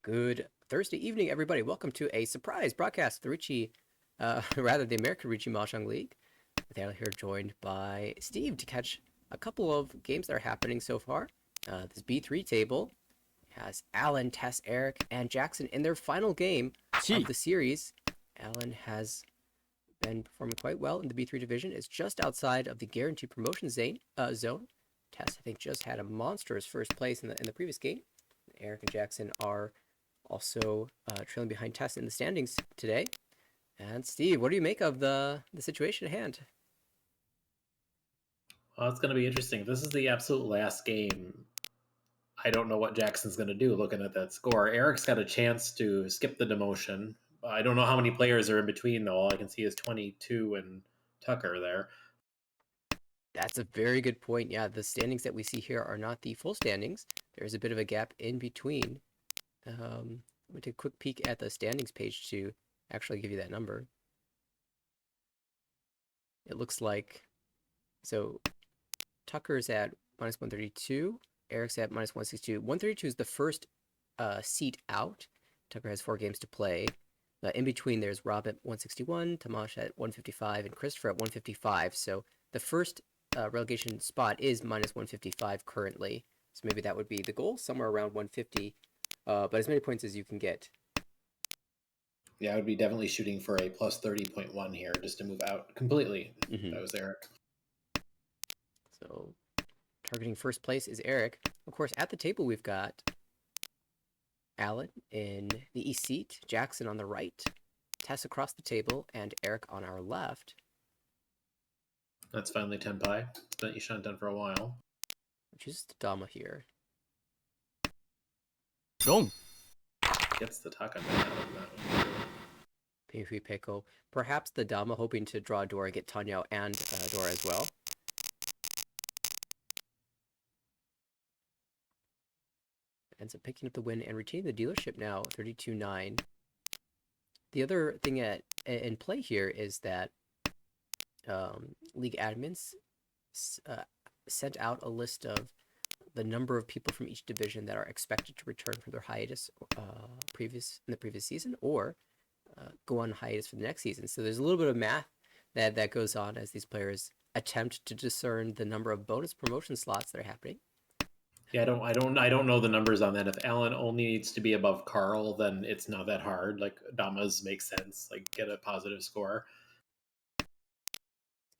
Good Thursday evening, everybody. Welcome to a surprise broadcast of the the American Richie Mahjong League. They're here joined by Steve to catch a couple of games that are happening so far. This B3 table has Alan, Tess, Eric, and Jackson in their final game of the series. Alan has been performing quite well in the B3 division. It's just outside of the guaranteed promotion zone. Tess, I think, just had a monstrous first place in the previous game. Eric and Jackson are also trailing behind Tess in the standings today. And Steve, what do you make of the situation at hand? Well, it's going to be interesting. If this is the absolute last game, I don't know what Jackson's going to do looking at that score. Eric's got a chance to skip the demotion. I don't know how many players are in between, though. All I can see is 22 and Tucker there. That's a very good point. Yeah, the standings that we see here are not the full standings. There's a bit of a gap in between. Let me take a quick peek at the standings page to actually give you that number. It looks like, so Tucker's at minus 132, Eric's at minus 162. 132 is the first seat out. Tucker has 4 games to play. In between, there's Rob at 161, Tamash at 155, and Christopher at 155. So the first relegation spot is minus 155 currently. So maybe that would be the goal, somewhere around 150. But as many points as you can get. Yeah, I would be definitely shooting for a plus 30.1 here just to move out completely. That was Eric. So targeting first place is Eric. Of course, at the table, we've got Alan in the east seat, Jackson on the right, Tess across the table, and Eric on our left. That's finally Tenpai. It's been Ishan done for a while. Which is the Dama here. Wrong. Gets the Taka man out of that one. Pinhui Peko. Perhaps the Dama hoping to draw Dora, get Tanyao and Dora as well. Ends up picking up the win and retaining the dealership now, 32-9. The other thing in play here is that league admins sent out a list of the number of people from each division that are expected to return from their hiatus in the previous season, or go on hiatus for the next season. So there's a little bit of math that goes on as these players attempt to discern the number of bonus promotion slots that are happening. Yeah, I don't know the numbers on that. If Alan only needs to be above Carl, then it's not that hard. Like Damas makes sense. Like get a positive score.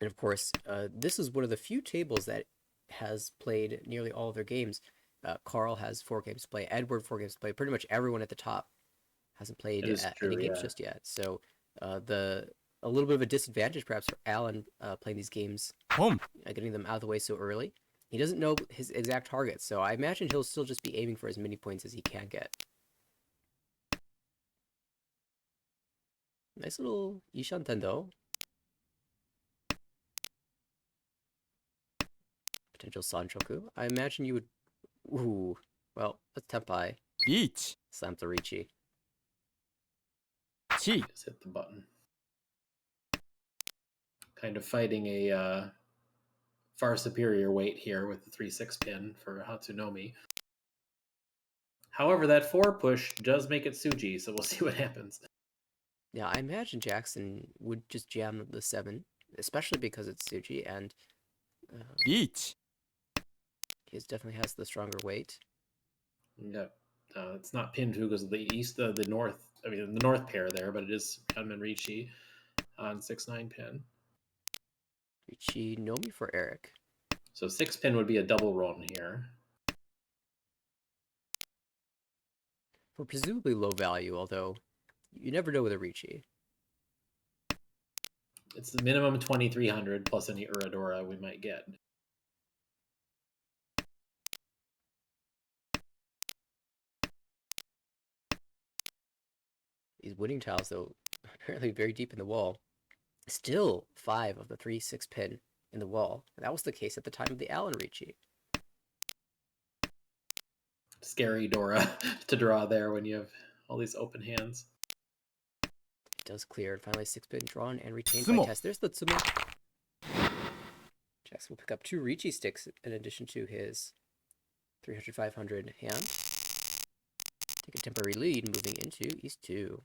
And of course, this is one of the few tables that has played nearly all of their games. Carl has 4 games to play. Edward 4 games to play. Pretty much everyone at the top hasn't played any games just yet. So a little bit of a disadvantage perhaps for Alan playing these games, getting them out of the way so early. He doesn't know his exact targets, so I imagine he'll still just be aiming for as many points as he can get. Nice little Ishan Tendo. Potential Sanchoku. I imagine you would... Ooh. Well, that's Tenpai. Each. Slam to Richi. Chi. Just hit the button. Kind of fighting a far superior weight here with the 3-6 pin for Hatsunomi. However, that 4 push does make it Tsuji, so we'll see what happens. Yeah, I imagine Jackson would just jam the 7, especially because it's Tsuji, and Each. he definitely has the stronger weight. Yeah, it's not pinned because of the east, the north. I mean, the north pair there, but it is Gunman Richi on 6-9 pin. Richi Nomi for Eric. So 6 pin would be a double run here. For presumably low value, although you never know with a Richi. It's the minimum 2,300 plus any Uradora we might get. These winning tiles, though, apparently very deep in the wall. Still 5 of the 3-6 pin in the wall. That was the case at the time of the Allen Ricci. Scary Dora to draw there when you have all these open hands. It does clear, and finally 6 pin drawn and retained Tsumo. by Tess. There's the Tsumo. Jackson will pick up 2 Ricci sticks in addition to his 300-500 hand. take a temporary lead, moving into East 2.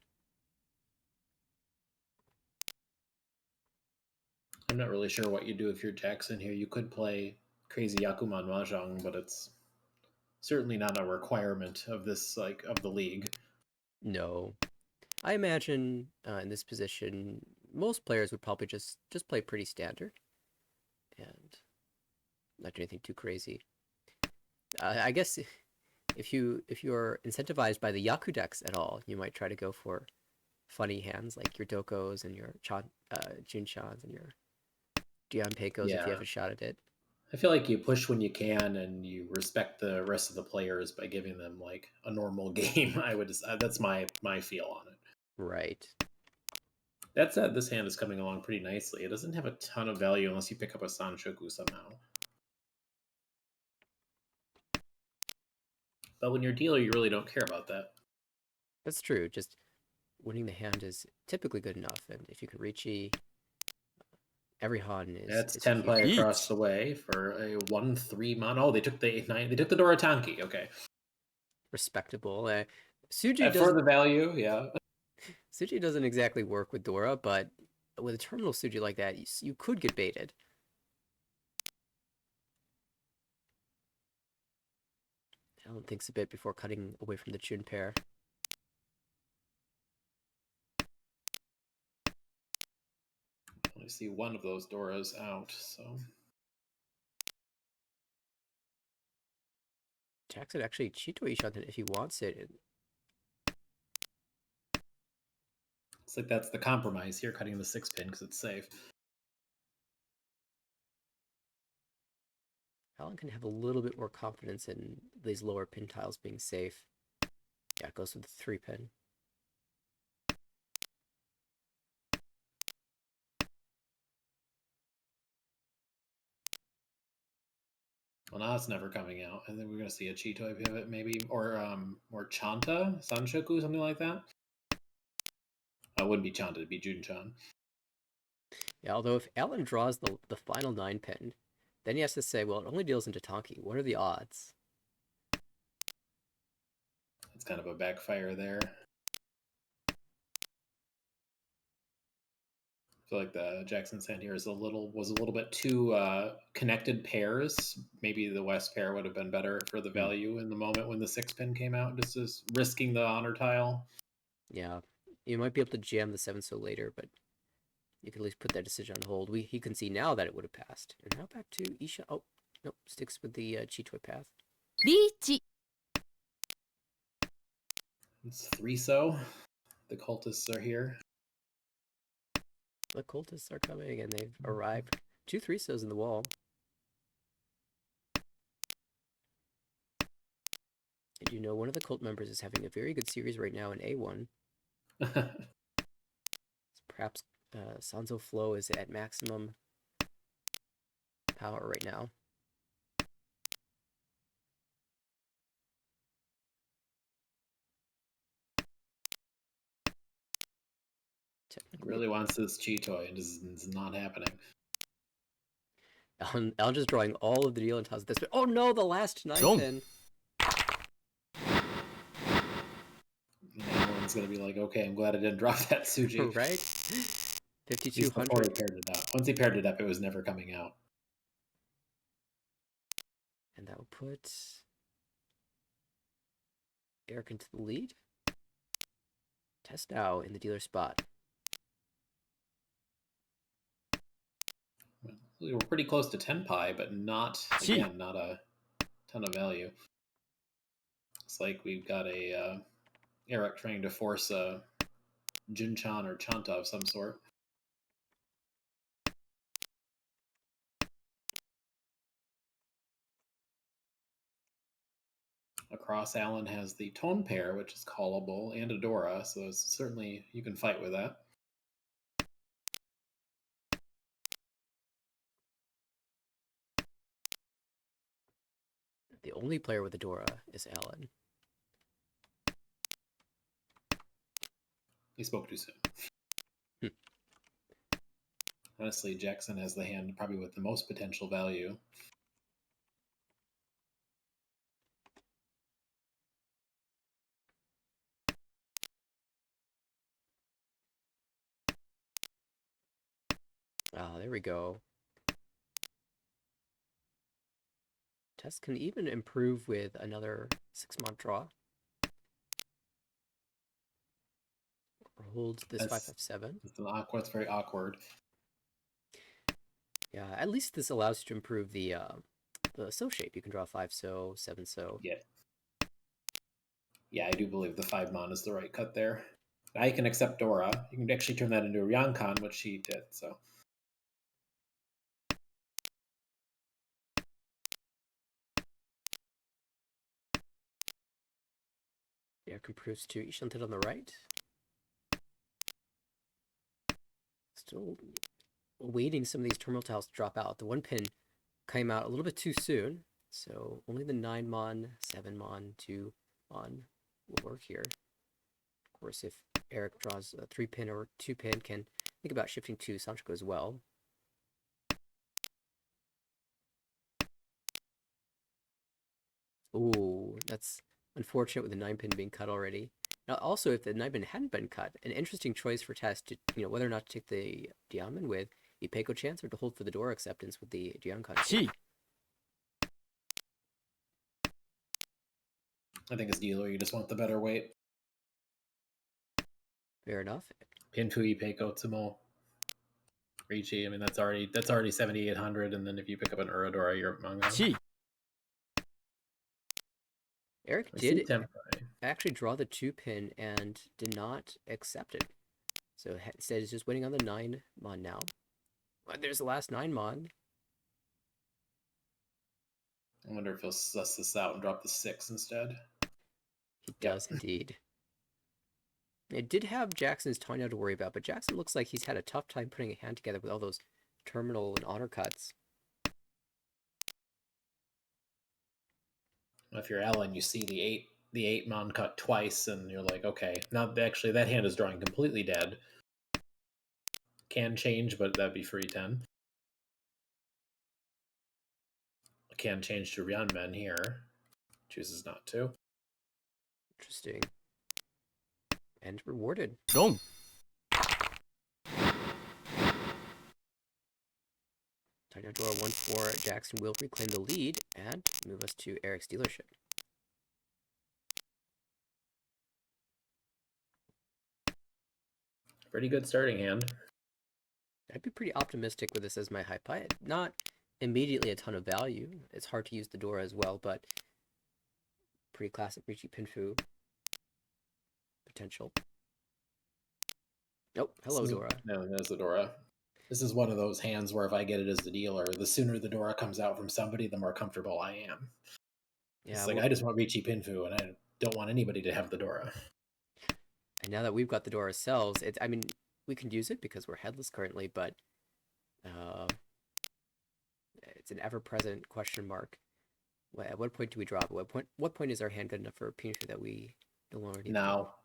I'm not really sure what you do if you're Jackson here. You could play Crazy Yakuman Mahjong, but it's certainly not a requirement of this, like, of the league. No. I imagine in this position, most players would probably just play pretty standard and not do anything too crazy. I guess if you're incentivized by the Yaku decks at all, you might try to go for funny hands like your Dokos and your Junchans and your Dion Peikos if you Yeah. have a shot at it. I feel like you push when you can and you respect the rest of the players by giving them like a normal game. I would just, that's my feel on it. Right. That said, this hand is coming along pretty nicely. It doesn't have a ton of value unless you pick up a Sanshoku somehow. But when you're a dealer, you really don't care about that. That's true. Just winning the hand is typically good enough, and if you can reach every Han is. That's is 10 play Each. across the way for a 1/3 mono. Oh, they took the 8/9. They took the Doratanki. Okay. Respectable. Suji For does. the value, yeah. Suji doesn't exactly work with Dora, but with a terminal Suji like that, you could get baited. Alan thinks a bit before cutting away from the Chun pair. I see one of those Doras out, so. Jackson actually Chito Ishant if he wants it. It's like that's the compromise here, cutting the 6-pin because it's safe. Alan can have a little bit more confidence in these lower pin tiles being safe. Yeah, it goes with the 3-pin. Well, now it's never coming out. I think we're going to see a Cheetah pivot maybe, or Chanta, Sanshoku, something like that. It wouldn't be Chanta, it'd be Junchan. Yeah, although if Alan draws the final 9-pin, then he has to say, well, it only deals into Tonki. What are the odds? It's kind of a backfire there. I feel like the Jackson's hand here was a little bit too connected pairs. Maybe the West pair would have been better for the value in the moment when the 6-pin came out, just as risking the honor tile. Yeah, you might be able to jam the 7 so later, but you can at least put that decision on hold. He can see now that it would have passed. And now back to Isha. Oh, nope, sticks with the Chitoy path. リーチ It's 3-so. The cultists are here. The cultists are coming, and they've arrived. 2 3-sos in the wall. And you know, one of the cult members is having a very good series right now in A1. Perhaps Sanzo Flow is at maximum power right now. Really wants this Cheetoy, and it's not happening. Alan just drawing all of the deal and toss this. Oh no, the last 9-pin. Everyone's gonna be like, okay, I'm glad I didn't drop that Suji. Right? Before he 5200. paired it up. Once he paired it up, it was never coming out. And that will put Eric into the lead. Test now in the dealer spot. We were pretty close to 10 pi, but not, again, not a ton of value. It's like we've got a Eric trying to force a Jinchan or Chanta of some sort. Across, Allen has the Tone pair, which is callable, and a Dora, so certainly you can fight with that. The only player with a Dora is Alan. He spoke too soon. Honestly, Jackson has the hand probably with the most potential value. Oh, there we go. Test can even improve with another 6-mod draw. Or holds this That's 557. it's an awkward. It's very awkward. Yeah, at least this allows you to improve the so shape. You can draw 5 so, 7 so. Yeah. Yeah, I do believe the 5 mon is the right cut there. Now you can accept Dora. You can actually turn that into a Ryokan, which she did. So Eric improves to Ishantet on the right. Still waiting some of these terminal tiles to drop out. The 1 pin came out a little bit too soon, so only the 9-mon, 7-mon, 2-mon will work here. Of course, if Eric draws a 3-pin or 2-pin, can think about shifting to Sanchoku as well. Ooh, that's unfortunate with the 9-pin being cut already. Now, also, if the 9-pin hadn't been cut, an interesting choice for Test to, whether or not to take the Diamond with Ipeco chance or to hold for the Dora acceptance with the Diankan. 치, I think as dealer, you just want the better weight. Fair enough. Pinfui, Peiko, Tsumo, Ricci. I mean, that's already 7,800, and then if you pick up an Uradora, you're manga. 치, Eric I see did Tempai. actually draw the 2-pin and did not accept it. So instead, he's just waiting on the 9-mon now. But there's the last 9-mon. I wonder if he'll suss this out and drop the 6 instead. He does indeed. It did have Jackson's Tanya to worry about, but Jackson looks like he's had a tough time putting a hand together with all those terminal and honor cuts. If you're Ellen, you see the 8-mon cut twice, and you're like, okay, now actually that hand is drawing completely dead. Can change, but that'd be free 10. Can change to Ryanmen here. Chooses not to. Interesting. And rewarded. 롱, Tanya draw 1-4. Jackson will reclaim the lead and move us to Eric's dealership. Pretty good starting hand. I'd be pretty optimistic with this as my high pie. Not immediately a ton of value. It's hard to use the Dora as well, but pretty classic Ricci Pinfu potential. Oh, hello, Dora. No, there's the Dora. This is one of those hands where if I get it as the dealer, the sooner the Dora comes out from somebody, the more comfortable I am. Yeah, It's like, I just want Ricci Pinfu, and I don't want anybody to have the Dora. and now that we've got the Dora ourselves, I mean, we can use it because we're headless currently, but it's an ever-present question mark. At what point do we drop it? What point is our hand good enough for Pinfu that we no longer need Now,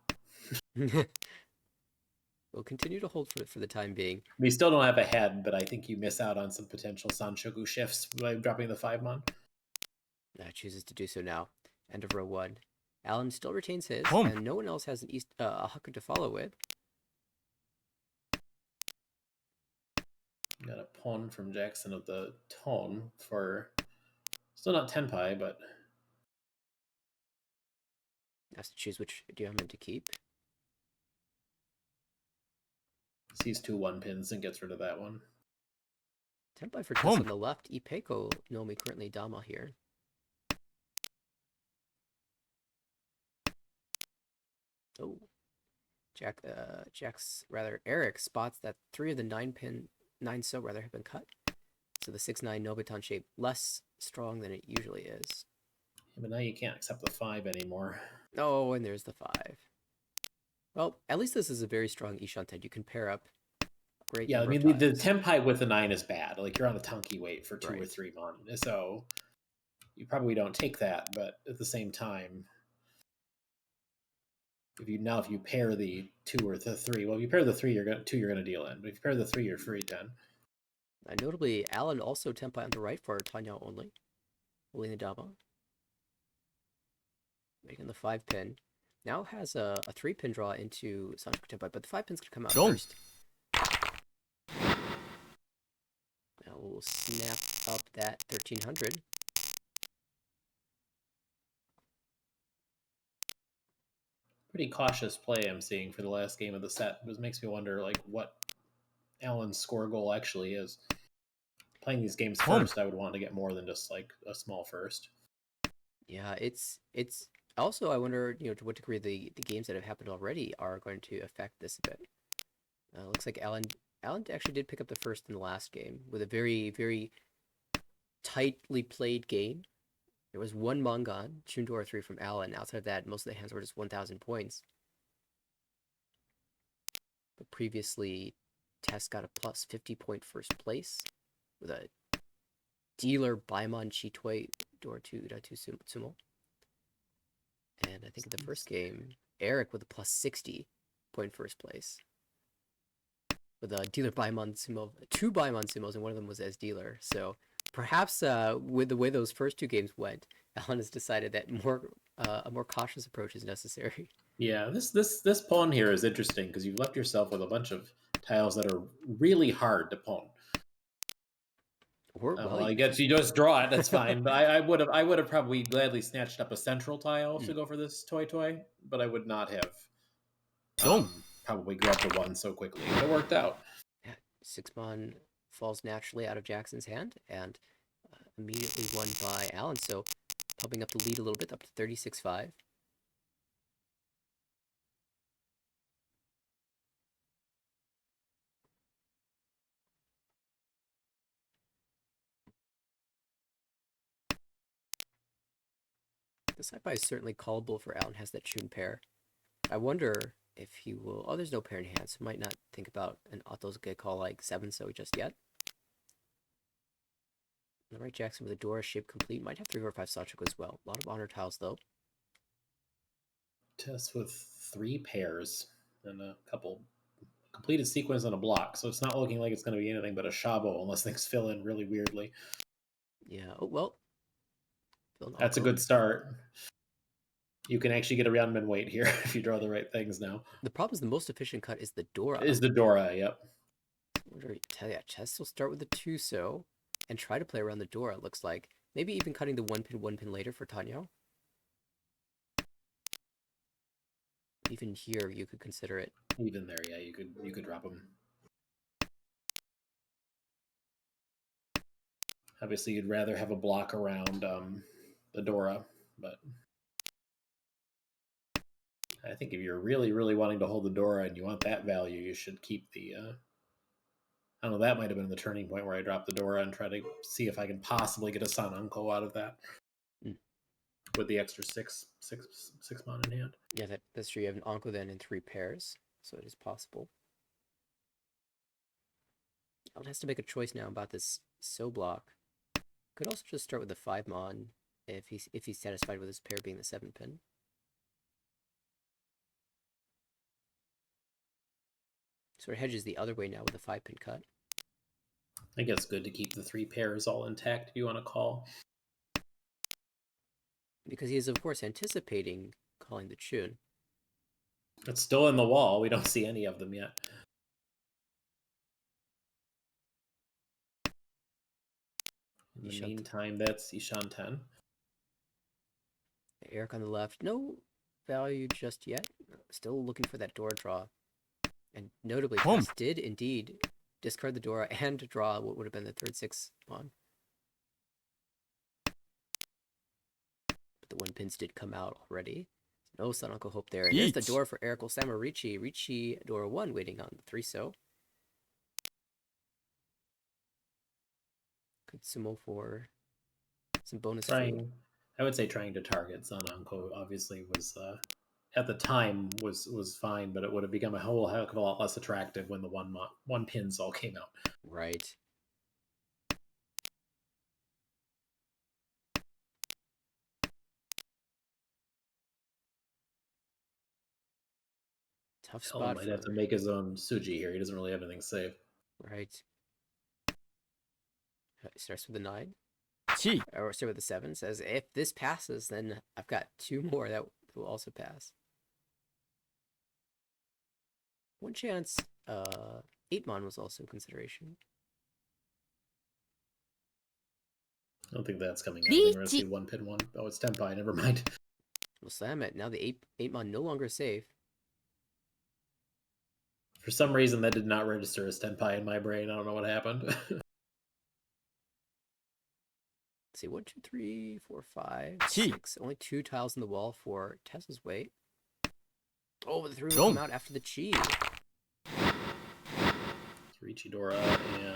We'll continue to hold for the time being. we still don't have a head, but I think you miss out on some potential Sanshoku shifts by dropping the 5-mon. Chooses to do so now. End of row 1. Alan still retains his, Home. and no one else has a Haku to follow with. Got a pawn from Jackson of the tone for still not Tenpai, but Has to choose which diamond to keep. sees 2 1-pins and gets rid of that one. Tempai for Tess on the left. Ipeco Nomi currently Dama here. Oh. Eric spots that 3 of the 9 so rather have been cut. So the 6-9 Nobitan shape less strong than it usually is. Yeah, but now you can't accept the 5 anymore. Oh, and there's the 5. Well, at least this is a very strong Ishanten. You can pair up great. Yeah, I mean, the Tenpai with the 9 is bad. Like, you're on a Tanki weight for 2 or 3 mon. So you probably don't take that, but at the same time, if you pair the 2 or the 3, well, if you pair the 3, you're gonna deal in. But if you pair the 3, you're free 10. Notably, Alan also Tempai on the right for Tanya only. Holding the Dama. Making the 5-pin. Now has a 3-pin draw into Sanchoku Tempai, but the 5-pin's gonna come out first. we'll snap up that 1300. Pretty cautious play I'm seeing for the last game of the set. It makes me wonder like what Allen's score goal actually is. Playing these games first, I would want to get more than just like a small first. Yeah, it's also, I wonder, to what degree the games that have happened already are going to affect this a bit. Looks like Allen actually did pick up the first in the last game with a very, very tightly played game. There was one Mongon, Chundor 3 from Allen. Outside of that, most of the hands were just 1,000 points. But previously, Tess got a plus 50 point first place with a dealer Baimon Chitoi Door 2 Tsumo. And I think in the first game, Eric with a plus 60 point first place. With a dealer Baimon Sumo, 2 Baimon Sumos, and one of them was as dealer. So perhaps with the way those first 2 games went, Alan has decided that a more cautious approach is necessary. Yeah, this pawn here is interesting because you've left yourself with a bunch of tiles that are really hard to pawn. Or Well, I guess you just draw it. That's fine. But I would have probably gladly snatched up a central tile to go for this toy, but I would not have probably grabbed the 1 so quickly. But it worked out. Yeah, 6-mon falls naturally out of Jackson's hand and immediately won by Alan. So pumping up the lead a little bit, up to 36-5. The sci-fi is certainly callable for Alan, has that Chun pair. I wonder if he will... Oh, there's no pair in hand, so might not think about an Otto's call like 7-so just yet. All right, Jackson with a Dora shape complete. Might have 3 or 5 Sachiko as well. A lot of honor tiles, though. Test with 3 pairs and a couple completed sequence and a block. So it's not looking like it's going to be anything but a Shabo unless things fill in really weirdly. Yeah, oh, well. That's a good start. You can actually get around min weight here if you draw the right things now. The problem is the most efficient cut is the Dora. Is the Dora, yep. I wonder, yeah, Chess will start with the 2-so and try to play around the Dora, it looks like. Maybe even cutting the 1 pin later for Tanyo. Even here, you could consider it. Even there, yeah, you could drop them. Obviously, you'd rather have a block around the Dora, but I think if you're really, really wanting to hold the Dora and you want that value, you should keep the. I don't know. That might have been the turning point where I dropped the Dora and try to see if I can possibly get a San Unko out of that. With the extra six mon in hand. Yeah, that's true. You have an Anko then in 3 pairs, so it is possible. Alan has to make a choice now about this So block. Could also just start with the 5-mon if he's satisfied with his pair being the 7-pin. Sort of hedges the other way now with the 5-pin cut. I think it's good to keep the 3 pairs all intact if you want to call. Because he is, of course, anticipating calling the Chun. It's still in the wall. We don't see any of them yet. In the meantime, that's Ishan 10. Eric on the left. No value just yet. Still looking for that Dora draw. And notably, Tess did indeed discard the Dora and draw what would have been the third 6-mon. But the 1-pins did come out already. No Sanoko hope there. And there's the Dora for Eric Osama Ricci. Ricci, Dora 1 waiting on the 3-so. Good Tsumo for some bonus food. I would say trying to target Sanoko obviously was at the time was fine, but it would have become a whole heck of a lot less attractive when the one pins all came out. Right. Tough spot. Might have to make his own Suji here. He doesn't really have anything safe. Right. He starts with the 9. Chi. Or start with the 7. Says, if this passes, then I've got 2 more that will also pass. One chance, 8-mon was also a consideration. I don't think that's coming out. I think we're going to see Reach. one pin one. Oh, it's Tenpai. Never mind. We'll slam it. Now the eight mon no longer safe. For some reason, that did not register as Tenpai in my brain. I don't know what happened. Let's see, 1, 2, 3, 4, 5, Chi. 6. Only 2 tiles in the wall for Tessa's weight. Oh, the 3 will Dong. come out after the chi. 3 Chidora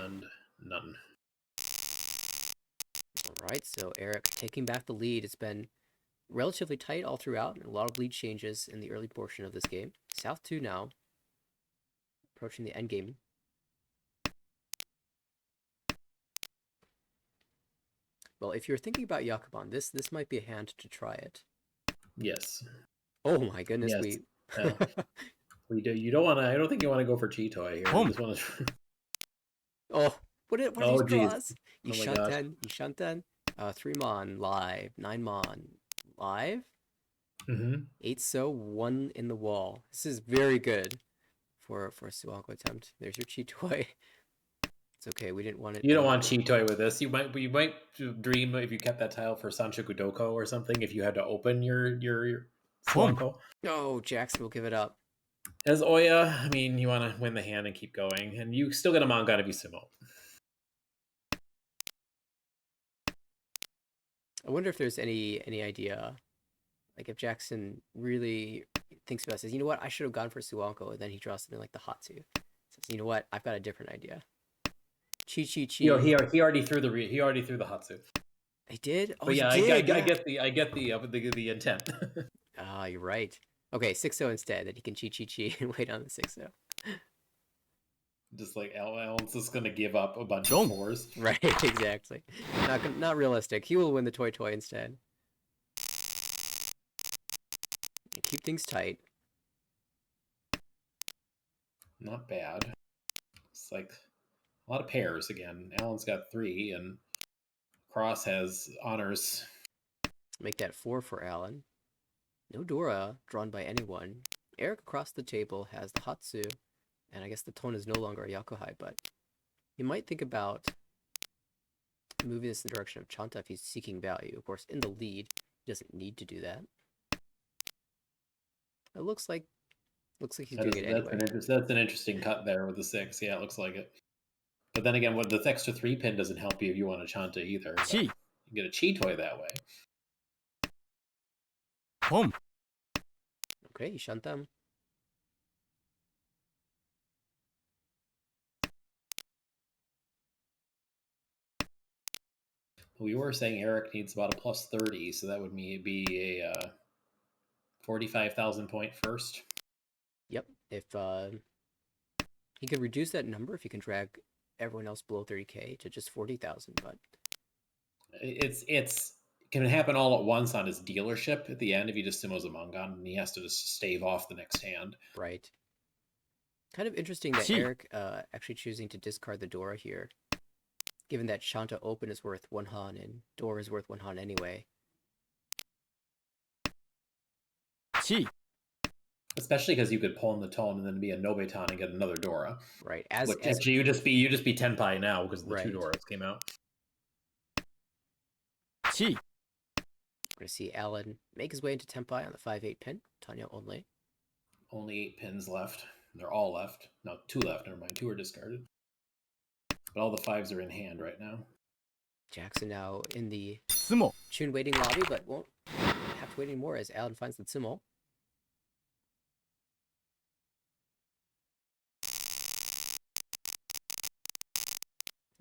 and none. All right, so Eric taking back the lead. It's been relatively tight all throughout, and a lot of lead changes in the early portion of this game. South 2 now, approaching the end game. Well, if you're thinking about Yakuban, this might be a hand to try it. Yes. Oh my goodness, Yes. we... We do. You don't want to. I don't think you want to go for Chitoi here. You just want to. Oh, what are Oh, these geez. draws? Oh my gosh. Yishanten, 3 mon live, 9 mon live, Mm-hmm. 8 so, 1 in the wall. This is very good for a Suwako attempt. There's your Chitoi. It's okay, we didn't want it. You don't want Chitoi with this. You might dream if you kept that tile for Sanchoku Doko or something. If you had to open your Suanko. Oh, Jackson will give it up. As Oya, I mean, you want to win the hand and keep going, and you still get a manga to be Tsumo. I wonder if there's any idea, like if Jackson really thinks about it, says, you know what, I should have gone for Suanko, and then he draws something like the Hatsu. Says, you know what, I've got a different idea. Chi. He already threw the Hatsu. He did? Oh, But yeah, he did. I get the intent. Ah, you're right. Okay, 6-0 instead, that he can chi and wait on the 6-0. Just like Alan's just gonna give up a bunch Don't. of fours. Right, exactly. Not realistic. He will win the toy instead. Keep things tight. Not bad. It's like a lot of pairs again. Alan's got 3, and Cross has honors. Make that 4 for Alan. No Dora drawn by anyone. Eric across the table has the Hatsu, and I guess the tone is no longer a Yakuhai, but you might think about moving this in the direction of Chanta if he's seeking value. Of course, in the lead, he doesn't need to do that. It looks like he's doing it anyway. That's an interesting cut there with the 6. Yeah, it looks like it. But then again, the extra 3 pin doesn't help you if you want a Chanta either. Chi. You get a Chitoi that way. Home. Okay, Shantam. We were saying Eric needs about a plus 30, so that would be a 45,000 point first. Yep. If he could reduce that number, if he can drag everyone else below 30k to just 40,000, but it's can happen all at once on his dealership at the end if he just Sumos a Mongon and he has to just stave off the next hand. right. Kind of interesting that Eric actually choosing to discard the Dora here, given that Shanta Open is worth 1 Han and Dora is worth 1 Han anyway. Chi. Especially because you could pull in the tone and then be a Nobetan and get another Dora. Right. Actually, you just be Tenpai now because the 2 Doras came out. Chi. We're going to see Alan make his way into Tenpai on the 5-8 pin. Tanya only. Only 8 pins left. They're all left. No, 2 left. Never mind. 2 are discarded. But all the 5s are in hand right now. Jackson now in the Tsumo. Chun waiting lobby, but won't have to wait anymore as Alan finds the Tsumo.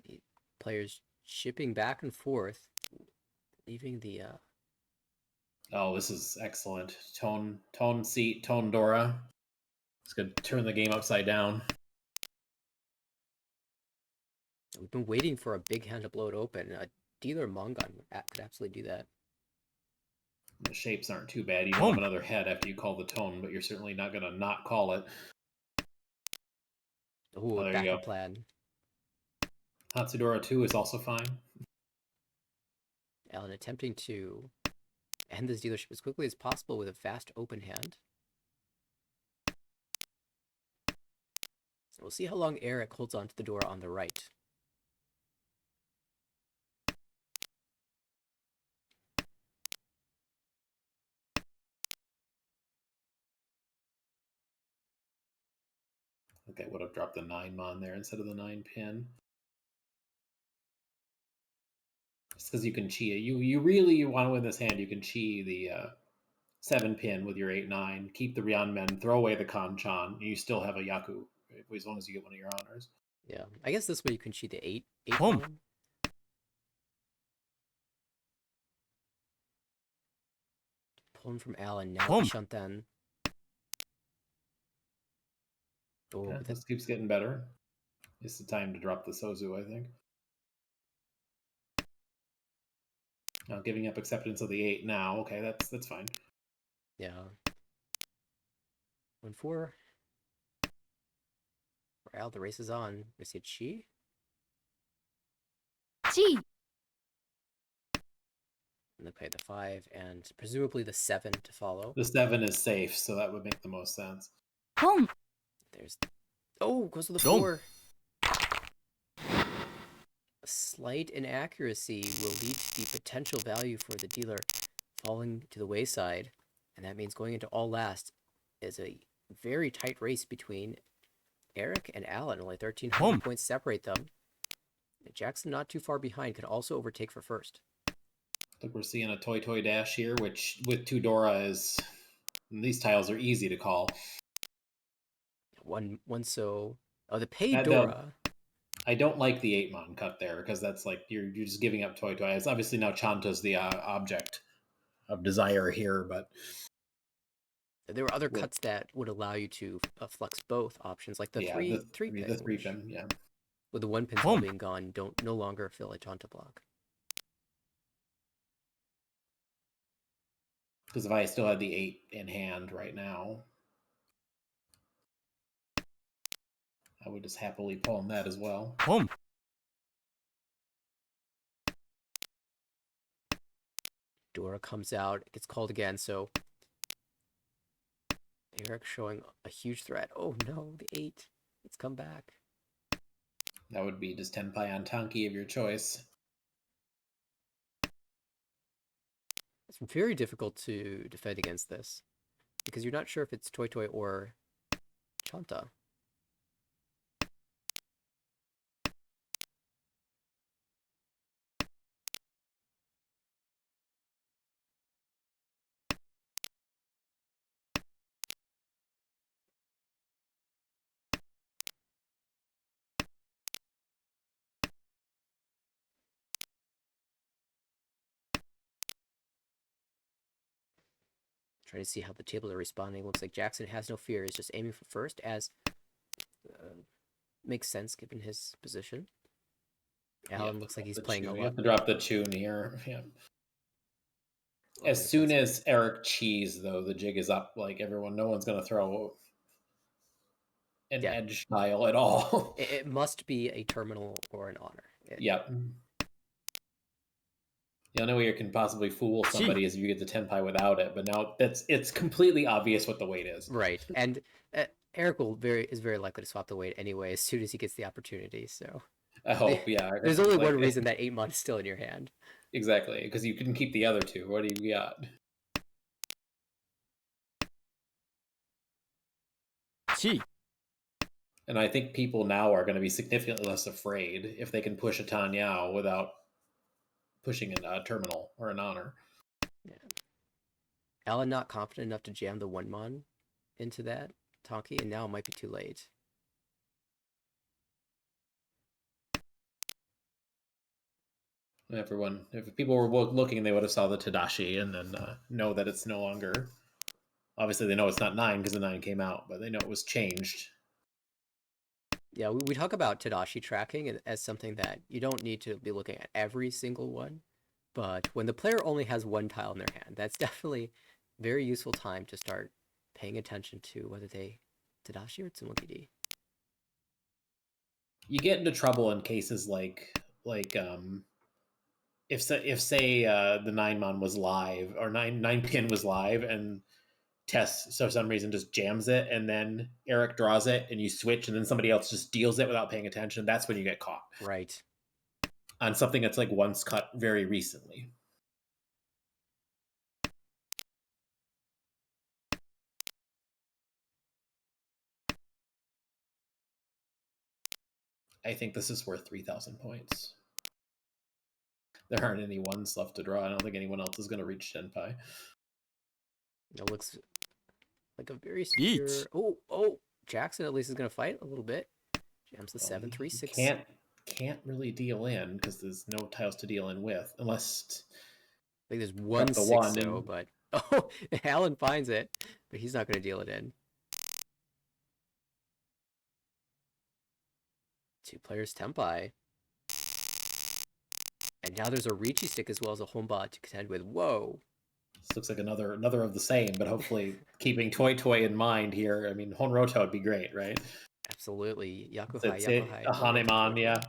The players shipping back and forth, leaving the Oh, this is excellent. Tone seat, tone Dora. It's gonna turn the game upside down. We've been waiting for a big hand to blow it open. A dealer Mongon could absolutely do that. The shapes aren't too bad. You don't have another head after you call the tone, but you're certainly not gonna not call it. Ooh, backup plan. Hatsudora 2 is also fine. Alan attempting to end this dealership as quickly as possible with a fast open hand. We'll see how long Eric holds on to the door on the right. I think I would have dropped the 9 mon there instead of the 9 pin. Just because you can chi. You really want to win this hand, you can chi the 7 pin with your 8-9, keep the Ryanmen, throw away the Kanchan, and you still have a Yaku, as long as you get one of your honors. Yeah, I guess this way you can cheat the 8 Boom. mon. Pulling from Alan, now Boom. Shantan. Oh, Okay, this keeps getting better. It's the time to drop the Sozu, I think. Now giving up acceptance of the 8 now. Okay, that's fine. yeah. 1-4. For Al, the race is on. We see a Chi. Chi. And they play the 5 and presumably the 7 to follow. The 7 is safe, so that would make the most sense. Boom. There's. Oh, goes to the Boom. 4. A slight inaccuracy will lead to the potential value for the dealer falling to the wayside. And that means going into all last is a very tight race between Eric and Alan. Only 1,300 Boom. points separate them. Jackson, not too far behind, could also overtake for first. I think we're seeing a Toy Dash here, which with Tudora is... These tiles are easy to call. One so... Oh, the paid Dora. I don't like the 8-mon cut there, because that's like, you're just giving up Toy. It's obviously now Chanta's the object of desire here, but... There were other cuts that would allow you to flex both options, like the 3 pin. The 3 pin, yeah. With the 1 pin all being gone, don't no longer fill a Chanta block. Because if I still had the 8 in hand right now, I would just happily pawn that as well. Boom. Dora comes out, gets called again, so Eric showing a huge threat. Oh no, the 8. It's come back. That would be just Tenpai on Tanki of your choice. It's very difficult to defend against this, because you're not sure if it's Toy or Chanta. Trying to see how the tables are responding. Looks like Jackson has no fear. He's just aiming for first, as makes sense given his position. Alan looks like he's playing a lot. You have to drop the tune here. Yeah. Oh, As soon as Eric cheese, though, the jig is up. Like everyone, no one's going to throw an edge tile at all. It must be a terminal or an honor. Yep. The only way you can possibly fool somebody is if you get the Tenpai without it. But now it's completely obvious what the weight is. Right, and Eric is very likely to swap the weight anyway as soon as he gets the opportunity. So I hope, yeah. There's only one reason that 8 months is still in your hand. Exactly, because you couldn't keep the other 2. What do you got? Chi. And I think people now are going to be significantly less afraid if they can push a Tanyao without pushing a terminal or an honor. Yeah. Alan not confident enough to jam the 1 mon into that Tonki, and now it might be too late. If people were looking, they would have saw the Tadashi and then know that it's no longer. Obviously, they know it's not 9 because the 9 came out, but they know it was changed. Yeah, we talk about Tadashi tracking as something that you don't need to be looking at every single one, but when the player only has 1 tile in their hand, that's definitely a very useful time to start paying attention to whether they Tadashi or Tsumo DD. You get into trouble in cases like if say the 9 mon was live or 9 pin was live and Tess so for some reason just jams it and then Eric draws it and you switch and then somebody else just deals it without paying attention. That's when you get caught. Right. On something that's like once cut very recently. I think this is worth 3,000 points. There aren't any ones left to draw. I don't think anyone else is going to reach Tenpai. It looks like a very secure. Oh, Jackson at least is going to fight a little bit. Jams the 7-3-6. Can't really deal in because there's no tiles to deal in with unless. Like there's one the 6-0, and... but oh, Alan finds it, but he's not going to deal it in. 2 players Tenpai. And now there's a Ricci stick as well as a Homebot to contend with. Whoa. This looks like another of the same, but hopefully keeping Toy in mind here. I mean, Honroto would be great, right? Absolutely. It's Yakuhai. Haneman, yeah.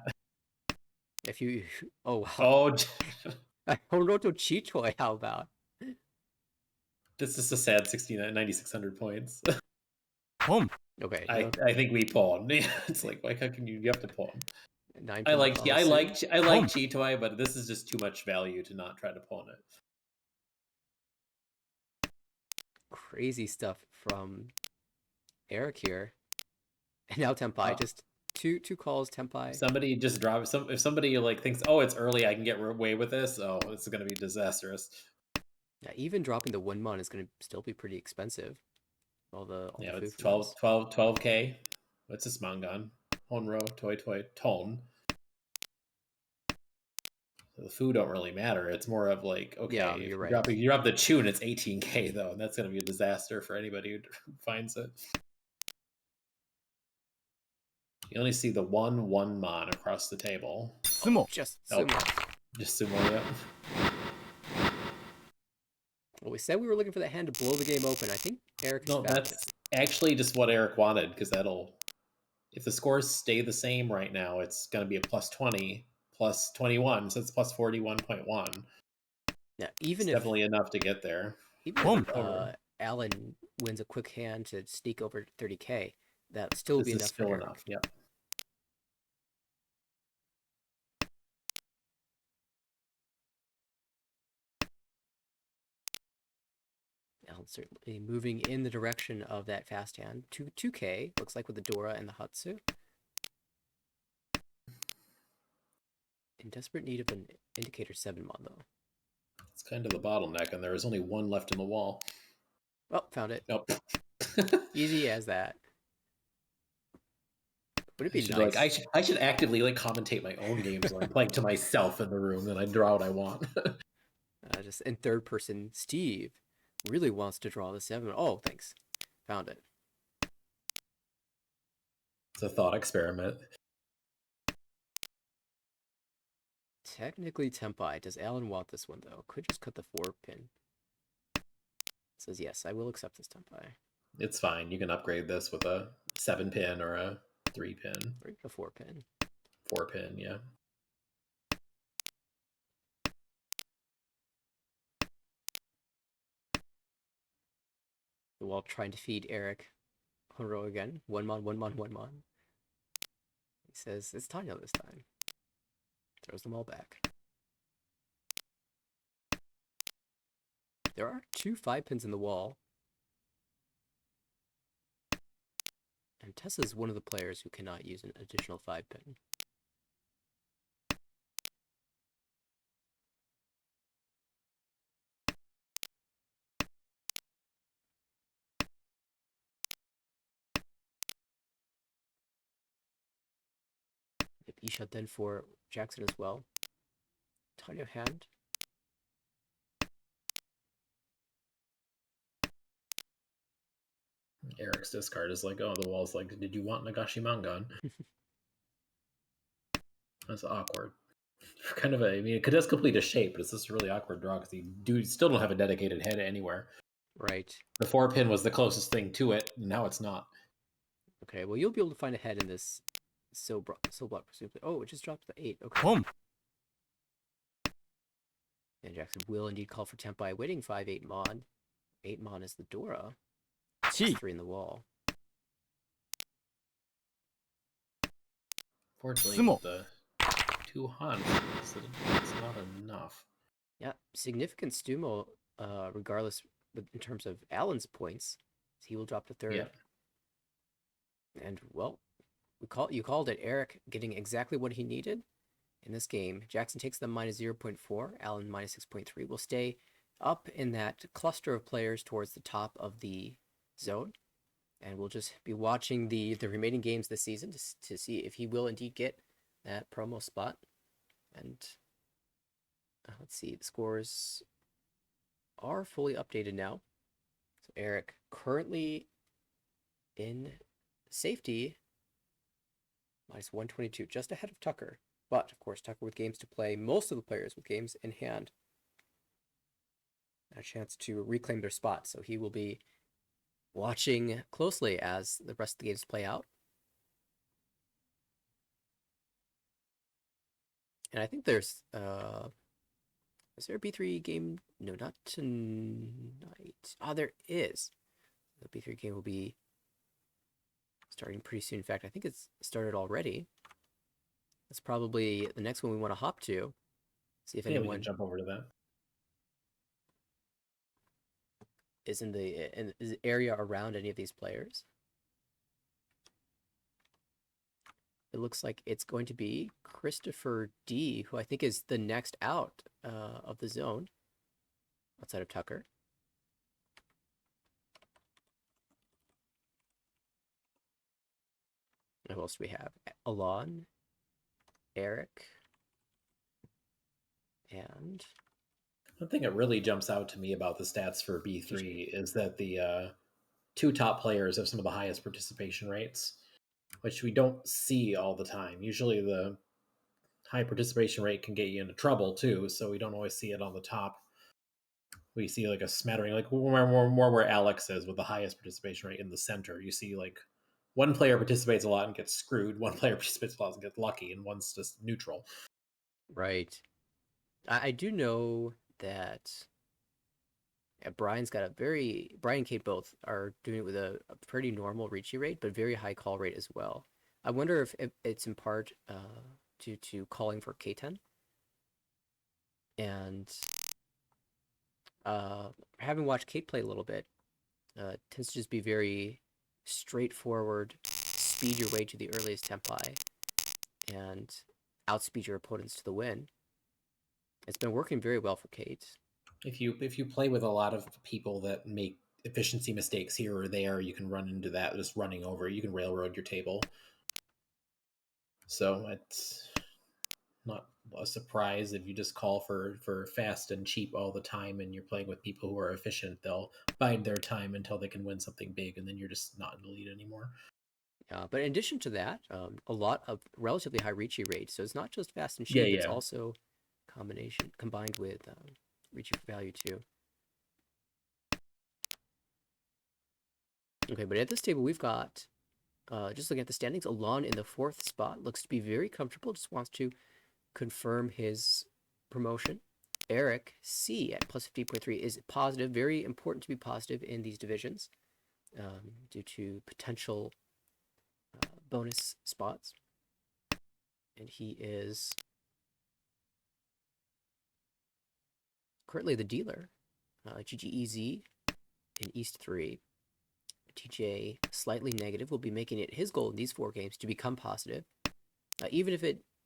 If you... Oh, wow. Oh, Honroto Chitoy, how about? This is a sad 9,600 points. Okay. I think we pawn. It's like, why can you have to pawn? 9 I like Chitoy, but this is just too much value to not try to pawn it. Crazy stuff from Eric here. And now Tenpai, just two calls, Tenpai. Somebody just drop if somebody like thinks, oh, it's early, I can get away with this. Oh, this is going to be disastrous. Yeah, even dropping the 1-mon is going to still be pretty expensive. It's 12k. What's this Mangan? Honro, Toy, Tone. So the food don't really matter. It's more of like, okay, yeah, you're right. You drop the tune, it's 18k though, and that's going to be a disaster for anybody who finds it. You only see the 1-1-mon across the table. Tsumo. Just Tsumo. Just Tsumo, yeah. Well, we said we were looking for that hand to blow the game open. I think Eric has found that's actually just what Eric wanted, because that'll... If the scores stay the same right now, it's going to be a plus 20, plus 21, so it's plus 41.1. Yeah, even it's if... definitely enough to get there. Even if Alan wins a quick hand to sneak over 30k, that'll still be enough for Eric. Enough, yeah. Certainly moving in the direction of that fast hand. 2k, looks like with the Dora and the Hatsu. In desperate need of an indicator 7-mon, though. It's kind of the bottleneck, and there is only one left in the wall. Oh, found it. Nope. Easy as that. Would it be nice? Like, I should actively like commentate my own games when I'm playing to myself in the room, and I draw what I want. Just in third person, Steve really wants to draw the 7. Oh, thanks. Found it. It's a thought experiment. Technically Tenpai. Does Alan want this one, though? Could just cut the 4-pin. Says, yes, I will accept this Tenpai. It's fine. You can upgrade this with a 7-pin or a 3-pin. Or a 4-pin. 4-pin, yeah. While trying to feed Eric Honro again. 1-mon. He says, it's Tanya this time. Throws them all back. There are 2 5-pins in the wall. And Tessa's one of the players who cannot use an additional 5-pin. Isha then for Jackson as well. Tanya hand. Eric's discard is like, oh, the wall's like, did you want Nagashi Mangan? That's awkward. Kind of I mean, it does complete a shape, but it's just a really awkward draw because you still don't have a dedicated head anywhere. Right. The 4-pin was the closest thing to it, and now it's not. Okay, well, you'll be able to find a head in this so block presumably. Oh, it just dropped the 8. Okay. And Jackson will indeed call for Tenpai, waiting 5-8-mon. 8-mon is the Dora. 3 in the wall. Fortunately, with the 2 Hans, it's not enough. Yeah, significant Tsumo, regardless in terms of Alan's points. He will drop to 3rd. Yeah. And, well, you called it, Eric getting exactly what he needed in this game. Jackson takes the minus 0.4, Allen minus 6.3. Will stay up in that cluster of players towards the top of the zone. And we'll just be watching the remaining games this season to see if he will indeed get that promo spot. And let's see, the scores are fully updated now. So Eric currently in safety, minus 122, just ahead of Tucker. But, of course, Tucker with games to play, most of the players with games in hand, a chance to reclaim their spot. So he will be watching closely as the rest of the games play out. And I think there's is there a B3 game? No, not tonight. Ah, there is. The B3 game will be starting pretty soon. In fact, I think it's started already. That's probably the next one we want to hop to. See if We anyone can jump over to that. is in the area around any of these players. It looks like it's going to be Christopher D, who I think is the next out of the zone outside of Tucker. And who else do we have? Alon, Eric, and One thing that really jumps out to me about the stats for B3 is that the two top players have some of the highest participation rates, which we don't see all the time. Usually the high participation rate can get you into trouble too, so we don't always see it on the top. We see like a smattering, like more where Alex is with the highest participation rate in the center. You see like one player participates a lot and gets screwed, one player participates a lot and gets lucky, and one's just neutral. right. I do know that Brian's got a Brian and Kate both are doing it with a pretty normal reachy rate, but very high call rate as well. I wonder if it's in part due to calling for K10. And having watched Kate play a little bit, tends to just be very straightforward, speed your way to the earliest tempi, and outspeed your opponents to the win. It's been working very well for Kate. If you play with a lot of people that make efficiency mistakes here or there, you can run into that just running over. You can railroad your table. So it's not a surprise if you just call for fast and cheap all the time and you're playing with people who are efficient. They'll bide their time until they can win something big, and then you're just not in the lead anymore. But in addition to that, a lot of relatively high reachy rate. So it's not just fast and cheap, Yeah, it's yeah. also combined with reachy for value too. Okay, but at this table we've got, just looking at the standings, Alon in the 4th spot. Looks to be very comfortable, just wants to confirm his promotion. Eric C at plus 50.3 is positive. Very important to be positive in these divisions due to potential bonus spots. And he is currently the dealer. GGEZ in East 3. TJ slightly negative will be making it his goal in these 4 games to become positive. Even if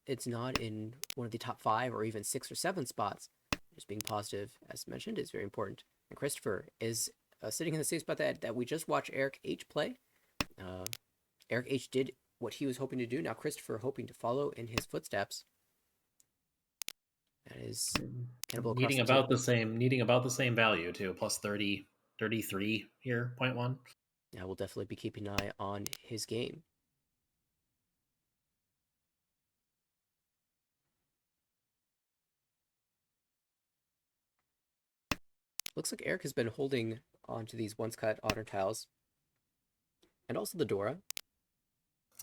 it's not in one of the top 5 or even 6 or 7 spots, just being positive, as mentioned, is very important. And Christopher is sitting in the same spot that we just watched Eric H play. Eric H did what he was hoping to do. Now Christopher hoping to follow in his footsteps. That is cannibal across Needing about the same value too, plus 30, 33 here, 0.1. Yeah, we'll definitely be keeping an eye on his game. Looks like Eric has been holding onto these once cut otter tiles. And also the Dora.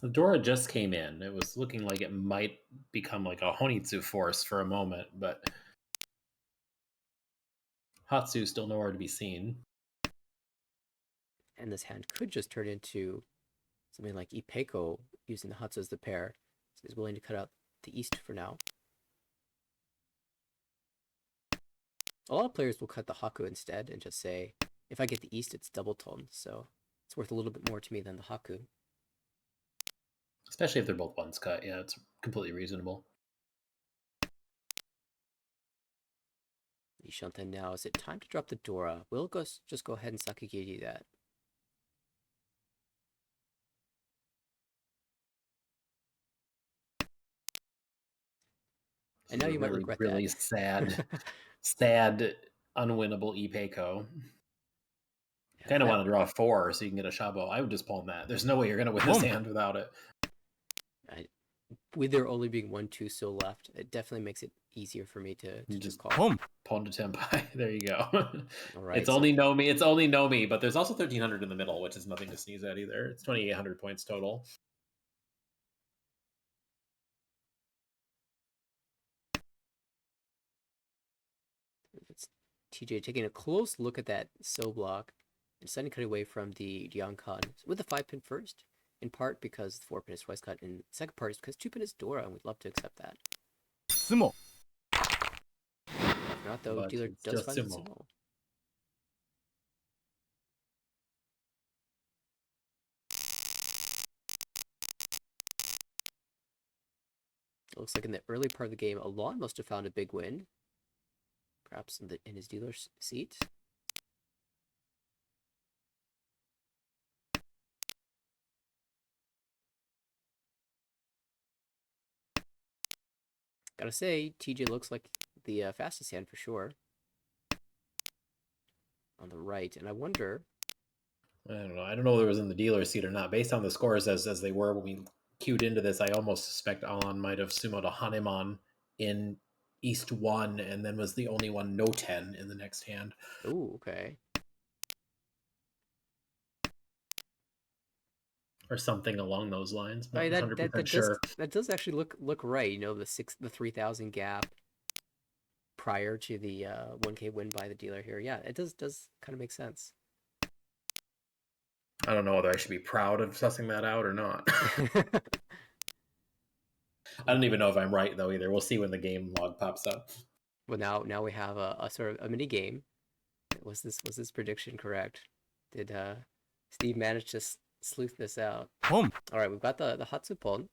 The Dora just came in. It was looking like it might become like a Honitsu force for a moment, but Hatsu's still nowhere to be seen. And this hand could just turn into something like Ipeko using the Hatsu as the pair. So he's willing to cut out the East for now. A lot of players will cut the Haku instead and just say, if I get the East, it's double tone. So it's worth a little bit more to me than the Haku. Especially if they're both ones cut. Yeah, it's completely reasonable. Ishanten now. Is it time to drop the Dora? We'll just go ahead and Sakigiri that. And now you might regret really that. sad, unwinnable Ipeco. Yeah, Kind of want to draw 4 so you can get a Shabo. I would just palm that. There's no way you're going to win this hand without it. With there only being 1 2 so left, it definitely makes it easier for me to just call. Pawn to Tempai. There you go. All right. It's only no me. It's only no me, but there's also 1,300 in the middle, which is nothing to sneeze at either. It's 2,800 points total. It's TJ taking a close look at that so block and deciding to cut away from the Diankan with the 5-pin first, in part because the 4-pin is twice cut, and the second part is because 2-pin is Dora, and we'd love to accept that. Tsumo. If not, though, But dealer it's does just find the Tsumo. Tsumo. It looks like in the early part of the game, Alon must have found a big win. Perhaps in his dealer's seat. Gotta say, TJ looks like the fastest hand for sure. On the right, and I wonder. I don't know. I don't know if it was in the dealer seat or not. Based on the scores as they were when we queued into this, I almost suspect Alon might have sumoed a Hanemon in East 1 and then was the only one no 10 in the next hand. Oh, okay. Or something along those lines. Not Right, 100% sure. That does actually look right. You know, the 3,000 gap prior to the 1K win by the dealer here. Yeah, it does kind of make sense. I don't know whether I should be proud of sussing that out or not. I don't even know if I'm right though either. We'll see when the game log pops up. Well, now we have a sort of a mini game. Was this prediction correct? Did Steve manage to sleuth this out? All right, we've got the Hatsupon.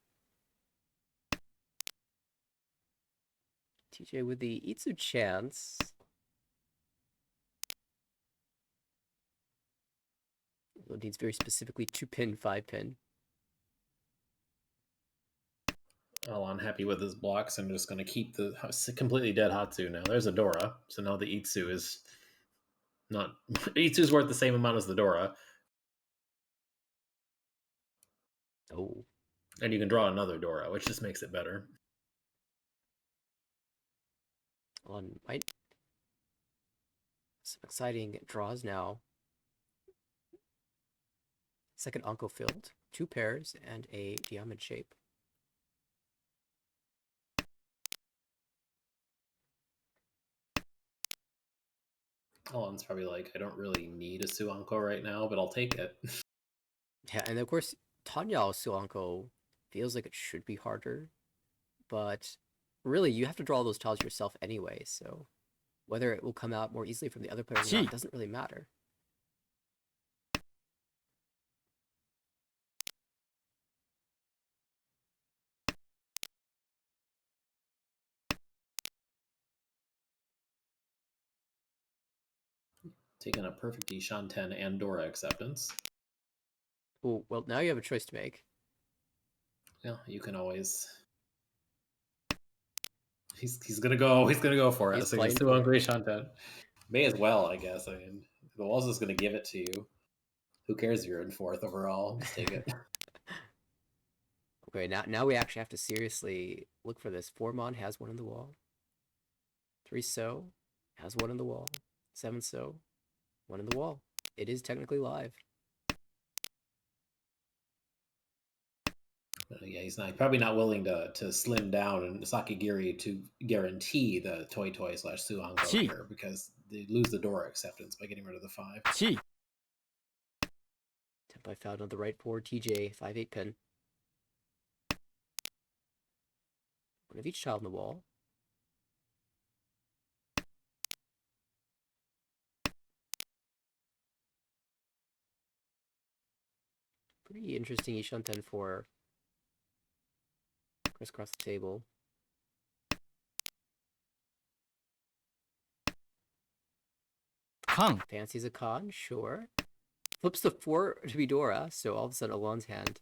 TJ with the Itsu chance. It needs very specifically 2-pin, 5-pin. All unhappy with his blocks and just going to keep the completely dead Hatsu now. There's a Dora, so now the Itsu is not... Itsu's worth the same amount as the Dora. Oh. And you can draw another Dora, which just makes it better. On might some exciting draws now. Second Anko filled, 2 pairs, and a diamond shape. Alan's probably like, I don't really need a Suanko right now, but I'll take it. Yeah, and of course, Tanyao Suanko feels like it should be harder, but really, you have to draw those tiles yourself anyway, so whether it will come out more easily from the other players or not doesn't really matter. Taking a perfect Ishan 10 and Dora acceptance. Oh, well, now you have a choice to make. Yeah, you can always... He's gonna go for it. He's So playing still for hungry, it. Shantan. May as well, I guess. I mean, the Walls is gonna give it to you. Who cares if you're in 4th overall? Just take it. Okay, now we actually have to seriously look for this. 4-mon has one in the wall. 3 so has one in the wall. 7 so, one in the wall. It is technically live. Yeah, he's probably not willing to slim down and Sakigiri to guarantee the Toy Toy / Suanko here because they lose the Dora acceptance by getting rid of the 5. Tempai found on the right for TJ, 5-8 pin. One of each child on the wall. Pretty interesting Ishanten for Crisscross the table. Kang. Fancies a con, sure. Flips the 4 to be Dora, so all of a sudden Alon's hand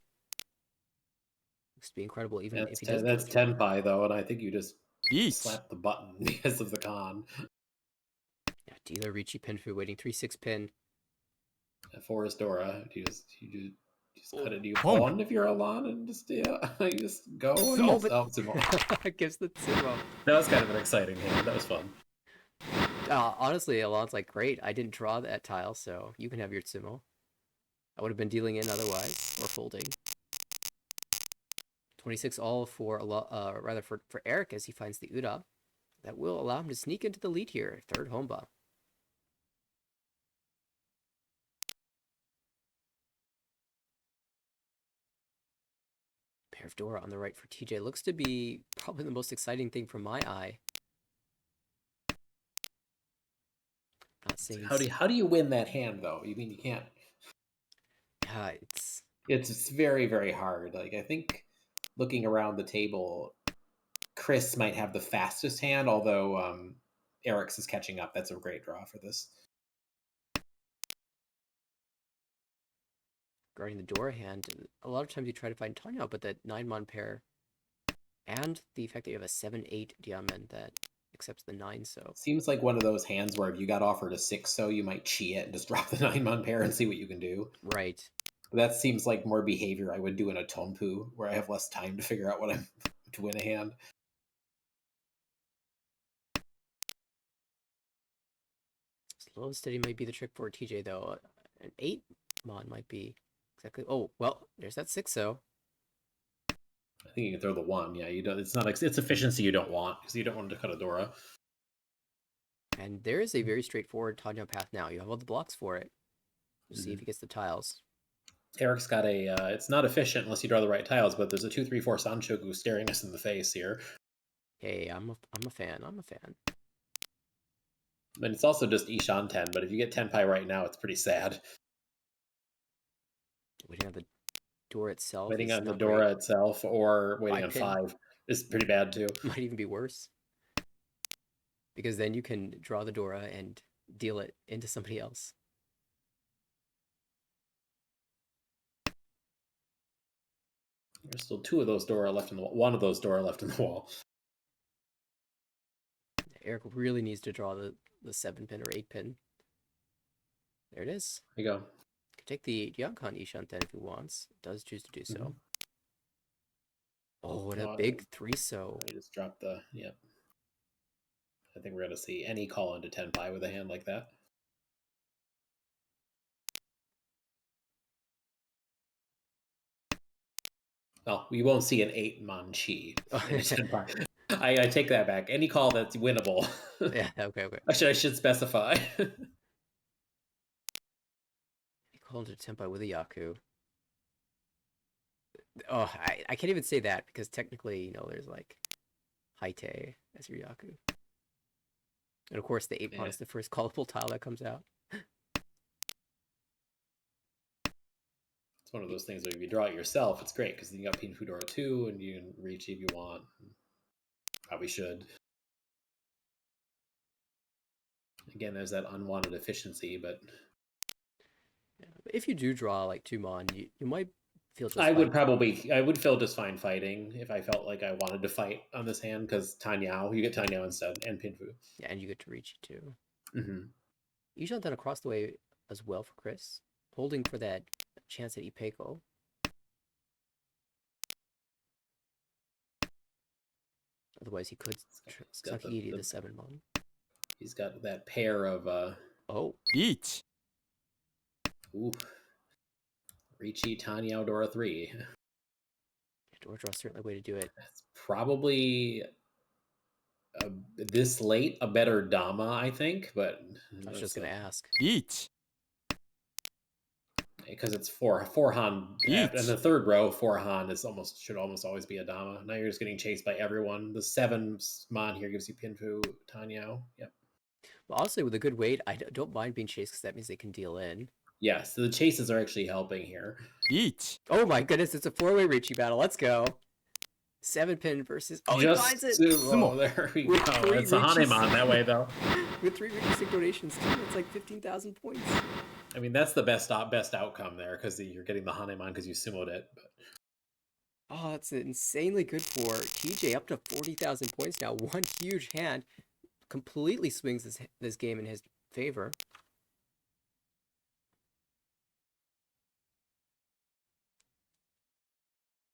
looks to be incredible, even if he doesn't. That's Tenpai though, and I think you just Beach. slap the button because of the con. Yeah, dealer Ricci Pinfu waiting 3-6 pin. Forest Dora, you just cut it. You Home. pawn if you're Alon, and just you just go. Oh, And but Tsumo. gives the Tsumo. That was kind of an exciting hand. That was fun. Honestly, Alon's like, great, I didn't draw that tile, so you can have your Tsumo. I would have been dealing in otherwise, or folding. 26 all for for Eric as he finds the Uda. That will allow him to sneak into the lead here. Third Homba. Pair of Dora on the right for TJ. Looks to be probably the most exciting thing from my eye. Not saying How do you win that hand though? You mean you can't? Yeah, It's very very hard. Like I think looking around the table, Chris might have the fastest hand, although Eric's is catching up. That's a great draw for this. regarding the Dora hand, a lot of times you try to find Tanya, but that 9-mon pair and the fact that you have a 7-8 diamond that accepts the 9 so. Seems like one of those hands where if you got offered a 6 so, you might cheat it and just drop the 9-mon pair and see what you can do. Right. But that seems like more behavior I would do in a Tonpu, where I have less time to figure out what I'm to win a hand. Slow and steady might be the trick for TJ though. An 8-mon might be exactly. Oh well, there's that 6 so. I think you can throw the 1. Yeah, you don't. It's not. It's efficiency you don't want because you don't want to cut a Dora. And there is a very straightforward Tanya path now. You have all the blocks for it. We'll see if he gets the tiles. Eric's got a. It's not efficient unless you draw the right tiles, but there's a 2-3-4 Sanchoku staring us in the face here. Hey, I'm a fan. I'm a fan. And it's also just Ishan 10, but if you get Tenpai right now, it's pretty sad. Waiting on the door itself. Waiting on the Dora great. itself or waiting on 5 is pretty bad too. Might even be worse. Because then you can draw the Dora and deal it into somebody else. There's still 2 of those Dora left in the wall. 1 of those Dora left in the wall. Eric really needs to draw the 7-pin or 8-pin. There it is. There you go. Could take the Yonkan Ishan then if he wants. Does choose to do so. Mm-hmm. Oh, and a big 3 so. I just dropped the. Yep. I think we're going to see any call into Tenpai with a hand like that. Well, we won't see an 8-mon chi. I take that back. Any call that's winnable. Yeah, okay. I should specify. You call into Tenpai with a Yaku. Oh, I can't even say that because technically, there's like Haite as your Yaku. And of course, the 8-mon is the first callable tile that comes out. It's one of those things where if you draw it yourself, it's great because then you got Pinfu Dora 2 and you can reach if you want. Probably should. Again, there's that unwanted efficiency, but yeah, if you do draw like 2-mon, you might feel just I would feel just fine fighting if I felt like I wanted to fight on this hand because Tanyao, you get Tanyao instead, and Pinfu. Yeah, and you get to reach too. Mm-hmm. Ishan done across the way as well for Chris, holding for that chance at Ipeko. Otherwise, he could Sakigiri the 7-mon. He's got that pair of Beach. Ooh. Ricci Tanyao Dora 3. Dora draw certainly a way to do it. That's probably this late a better Dama, I think, but I was just gonna ask. Beach. Because it's four Han, and the third row 4 Han should almost always be a Dama. Now you're just getting chased by everyone. The 7-mon here gives you Pinfu, Tanyao. Yep. Well, honestly, with a good weight, I don't mind being chased because that means they can deal in. Yeah, so the chases are actually helping here. Beach. Oh my goodness, it's a 4-way Ricci battle. Let's go. 7-pin versus... Oh, he Just finds it! Tsumo. There we With go. 3 It's a Richie Hanemon that way, though. With 3 Richie sync donations, too. It's like 15,000 points. I mean, that's the best outcome there because you're getting the Hanemon because you sumoed it. But Oh, that's insanely good for TJ. Up to 40,000 points now. One huge hand completely swings this game in his favor.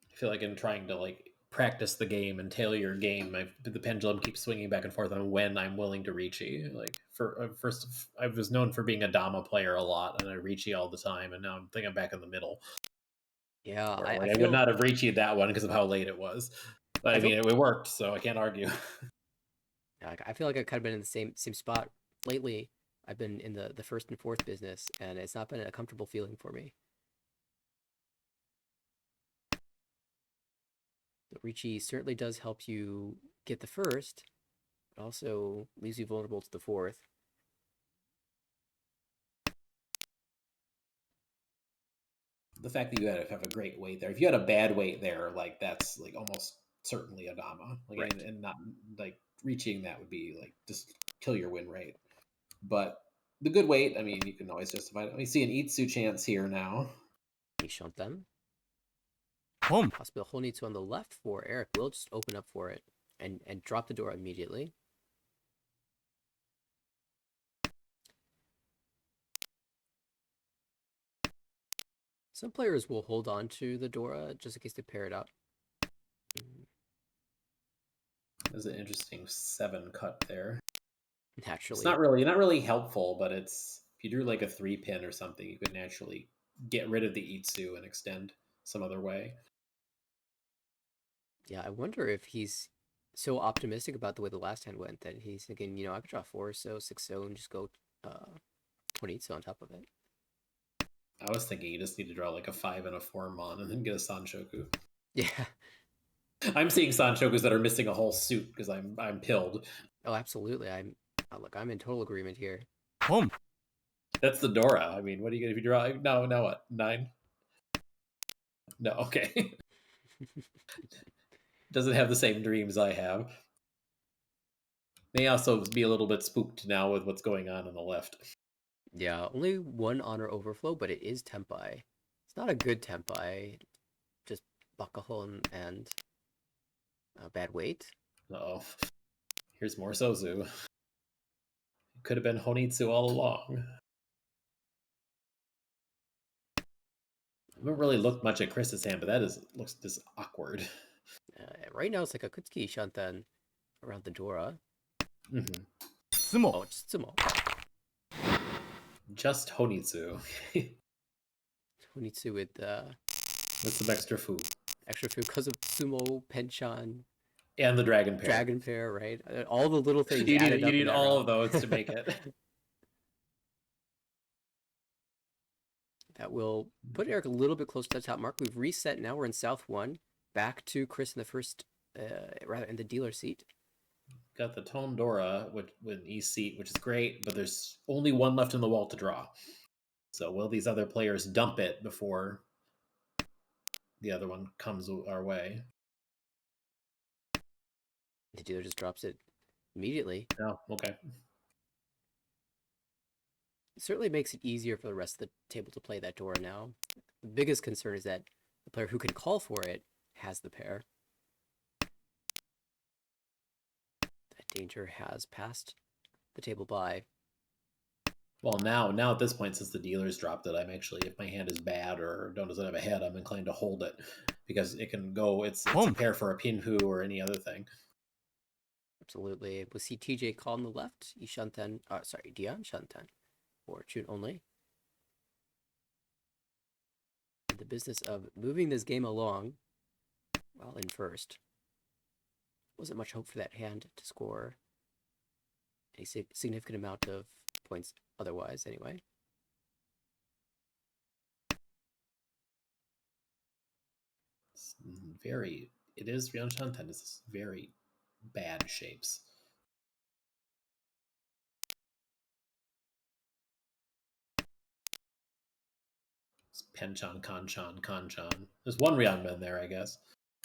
I feel like in trying to practice the game and tailor your game, the pendulum keeps swinging back and forth on when I'm willing to Ricci. Like first, I was known for being a Dama player a lot, and I Ricci all the time, and now I'm thinking back in the middle. Yeah, I I would feel not have Ricci that one because of how late it was. But I mean, it worked, so I can't argue. I feel like I've kind of been in the same spot lately. I've been in the first and fourth business, and it's not been a comfortable feeling for me. The Ricci certainly does help you get the first, but also leaves you vulnerable to the fourth. The fact that you have a great weight there. If you had a bad weight there, that's almost certainly a Dama. Right. And not reaching that would be just kill your win rate. But the good weight, I mean, you can always justify it. We see an Itsu chance here now. Nishanten. Possibly Honitsu on the left for Eric. Will just open up for it and drop the door immediately. Some players will hold on to the Dora just in case they pair it up. There's an interesting 7 cut there. Naturally. It's not really helpful, but it's if you drew a 3-pin or something, you could naturally get rid of the Itsu and extend some other way. Yeah, I wonder if he's so optimistic about the way the last hand went that he's thinking, I could draw 4 so, 6 so, and just go 20 so on top of it. I was thinking you just need to draw a 5 and a 4 mon and then get a Sanshoku. Yeah. I'm seeing Sanshokus that are missing a whole suit because I'm pilled. Oh, absolutely. I'm in total agreement here. That's the Dora. I mean, what do you get if you draw? No, what? 9? No, okay. Doesn't have the same dreams I have. May also be a little bit spooked now with what's going on the left. Yeah, only 1 honor overflow, but it is Tempai. It's not a good Tempai. Just Bakahon and bad weight. Uh-oh. Here's more Sozu. It could have been Honitsu all along. I haven't really looked much at Chris's hand, but looks just awkward. Right now, it's like a Kutsuki Shantan around the Dora. Mm-hmm. Tsumo. Oh, it's Tsumo. Just Honitsu. Honitsu with some extra food. Extra food because of Tsumo, Penchan. And the dragon pair. Dragon pair, right? All the little things. You need all of those to make it. That will put Eric a little bit closer to the top mark. We've reset now. We're in South 1. Back to Chris in the first, rather in the dealer seat. Got the Tone Dora with an East seat, which is great, but there's only 1 left in the wall to draw. So will these other players dump it before the other one comes our way? The dealer just drops it immediately. No, okay. It certainly makes it easier for the rest of the table to play that Dora now. The biggest concern is that the player who can call for it has the pair. That danger has passed the table by. Well, now at this point, since the dealer's dropped it, I'm actually, if my hand is bad or doesn't have a head, I'm inclined to hold it because it can go. It's a pair for a Pinhu or any other thing. Absolutely. We'll see TJ call on the left. Dion Shantan. Or Chun only. In the business of moving this game along, well, in first. Wasn't much hope for that hand to score a significant amount of points otherwise, anyway. It is Ryan Shantan. It's very bad shapes. It's Penchan, Kanchan. There's one Ryanman there, I guess.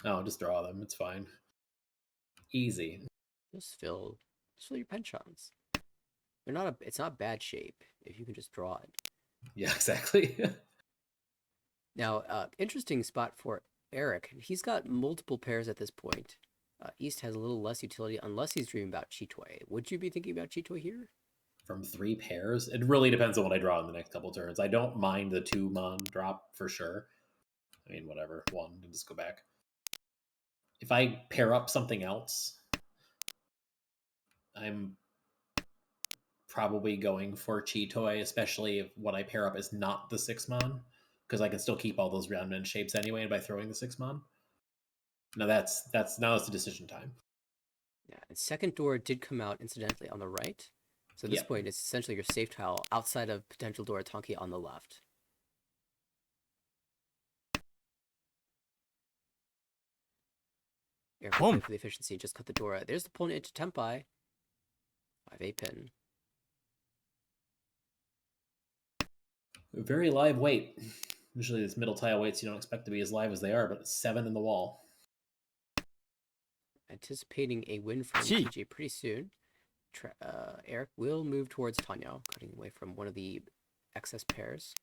Oh, just draw them. It's fine. Easy. Just fill your penchants. It's not bad shape if you can just draw it. Yeah, exactly. Now, interesting spot for Eric. He's got multiple pairs at this point. East has a little less utility unless he's dreaming about Chitoy. Would you be thinking about Chitoy here? From 3 pairs, it really depends on what I draw in the next couple turns. I don't mind the 2 mon drop for sure. I mean, whatever. 1, just go back. If I pair up something else, I'm probably going for Chitoy, especially if what I pair up is not the 6 mon, because I can still keep all those round end shapes anyway by throwing the 6 mon. Now now it's the decision time. Yeah, and second door did come out incidentally on the right. So at this Yep. point, it's essentially your safe tile outside of potential door Tonki on the left. Eric will play for the efficiency, just cut the door. There's the opponent into Tempai. 5-8 pin. Very live weight. Usually these middle tile weights you don't expect to be as live as they are, but it's 7 in the wall. Anticipating a win from TJ pretty soon. Eric will move towards Tanya, cutting away from one of the excess pairs.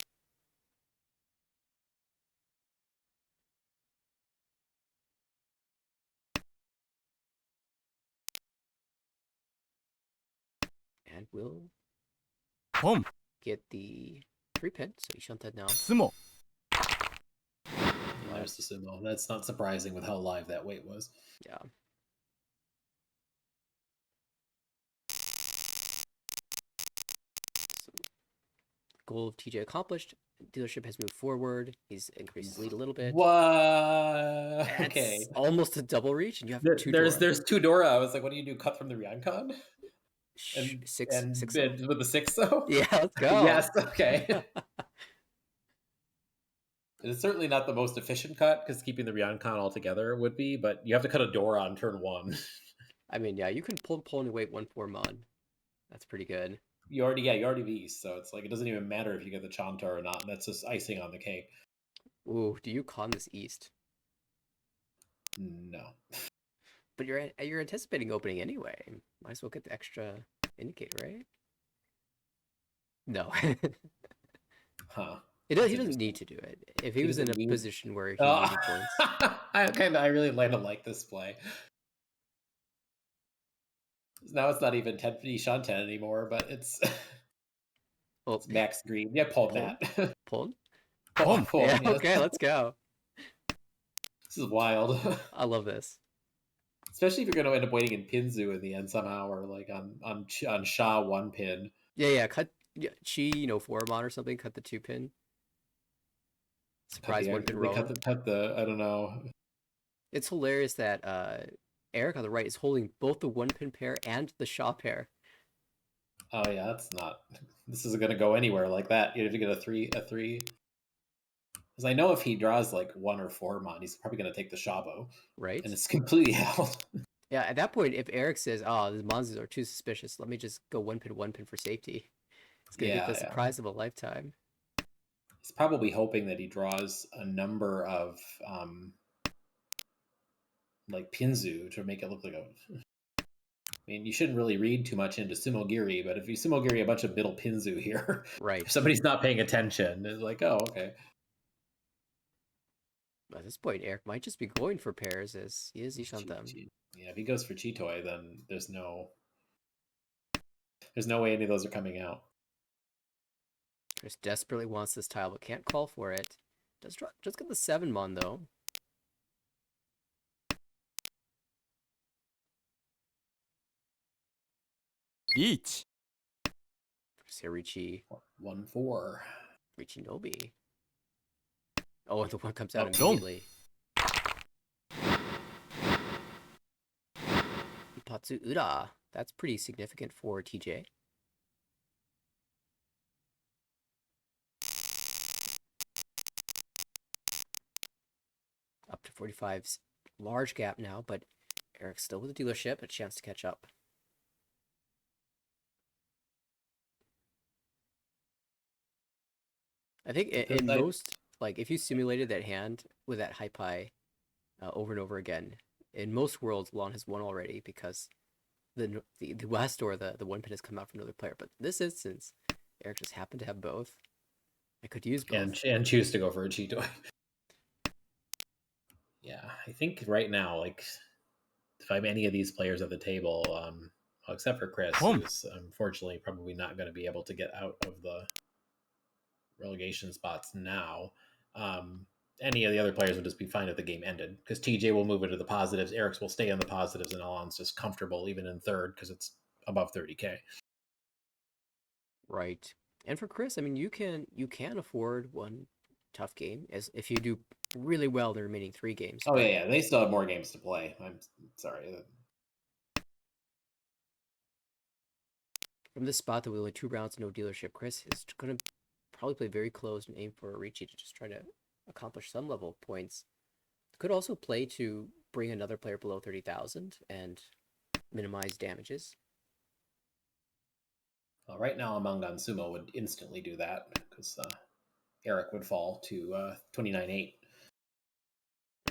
And will get the 3 pin, so Ishanta now. Tsumo. There's the Tsumo. That's not surprising with how live that weight was. Yeah. So, goal of TJ accomplished. Dealership has moved forward. He's increased his lead a little bit. What? Okay. Almost a double reach, and you have there's 2 Dora. I was like, what do you do? Cut from the Ryoncon? Six with the 6 though? Yeah, let's go. Yes, okay. It's certainly not the most efficient cut because keeping the Ryoncon all together would be, but you have to cut a Dora on turn 1. I mean, yeah, you can pull and wait 1/4 mon. That's pretty good. You already East, so it's like it doesn't even matter if you get the Chanta or not. That's just icing on the cake. Ooh, do you con this East? No. But you're anticipating opening anyway. Might as well get the extra indicate, right? No. Huh. He doesn't need to do it. If he was in a position where he needed points. I really like this play. Now it's not even 10 Shan 10 anymore, but it's, it's max green. Yeah, pull that. Pulled? Pull, yeah, yes. okay, let's go. This is wild. I love this. Especially if you're going to end up waiting in Pinzu in the end somehow, or like on Sha 1 pin. Yeah, cut Chi, 4 mon or something, cut the 2 pin. Surprise 1 pin roll. Cut the, I don't know. It's hilarious that Eric on the right is holding both the 1 pin pair and the Shaw pair. Oh yeah, this isn't going to go anywhere like that. You have to get a 3. Because I know if he draws like 1 or 4 mon, he's probably going to take the Shabo. Right. And it's completely held. Yeah, at that point, if Eric says, oh, the monsters are too suspicious, let me just go 1 pin for safety. It's going to get the surprise of a lifetime. He's probably hoping that he draws a number of like Pinzu to make it look like a... I mean, you shouldn't really read too much into Sumogiri, but if you Sumogiri a bunch of middle Pinzu here, right? If somebody's not paying attention, it's like, oh, okay. At this point, Eric might just be going for pairs as he is them. Yeah, if he goes for Chitoy, then there's no way any of those are coming out. Chris desperately wants this tile, but can't call for it. Just get the 7 mon though. Each. Richi. 1/4. Richi Nobi. Oh, and the 1 comes out immediately. Ipatsu Ura. That's pretty significant for TJ. Up to 45's large gap now, but Eric's still with the dealership, a chance to catch up. I think in most, like, if you simulated that hand with that high pie over and over again. In most worlds, Lon has won already because the last door, the one pin has come out from another player. But in this instance, Eric just happened to have both. I could use both. And choose to go for a cheat toy. Yeah, I think right now, like if I'm any of these players at the table, well, except for Chris, who's unfortunately probably not going to be able to get out of the relegation spots now. Any of the other players would just be fine if the game ended because TJ will move into the positives, Eric's will stay in the positives, and Alon's just comfortable even in third because it's above 30K. Right. And for Chris, I mean, you can afford one tough game as if you do really well the remaining 3 games. Oh yeah, they still have more games to play. I'm sorry. From this spot that with only 2 rounds, no dealership, Chris is going to probably play very close and aim for a Ricci to just try to accomplish some level of points. Could also play to bring another player below 30,000 and minimize damages. Well, right now, Among Us Tsumo would instantly do that because Eric would fall to 29.8.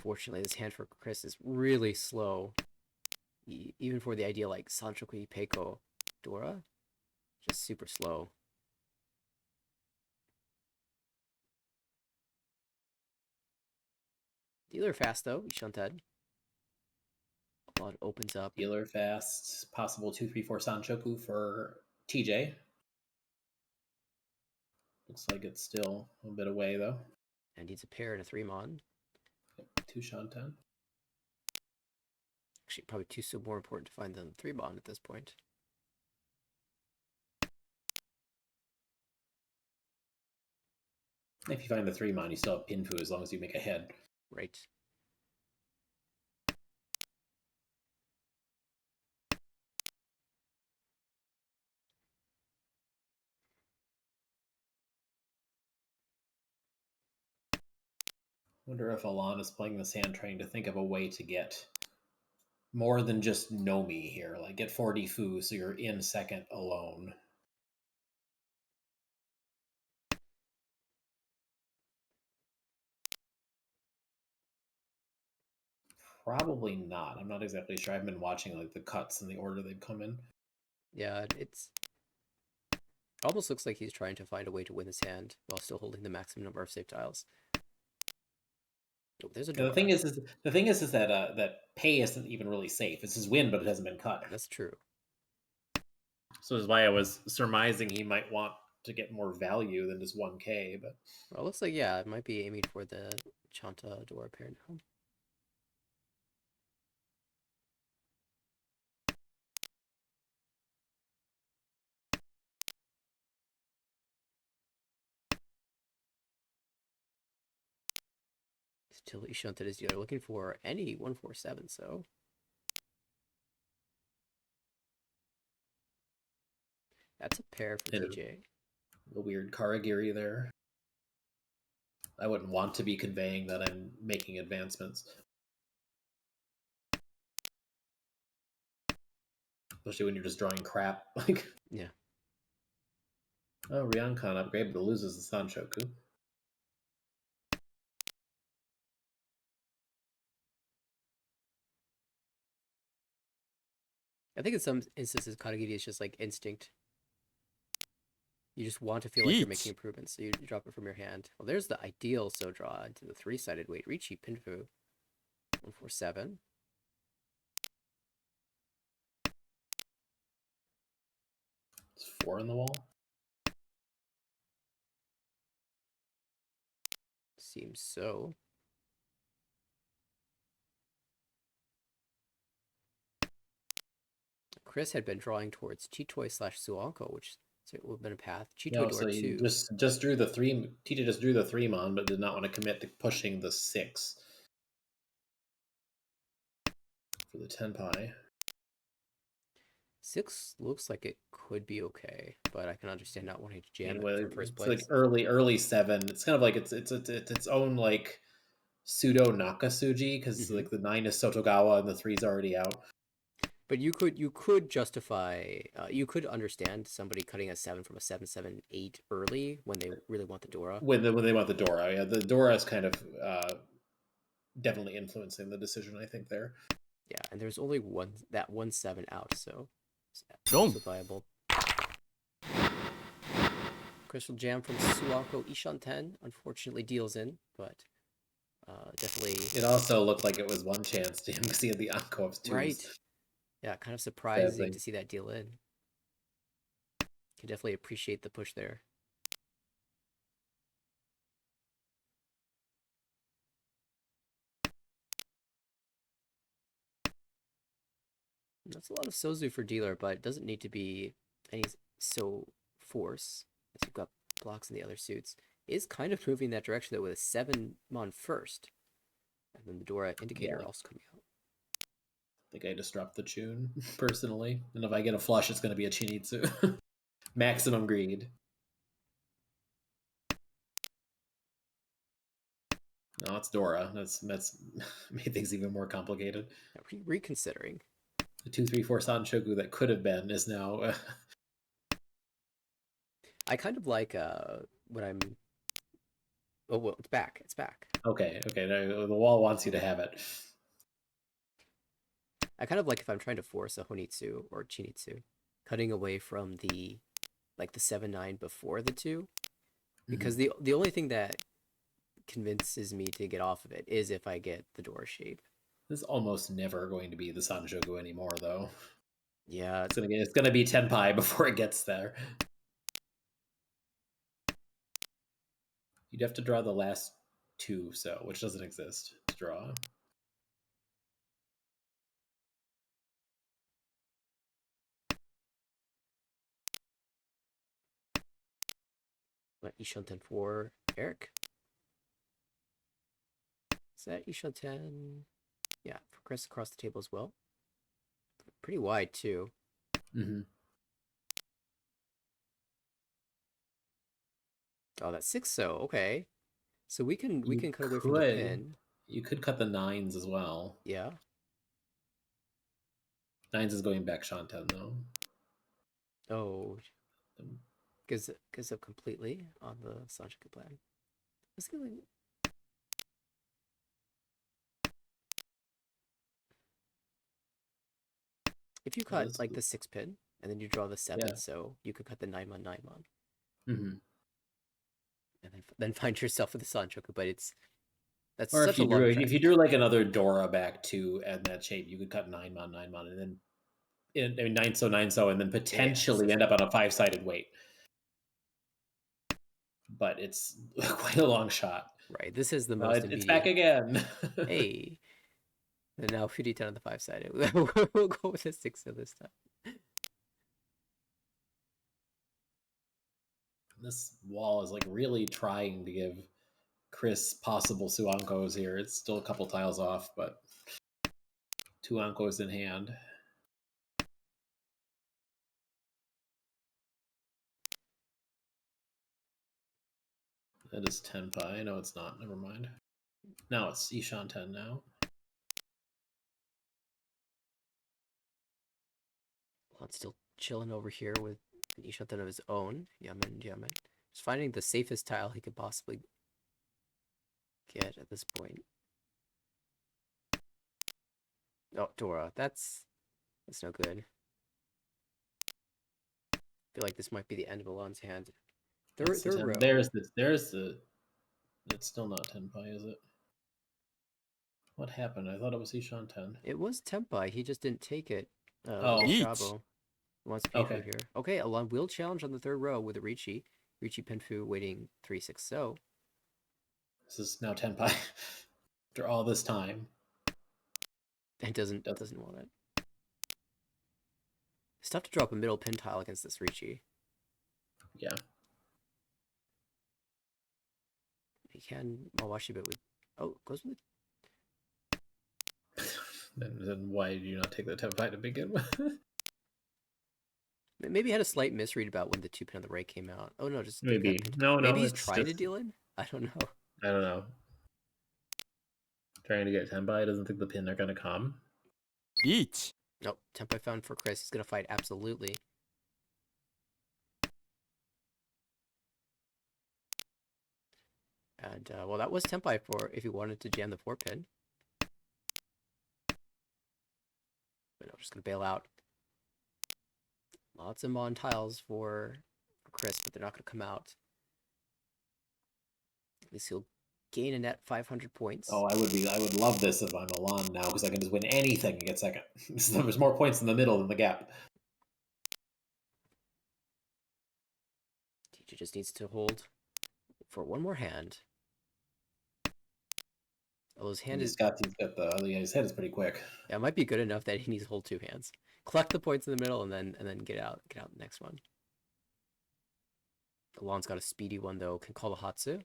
Fortunately, this hand for Chris is really slow. Even for the idea like Sanchoku, Peiko, Dora, just super slow. Dealer fast though, Ishantad. A lot opens up. Dealer fast, possible 2-3-4 Sanchoku for TJ. Looks like it's still a bit away though. And needs a pair and a 3-mon. 2 Shantan. Actually, probably 2 so more important to find than 3-mon at this point. If you find the 3-mon, you still have Pinfu as long as you make a head. Right. Wonder if Alon is playing this hand trying to think of a way to get more than just Nomi here. Like get 40 Fu so you're in second alone. Probably not. I'm not exactly sure. I've been watching like the cuts and the order they've come in. Yeah, it's almost looks like he's trying to find a way to win this hand while still holding the maximum number of safe tiles. Oh, there's a door. The thing is that that pay isn't even really safe. It's his win, but it hasn't been cut. That's true. So that's why I was surmising he might want to get more value than just 1K. But Well, it looks like, yeah, it might be aiming for the Chanta door pair now. Still Ishanta is dealer looking for any 147, so that's a pair from TJ. The weird Karagiri there. I wouldn't want to be conveying that I'm making advancements. Especially when you're just drawing crap. Like, yeah. Oh, Ryankan upgrade, but loses the Sanchoku. I think in some instances, Katagiri is just like instinct. You just want to feel like you're making improvements, so you drop it from your hand. Well, there's the ideal so draw into the 3-sided weight. Ricci, Pinfu, 147. It's 4 on the wall. Seems so. Chris had been drawing towards Chitoy / Suanko, which would have been a path. Chitoy door So he 2. just drew the 3. TJ just drew the 3-mon, but did not want to commit to pushing the 6 for the 10 pi. 6 looks like it could be okay, but I can understand not wanting to jam it from first place. It's like early 7. It's kind of like it's its own like pseudo Nakasuji because like the 9 is Sotogawa and the 3 is already out. But you could justify, you could understand somebody cutting a 7 from a 7/7/8 early when they really want the Dora. When they want the Dora, yeah, the Dora is kind of definitely influencing the decision, I think, there. Yeah, and there's only that 1-7 out, so it's Wrong. also viable. Crystal Jam from Suwako Ishanten unfortunately deals in, but definitely... It also looked like it was one chance to him because he had the Anko of twos. Right. Yeah, kind of Sad surprising thing. to see that deal in. Can definitely appreciate the push there. That's a lot of Sozu for dealer, but it doesn't need to be any so force, as you've got blocks in the other suits. It is kind of moving that direction, though, with a 7-mon first. And then the Dora indicator also coming out. I think I just dropped the tune, personally. And if I get a flush, it's going to be a Chinitsu. Maximum greed. No, it's Dora. That's made things even more complicated. Reconsidering. The 2-3-4 Sanshoku that could have been is now... I kind of like when I'm... Oh, well, it's back. It's back. Okay. The wall wants you to have it. I kind of like if I'm trying to force a Honitsu or Chinitsu, cutting away from the 7-9 before the 2, because the only thing that convinces me to get off of it is if I get the door shape. This is almost never going to be the Sanshoku anymore, though. Yeah, It's gonna be Tenpai before it gets there. You'd have to draw the last 2, which doesn't exist to draw. Ishanten for Eric. Is that Ishanten? Yeah, for Chris across the table as well. Pretty wide too. Mm-hmm. Oh, that's 6 so okay. So we can cut away from the pin. You could cut the 9s as well. Yeah. 9s is going back Shanten, though. Oh. Gives up completely on the Sanshika plan. Let's go. If you cut the 6 pin and then you draw the 7, so you could cut the 9-mon 9-mon. Mm-hmm. And then find yourself with the Sanchoku, but that's or such a long if you drew like another Dora back to in that shape, you could cut 9-mon 9-mon and then 9 so 9 so and then potentially end up on a 5-sided weight. But it's quite a long shot. Right. This is the most immediate. It's back again. Hey. And now 50-10 on the 5-sided. We'll go with a 6 this time. This wall is like really trying to give Chris possible Suankos here. It's still a couple tiles off, but 2 Ankos in hand. That is Tenpai. No, it's not. Never mind. Now it's Ishanten now. Lon's still chilling over here with an Ishanten of his own. Yamen. Just finding the safest tile he could possibly get at this point. Oh, Dora. That's no good. I feel like this might be the end of Alon's hand. Third row. There's the. It's still not Tenpai, is it? What happened? I thought it was Ishanten. It was Tenpai. He just didn't take it. Shabo wants to pay for here. Okay, Alon will challenge on the 3rd row with a Ricci. Ricci Penfu waiting 3-6 so. This is now Tenpai. After all this time. And doesn't want it. It's tough to drop a middle pin tile against this Ricci. Yeah. He can Mawashi bit with... Oh, goes with... Then why do you not take the Tenpai to begin with? Maybe he had a slight misread about when the 2 pin on the right came out. Oh no, just... Maybe. No, maybe he's trying to deal in? I don't know. I don't know. Trying to get Tenpai, doesn't think the pin are going to come. Each. Nope, Tenpai found for Chris. He's going to fight absolutely. And, well, that was Tenpai for if he wanted to jam the 4 pin. I'm just going to bail out. Lots of Mon tiles for Chris, but they're not going to come out. At least he'll gain a net 500 points. Oh, I would love this if I'm Alon now, because I can just win anything and get second. There's more points in the middle than the gap. TJ just needs to hold for one more hand. Although his hand He's got his head is pretty quick. Yeah, it might be good enough that he needs to hold two hands. Collect the points in the middle and then get out the next one. Alon's got a speedy one though, can call the Hatsu.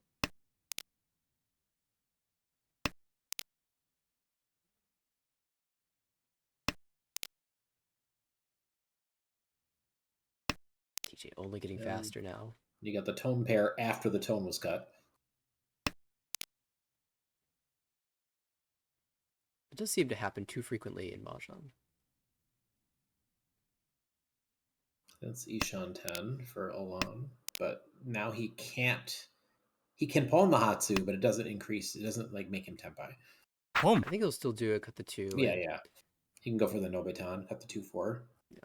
TJ only getting faster now. You got the tone pair after the tone was cut. It does seem to happen too frequently in Mahjong. That's Ishan 10 for Alon, but now he can't. He can pawn the Hatsu, but it doesn't increase. It doesn't like make him tempai. I think he'll still do it. Cut the 2. Yeah. He can go for the Nobetan, cut the 2-4. Yeah.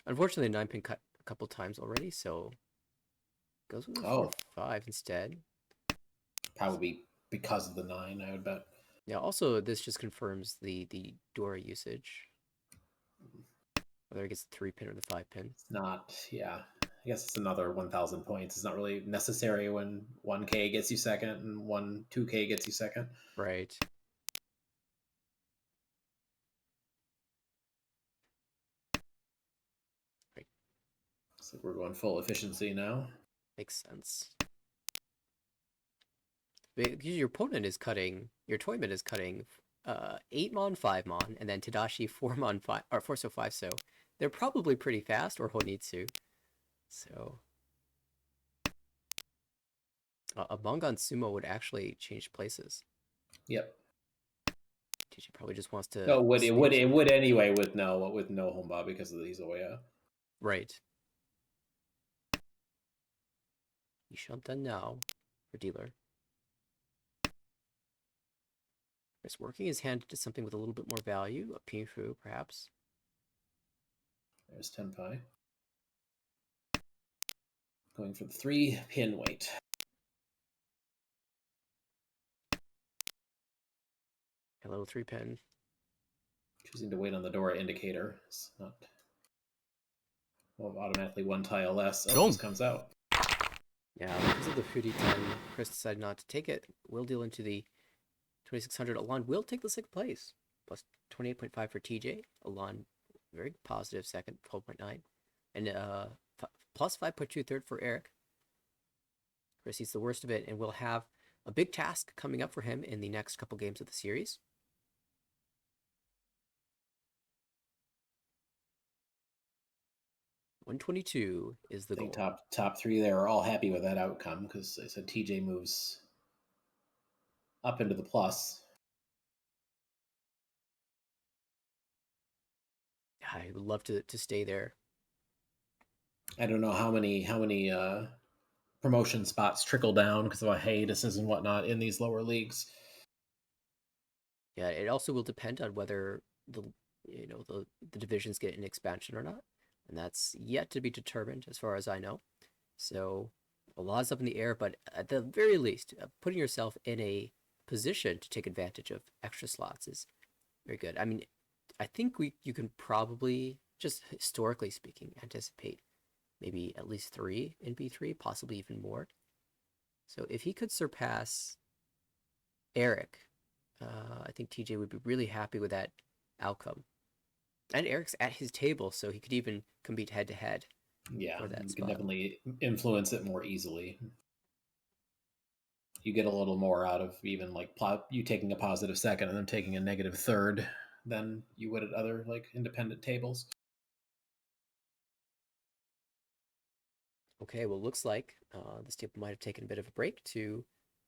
Unfortunately, 9-pin cut a couple times already, so goes with the 4-5 instead. Probably because of the 9, I would bet. Yeah. Also, this just confirms the Dora usage. Whether it gets the 3-pin or the 5-pin. It's not. Yeah. I guess it's another 1,000 points. It's not really necessary when 1K gets you second and 2K gets you second. Right. So we're going full efficiency now. Makes sense. Because your opponent is cutting, your Toyman is cutting 8 mon, 5 mon, and then Tadashi 4 mon, 5, or 4 so 5 so. They're probably pretty fast, or Honitsu. So a Bangan Tsumo would actually change places. Yep. TJ probably just wants to. No, it would anyway with no Honba because of the Izoya. Right. Ishantan now for dealer. Chris working his hand to something with a little bit more value, a Pinfu perhaps. There's Tenpai. Going for the 3-pin weight. Hello, 3-pin. Choosing to wait on the Dora indicator. It's not. Well, automatically one tile less. Oh, this comes out. Yeah, because of the Foodie 10, Chris decided not to take it. Will deal into the 2600. Alon will take the 6th place. Plus 28.5 for TJ. Alon, very positive second, 12.9. And plus 5.2 third for Eric. Chris sees the worst of it and will have a big task coming up for him in the next couple games of the series. $122 is the goal. Top 3 there are all happy with that outcome because I said TJ moves up into the plus. I would love to stay there. I don't know how many promotion spots trickle down because of hiatuses and whatnot in these lower leagues. Yeah, it also will depend on whether the divisions get an expansion or not, and that's yet to be determined as far as I know. So a lot's up in the air, but at the very least, putting yourself in a position to take advantage of extra slots is very good. I mean, I think you can probably, just historically speaking, anticipate maybe at least 3 in B3, possibly even more. So if he could surpass Eric, I think TJ would be really happy with that outcome. And Eric's at his table, so he could even compete head to head. Yeah, you can definitely influence it more easily. You get a little more out of even like you taking a positive second and then taking a negative third than you would at other like independent tables. Okay, well, looks like this table might have taken a bit of a break to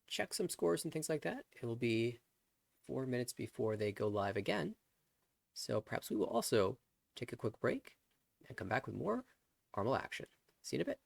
check some scores and things like that. It will be 4 minutes before they go live again. So perhaps we will also take a quick break and come back with more Armel action. See you in a bit.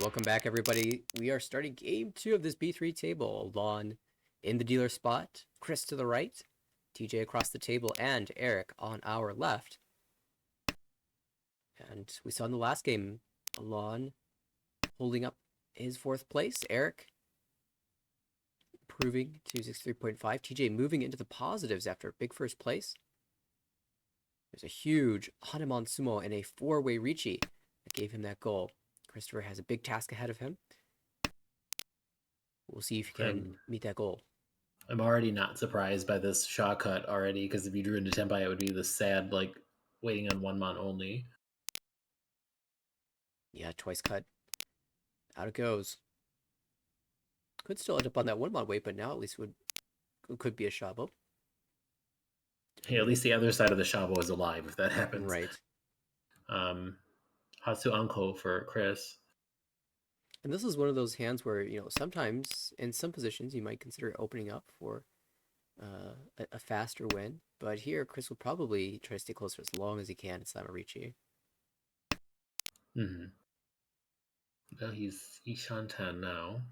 welcome back, everybody. We are starting game 2 of this B3 table. Lon in the dealer spot, Chris to the right, TJ across the table, and Eric on our left. And we saw in the last game, Lon holding up his 4th place, Eric improving to 63.5, TJ moving into the positives after a big first place. There's a huge Hanuman Tsumo and a 4-way Richi that gave him that goal. Christopher has a big task ahead of him. We'll see if he can meet that goal. I'm already not surprised by this Shaw cut already, because if you drew into Tempai, it would be this sad, like, waiting on one mon only. Yeah, twice cut. Out it goes. Could still end up on that 1-mon wait, but now at least it could be a Shabo. Hey, at least the other side of the Shabo is alive if that happens. Right. Hatsu Anko for Chris. And this is one of those hands where, sometimes in some positions you might consider opening up for a faster win. But here, Chris will probably try to stay close for as long as he can. It's Samarichi. Mm-hmm. Well, he's Ishantan now.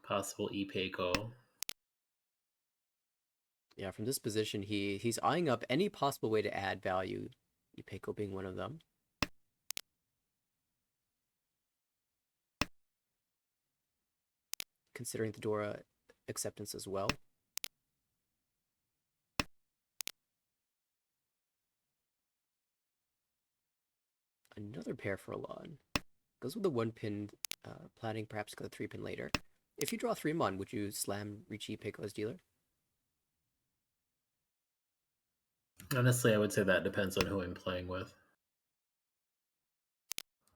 Possible Ipeiko. Yeah, from this position, he's eyeing up any possible way to add value, Ipeiko being one of them. Considering the Dora acceptance as well. Another pair for Alon. Goes with the 1-pin, planning perhaps go 3-pin later. If you draw 3-mon, would you slam Richi Ipeiko as dealer? Honestly, I would say that depends on who I'm playing with.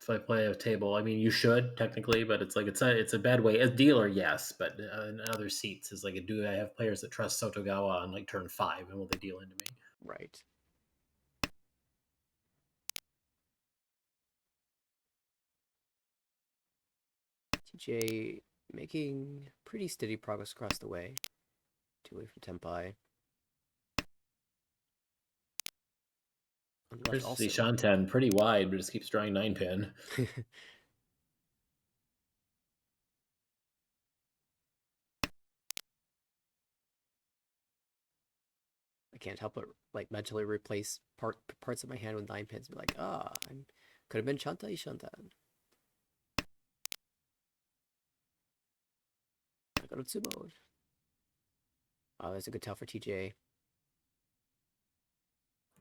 If I play a table, I mean, you should technically, but it's like it's a bad way. As dealer, yes, but in other seats is like, do I have players that trust Sotogawa on like turn 5, and will they deal into me? Right. TJ making pretty steady progress across the way. 2 away from Tempai. Chris Shantan pretty wide, but just keeps drawing 9-pin. I can't help but like mentally replace parts of my hand with 9-pins. Be like, could have been Shanta Shantan. I got a Tsumo. Oh, that's a good tell for TJ.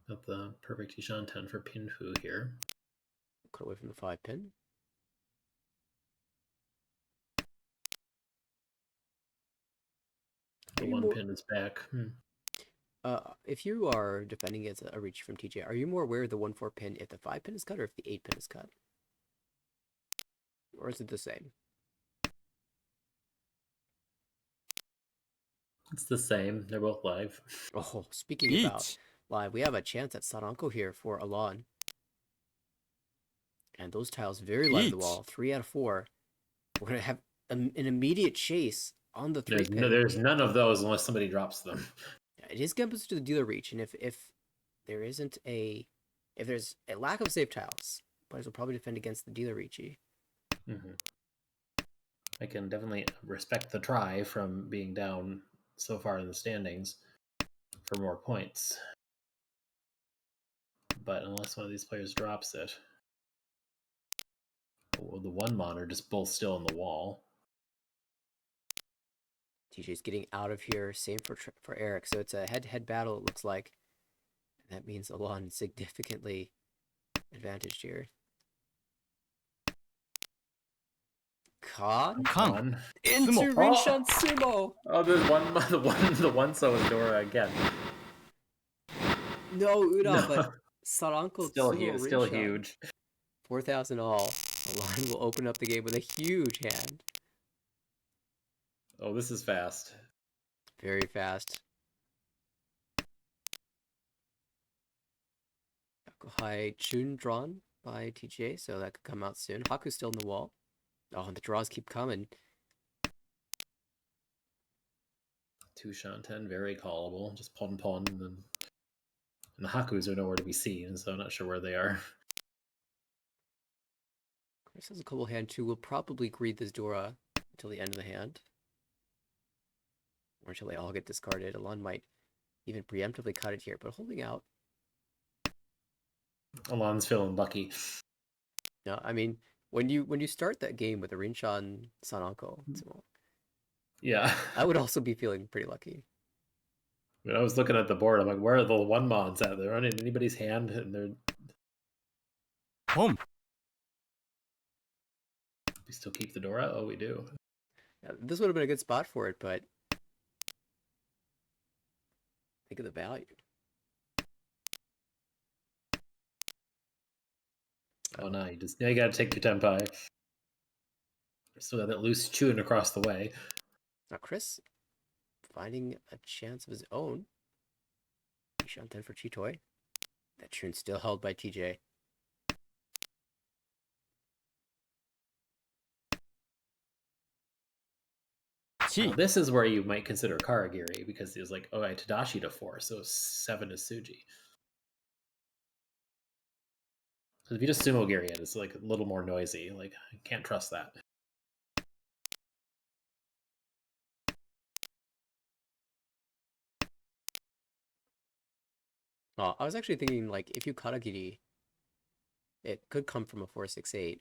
Got the perfect Ishantan for Pinfu here. Cut away from the 5-pin. The 1-pin is back. If you are defending against a reach from TJ, are you more aware of the 1-4 pin if the 5-pin is cut or if the 8-pin is cut? Or is it the same? It's the same. They're both live. Oh, speaking about live, we have a chance at Saranko here for Alon. And those tiles very live on the wall. 3 out of 4. We're going to have an immediate chase on the 3-pin. There's none of those unless somebody drops them. It is going to the dealer reach, and if there's a lack of safe tiles, players will probably defend against the dealer reachy. Mm-hmm. I can definitely respect the try from being down so far in the standings for more points, but unless one of these players drops it, the 1-mon are just both still in the wall. TJ's getting out of here. Same for Eric. So it's a head-to-head battle, it looks like. And that means Alon significantly advantaged here. Con? Into Rinshan Tsumo! Oh, there's the one so is Dora again. No, Uda, but Saranko Tsumo Still huge. 4,000 all. Alon will open up the game with a huge hand. Oh, this is fast. Very fast. High Chun drawn by TJ, so that could come out soon. Haku's still in the wall. Oh, and the draws keep coming. 2 Shanten, very callable. Just pon, and the Hakus are nowhere to be seen, so I'm not sure where they are. Chris has a couple hand too. We'll probably greed this Dora until the end of the hand. Or until they all get discarded. Alon might even preemptively cut it here, but holding out. Alon's feeling lucky. No, I mean, when you start that game with a Rinshan Sananko, Tsumo, Yeah. I would also be feeling pretty lucky. When I was looking at the board, I'm like, where are the one mons at? They're not in anybody's hand, and they're. 홈, We still keep the Dora? Oh, we do. Yeah, this would have been a good spot for it, but think of the value. Oh, no, you gotta take your tempai. Still got that loose chewing across the way. Now Chris finding a chance of his own. Shanten for Chitoy. That tune still held by TJ. Now, 치, this is where you might consider Karagiri because he was like, oh, I Tadashi to 4, so 7 is Suji. So if you just sumo Giri it, it's like a little more noisy. Like, I can't trust that. Oh, I was actually thinking like if you Karagiri, it could come from a 4-6-8.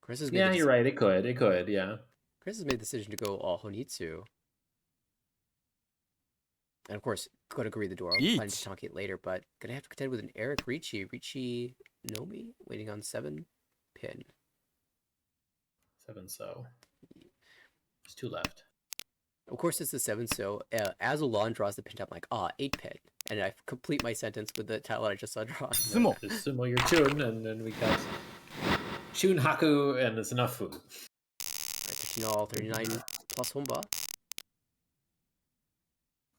Chris has made Yeah, the you're right. It could, yeah. Chris has made the decision to go all Honitsu. And of course, could agree the door. Planning to 이치, tank it later, but gonna have to contend with an Eric Ricci. Ricci Nomi waiting on 7 pin. 7 so. There's 2 left. Of course, it's the 7 so. As Alon draws the pin, I'm like, 8 pin. And I complete my sentence with the tile that I just saw drawn. Tsumo, Just sumo your Chun, and then we got Chun Haku, and it's enough food. Right, all 39 plus Homba.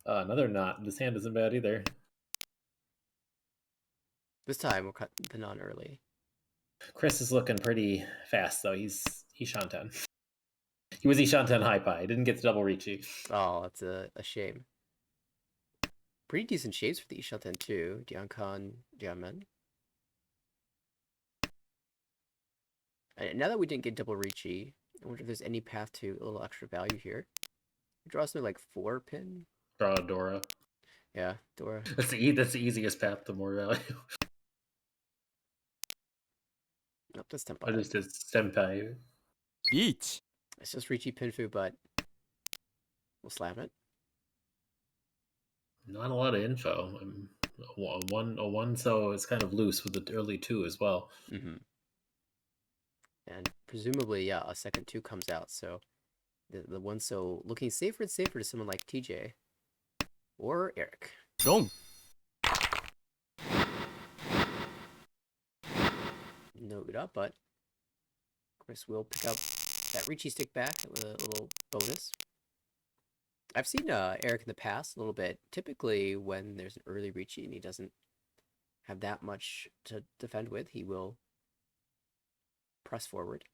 Another knot. This hand isn't bad either. This time we'll cut the non early. Chris is looking pretty fast, though. He's Ishanten. He was Ishanten High Pie. Didn't get the double Reachy. Oh, that's a shame. Pretty decent shapes for the Ishanten too. Diankan, Diamen. And now that we didn't get double Reachy, I wonder if there's any path to a little extra value here. Draw something like 4 pin. Draw a Dora. Yeah, Dora. That's the easiest path to more value. Nope, that's I Tempai. just did Senpai. 이치, It's just Reachy Pinfu, but we'll slam it. Not a lot of info. A one, so it's kind of loose with the early 2 as well. Mm-hmm. And presumably, yeah, a second 2 comes out, so the one so looking safer and safer to someone like TJ or Eric. 롱, No Uda, but Chris will pick up that Ricci stick back with a little bonus. I've seen Eric in the past a little bit. Typically, when there's an early Ricci and he doesn't have that much to defend with, he will press forward.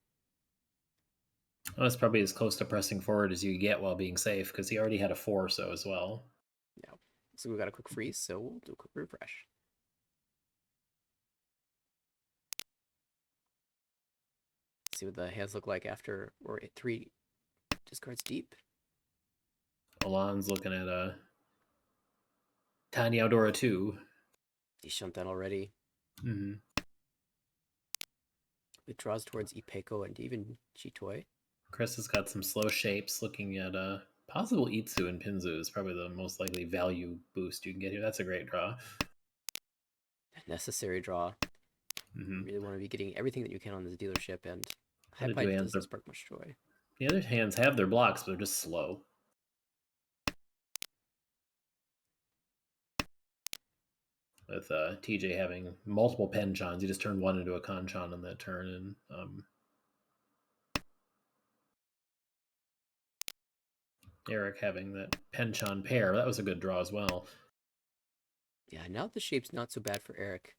Well, that's probably as close to pressing forward as you get while being safe, because he already had a 4 so as well. Yeah. So we got a quick freeze, so we'll do a quick refresh. See what the hands look like after or 3 discards deep. Alon's looking at a Tiny Eudora 2. He shunt that already. Mm-hmm. It draws towards Ipeko and even Chitoy. Chris has got some slow shapes, looking at a possible Itsu and Pinzu is probably the most likely value boost you can get here. That's a great draw. A necessary draw. Mm-hmm. Really want to be getting everything that you can on this dealership, and How did High you Pipe answer? doesn't spark much joy. The other hands have their blocks, but they're just slow. With TJ having multiple penchons, he just turned one into a conchon on that turn, and Eric having that penchon pair. That was a good draw as well. Yeah, now the shape's not so bad for Eric.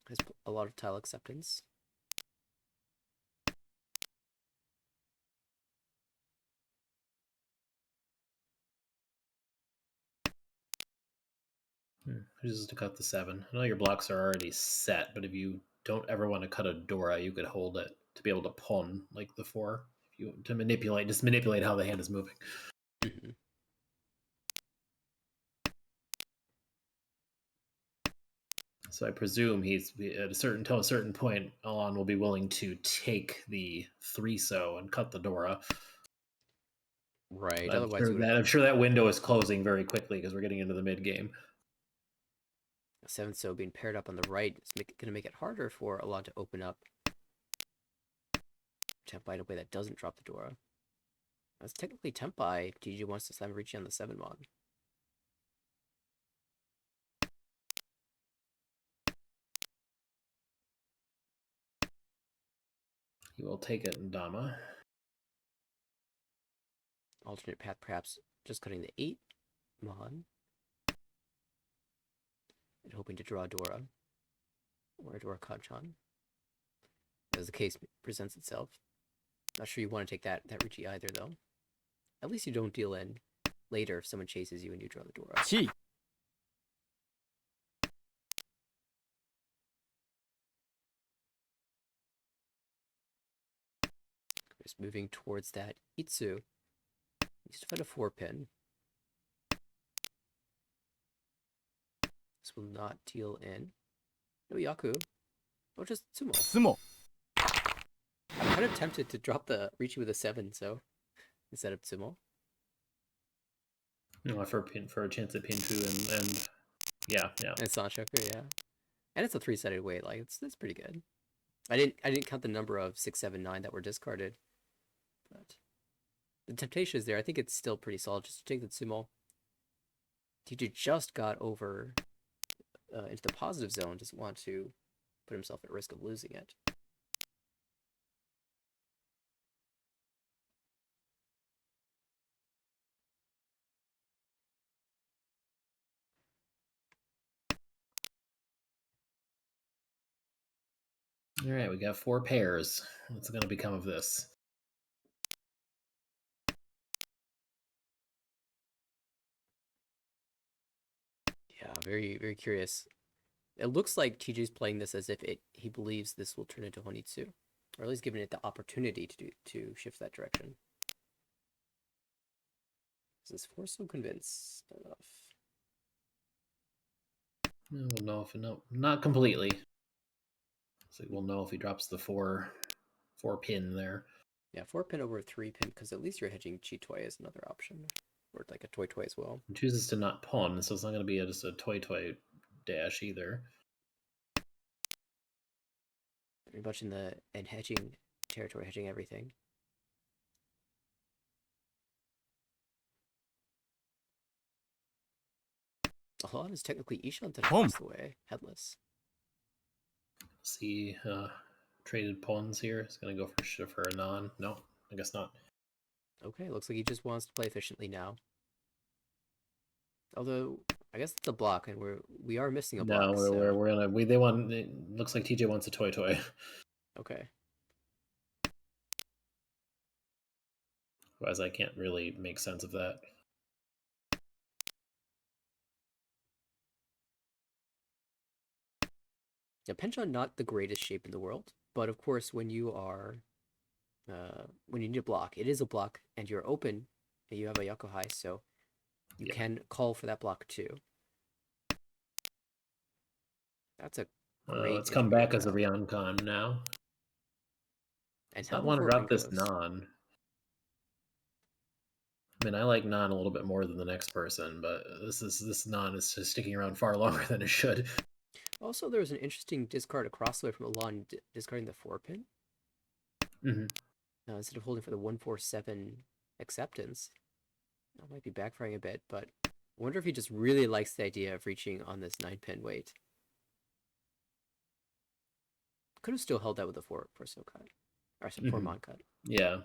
Has a lot of tile acceptance. Just to cut the 7. I know your blocks are already set, but if you don't ever want to cut a Dora, you could hold it to be able to pawn like the 4. If you to manipulate how the hand is moving. Mm-hmm. So I presume he's at a certain point, Alon will be willing to take the 3-so and cut the Dora. Right. I'm Otherwise, I'm sure that window is closing very quickly because we're getting into the mid game. 7-so being paired up on the right is going to make it harder for Alon to open up. Tempai in a way that doesn't drop the Dora. That's technically Tempai if TG wants to slam Ricci on the 7 mod. He will take it in Dama. Alternate path, perhaps just cutting the 8 mod. And hoping to draw Dora. Or a Dora Kachan. As the case presents itself. Not sure you want to take that Ricci either, though. At least you don't deal in later if someone chases you and you draw the Dora. 7. Just moving towards that Itsu. Needs to find a 4-pin. This will not deal in. No Yaku. Oh, just Tsumo. Tsumo. I'm kind of tempted to drop the Ricci with a 7, so instead of Tsumo. No, for a chance at pin 2 and yeah. And Sanchoku, yeah. And it's a 3-sided weight, like it's pretty good. I didn't count the number of 6, 7, 9 that were discarded. But the temptation is there. I think it's still pretty solid just to take the Tsumo. TJ just got over into the positive zone, doesn't want to put himself at risk of losing it. All right, we got 4 pairs. What's going to become of this? Yeah, very, very curious. It looks like TJ's playing this as if he believes this will turn into Honitsu, or at least giving it the opportunity to shift that direction. Is this force so convinced enough? We'll know if not completely. So we'll know if he drops the 4 pin there. Yeah, 4-pin over 3-pin because at least you're hedging Chi Toy as another option, or like a Toy Toy as well. He chooses to not pawn, so it's not going to be just a Toy dash either. Very much in hedging territory, hedging everything. Alon is technically Ishan across the way, headless. See, traded pawns here. It's going to go for a non. No, I guess not. Okay, looks like he just wants to play efficiently now. Although I guess it's a block, and we are missing a block. No, we're gonna they want. It looks like TJ wants a toy. Okay. Otherwise, I can't really make sense of that. Yeah, Penchon not the greatest shape in the world, but of course when you need a block, it is a block, and you're open, and you have a Yakuhai, so you can call for that block too. That's a great. Let's come back as a Ryoncon now. And I want to drop this non. I mean, I like non a little bit more than the next person, but this non is just sticking around far longer than it should. Also, there was an interesting discard across the way from Alon discarding the 4-pin. Mm-hmm. Instead of holding for the 147 acceptance. That might be backfiring a bit, but I wonder if he just really likes the idea of reaching on this 9-pin weight. Could have still held that with a 4-so cut. Or some 4-mon cut. Yeah.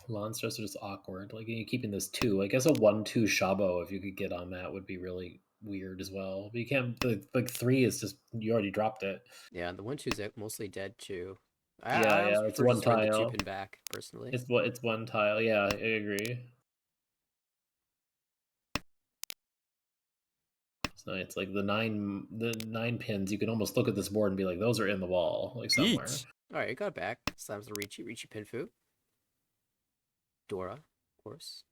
Monsters are just awkward. Like, keeping this 2. I guess a 1-2 Shabo, if you could get on that, would be really weird as well. But you can't. Like 3 is just you already dropped it. Yeah, and the 1-2's mostly dead too. I Yeah, always it's prefer one just running the 2 tile. pin back personally. It's one tile. Yeah, I agree. So it's like the nine pins. You can almost look at this board and be like, those are in the wall, like somewhere. 1 All right, you got it back. Slams the Ricci Pinfu. Dora, of course.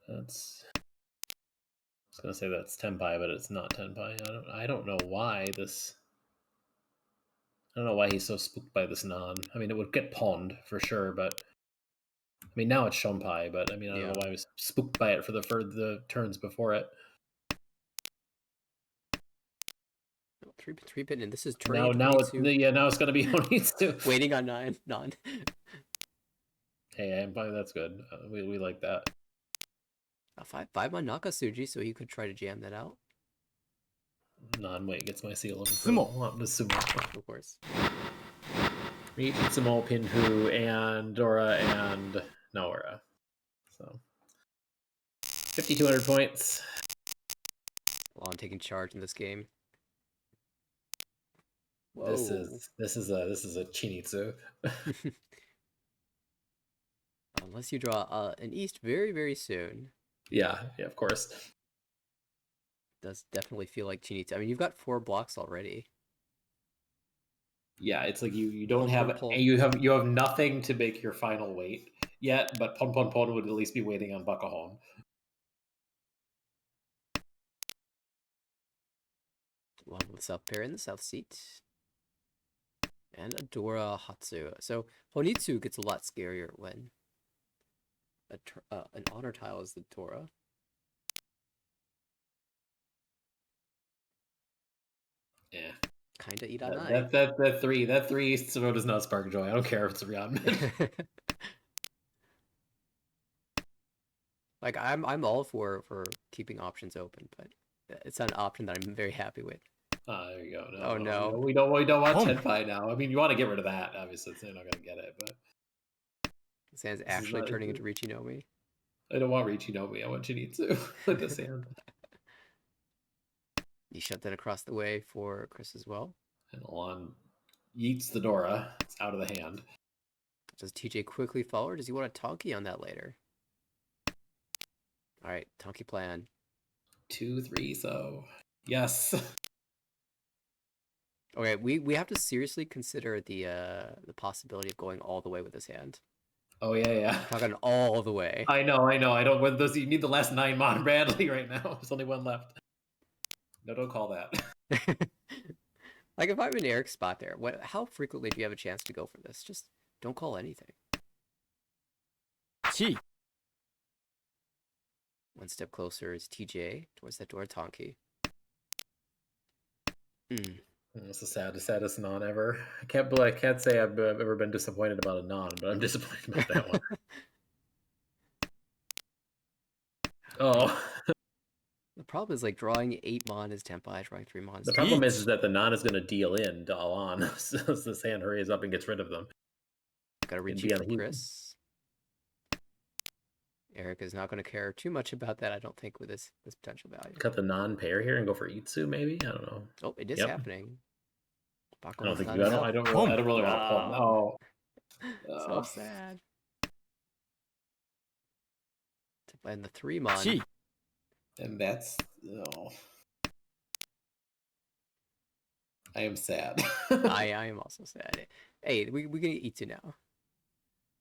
That's. I was gonna say that's tenpai, but it's not tenpai. I don't know why this. I don't know why he's so spooked by this non. I mean, it would get pawned for sure, but I mean now it's shonpai. But I mean, I don't know why he was spooked by it for the turns before it. Three pin, and this is turning Now into now it's gonna be Onitsu. waiting on 9 non. Hey, that's good. We like that. A 5 on Nakasuji, so he could try to jam that out. Non-weight gets my seal of Tsumo. approval. The Tsumo. Of course. Meet Tsumo, Pinhu, and Dora, and Naora. So 5,200 points. Long taking charge in this game. Whoa. This is a Chinitsu. Unless you draw an East very, very soon. Yeah, of course. Does definitely feel like Chinitsu. I mean, you've got 4 blocks already. Yeah, it's like you don't Pon have Pon. you have nothing to make your final weight yet, but Pon Pon Pon would at least be waiting on Bakahon. One with South Pair in the South seat. And a Dora Hatsu. So Honitsu gets a lot scarier when an honor tile is the Dora. Yeah. Kinda Iranai. That three Tsumo does not spark joy. I don't care if it's Ryan. Like I'm all for keeping options open, but it's not an option that I'm very happy with. There you go. No, Oh no. We don't want Tenpai now. I mean, you want to get rid of that, obviously. So you're not gonna get it, but This hand's actually turning into Richinomi. I don't want Richinomi. I want Chinitsu with this hand. You shut that across the way for Chris as well. And Alon yeets the Dora. It's out of the hand. Does TJ quickly follow, or does he want a Tonki on that later? All right, Tonki plan. 2-3, so yes. Okay, we have to seriously consider the possibility of going all the way with this hand. Oh yeah. I'm talking all the way. I know. I don't. When those you need the last 9 mon badly right now. There's only one left. No, don't call that. Like if I'm in Eric's spot there, how frequently do you have a chance to go for this? Just don't call anything. 1 One step closer is TJ towards that door Tonki. It's the saddest non ever. I can't say I've ever been disappointed about a non, but I'm disappointed about that one. Oh. The problem is like drawing 8 mon is Tenpai, drawing 3 mon. The problem is that the non is going to deal in to Alon, so this hand hurries up and gets rid of them. Got to reach for Chris. Eric is not going to care too much about that, I don't think, with this potential value. Cut the non-pair here and go for Itsu, maybe. I don't know. Oh, it is happening. I don't think I don't really want to pull. No. So sad. To blend the 3 mon. 1 And that's I am sad. I am also sad. Hey, we can get Itsu now.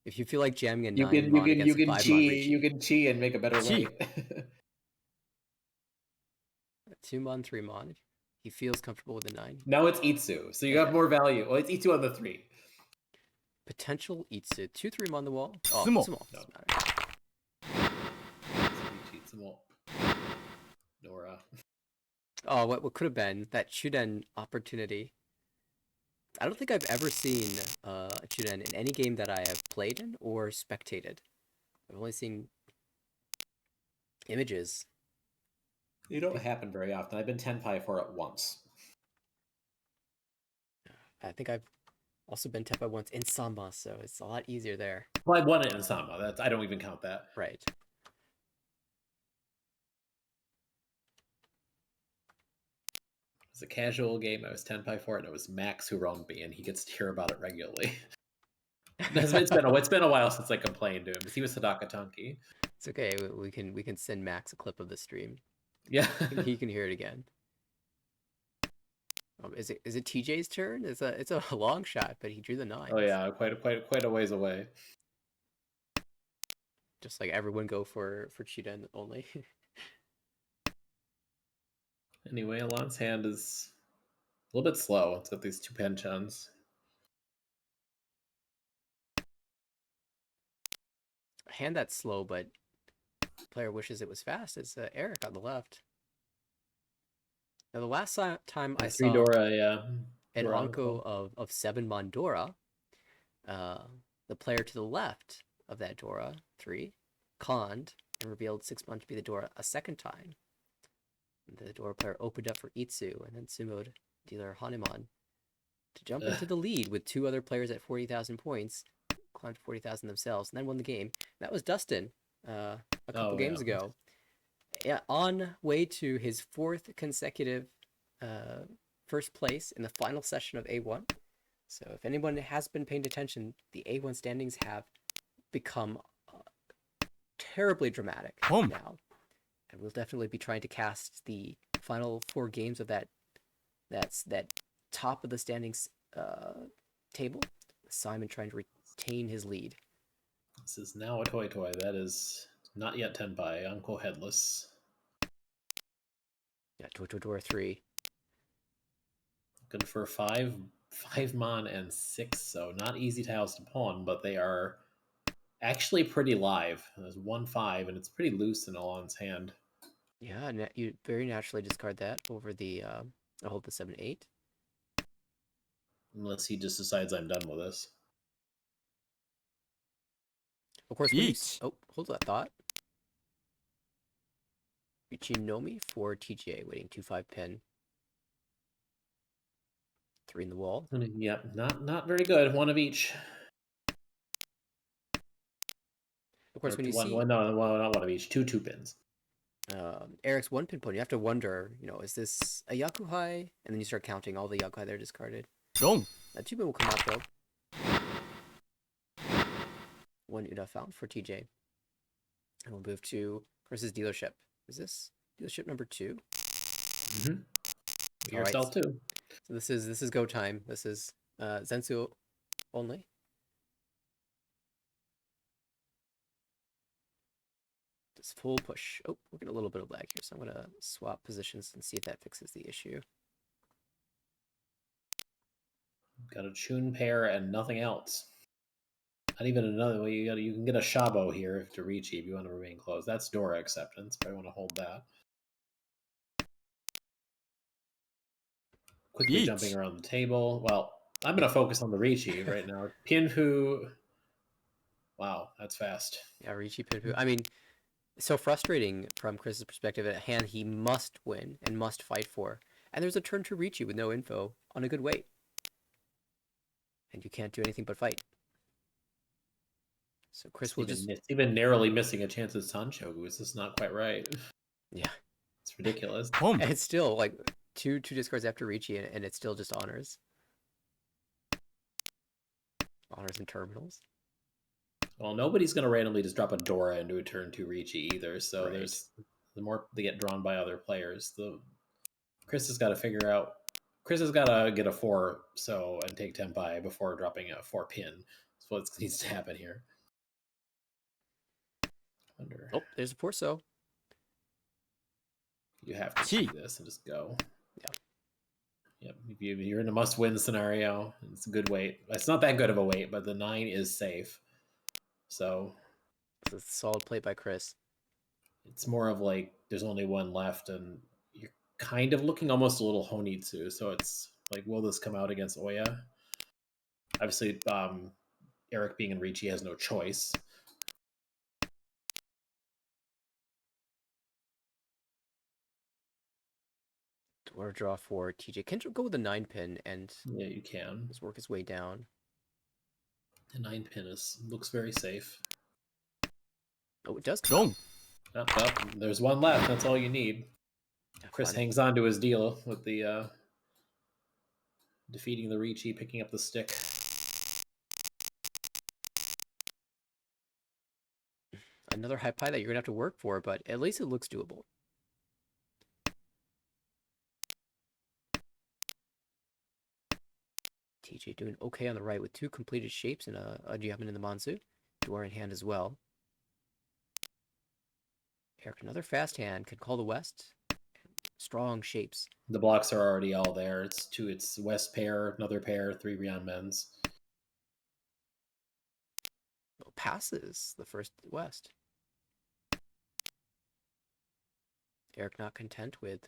If you feel like jamming a 9 mon against a 5 mon Richie. You can chi and make a better weight. 2 mon, 3 mon. If he feels comfortable with the 9. Now it's Itsu, so you have more value. Well, it's Itsu on the 3. Potential Itsu. 2-3 mon on the wall. Oh, Tsumo. Tsumo. No. Nora. Oh, what could have been that Chuden opportunity. I don't think I've ever seen Chuden in any game that I have played in or spectated. I've only seen images. They don't happen very often. I've been Tenpai for it once. I think I've also been Tenpai once in Samba, so it's a lot easier there. Well, I won it in Samba. I don't even count that. Right. a casual game. I was 10 by 4, and it was Max who roamed me, and he gets to hear about it regularly. It's been a while since I complained to him because he was Sadaka Tanki. It's okay. We can send Max a clip of the stream. Yeah, He can hear it again. Is it TJ's turn? It's a long shot, but he drew the 9. Oh yeah, quite a ways away. Just like everyone go for Cheetah only. Anyway, Alon's hand is a little bit slow. It's got these 2 penchants. A hand that's slow, but player wishes it was fast. It's Eric on the left. Now the last time I 3 saw Dora, yeah. an Dora Anko of 7 Mondora, the player to the left of that Dora, 3, conned and revealed 6 Mon to be the Dora a second time. And the Dora player opened up for Itsu, and then Tsumo dealer Hanuman to jump into the lead with 2 other players at 40,000 points, climbed to 40,000 themselves, and then won the game. That was Dustin a couple games ago. Yeah, on way to his 4th consecutive first place in the final session of A1. So if anyone has been paying attention, the A1 standings have become terribly dramatic now. And we'll definitely be trying to cast the final 4 games of that top of the standings table. Simon trying to retain his lead. This is now a toy. That is not yet 10 by Uncle Headless. Yeah, Dora 3. Good for 5 Mon and 6, so not easy tiles to pawn, but they are actually pretty live. There's 1-5, and it's pretty loose in Alon's hand. Yeah, you very naturally discard that over the I'll hold the 7-8. Unless he just decides I'm done with this. Of course, when you... Oh, hold that thought. Ichinomi for TGA, waiting 2-5 pin. 3 in the wall. Yep, not very good. 1 of each. Of course, when you not see... not 1 of each. 2 pins. Eric's 1-pin pony, you have to wonder, is this a Yakuhai? And then you start counting all the Yakuhai that are discarded. Wrong. That 2-pin will come out, though. 1 Uda found for TJ. And we'll move to Chris's dealership. Is this dealership number 2? Mm-hmm. Yourself too. So this is go time. This is Zensu only. Just full push. Oh, we're getting a little bit of lag here, so I'm gonna swap positions and see if that fixes the issue. Got a Chun pair and nothing else. Not even another way. You can get a Shabo here to reach if you want to remain closed. That's Dora acceptance, but I want to hold that. Quickly jumping around the table. Well, I'm going to focus on the Ricci right now. Pinfu. Wow, that's fast. Yeah, Ricci, Pinfu. I mean, it's so frustrating from Chris's perspective. At a hand he must win and must fight for. And there's a turn to Ricci with no info on a good weight. And you can't do anything but fight. So Chris will just... Even narrowly missing a chance at Sanchogu is just not quite right. Yeah. It's ridiculous. And it's still like two discards after Ricci, and it's still just honors. Honors and terminals. Well, nobody's going to randomly just drop a Dora into a turn 2 Ricci either, so there's the more they get drawn by other players. Chris has got to figure out... Chris has got to get a 4 and take Tenpai before dropping a 4 pin. That's what needs to happen here. Oh, there's a 4 so. You have to see this and just go. Yeah. Yep. If you're in a must-win scenario, it's a good weight. It's not that good of a weight, but the 9 is safe. So it's a solid play by Chris. It's more of like there's only 1 left, and you're kind of looking almost a little Honitsu. So it's like, will this come out against Oya? Obviously, Eric being in Ricci has no choice. Or draw for TJ. Can you go with a 9 pin and yeah, you can just work his way down? The 9 pin looks very safe. Oh, it does come. There's 1 left. That's all you need. Yeah, Chris finally. hangs on to his deal with the defeating the Ricci, picking up the stick. Another high pie that you're going to have to work for, but at least it looks doable. TJ doing okay on the right with 2 completed shapes and a Jiaman in the Manzu. Dwar in hand as well. Eric, another fast hand, can call the West. Strong shapes. The blocks are already all there. It's West pair, another pair, 3 Rion Men's. Oh, passes the first West. Eric not content with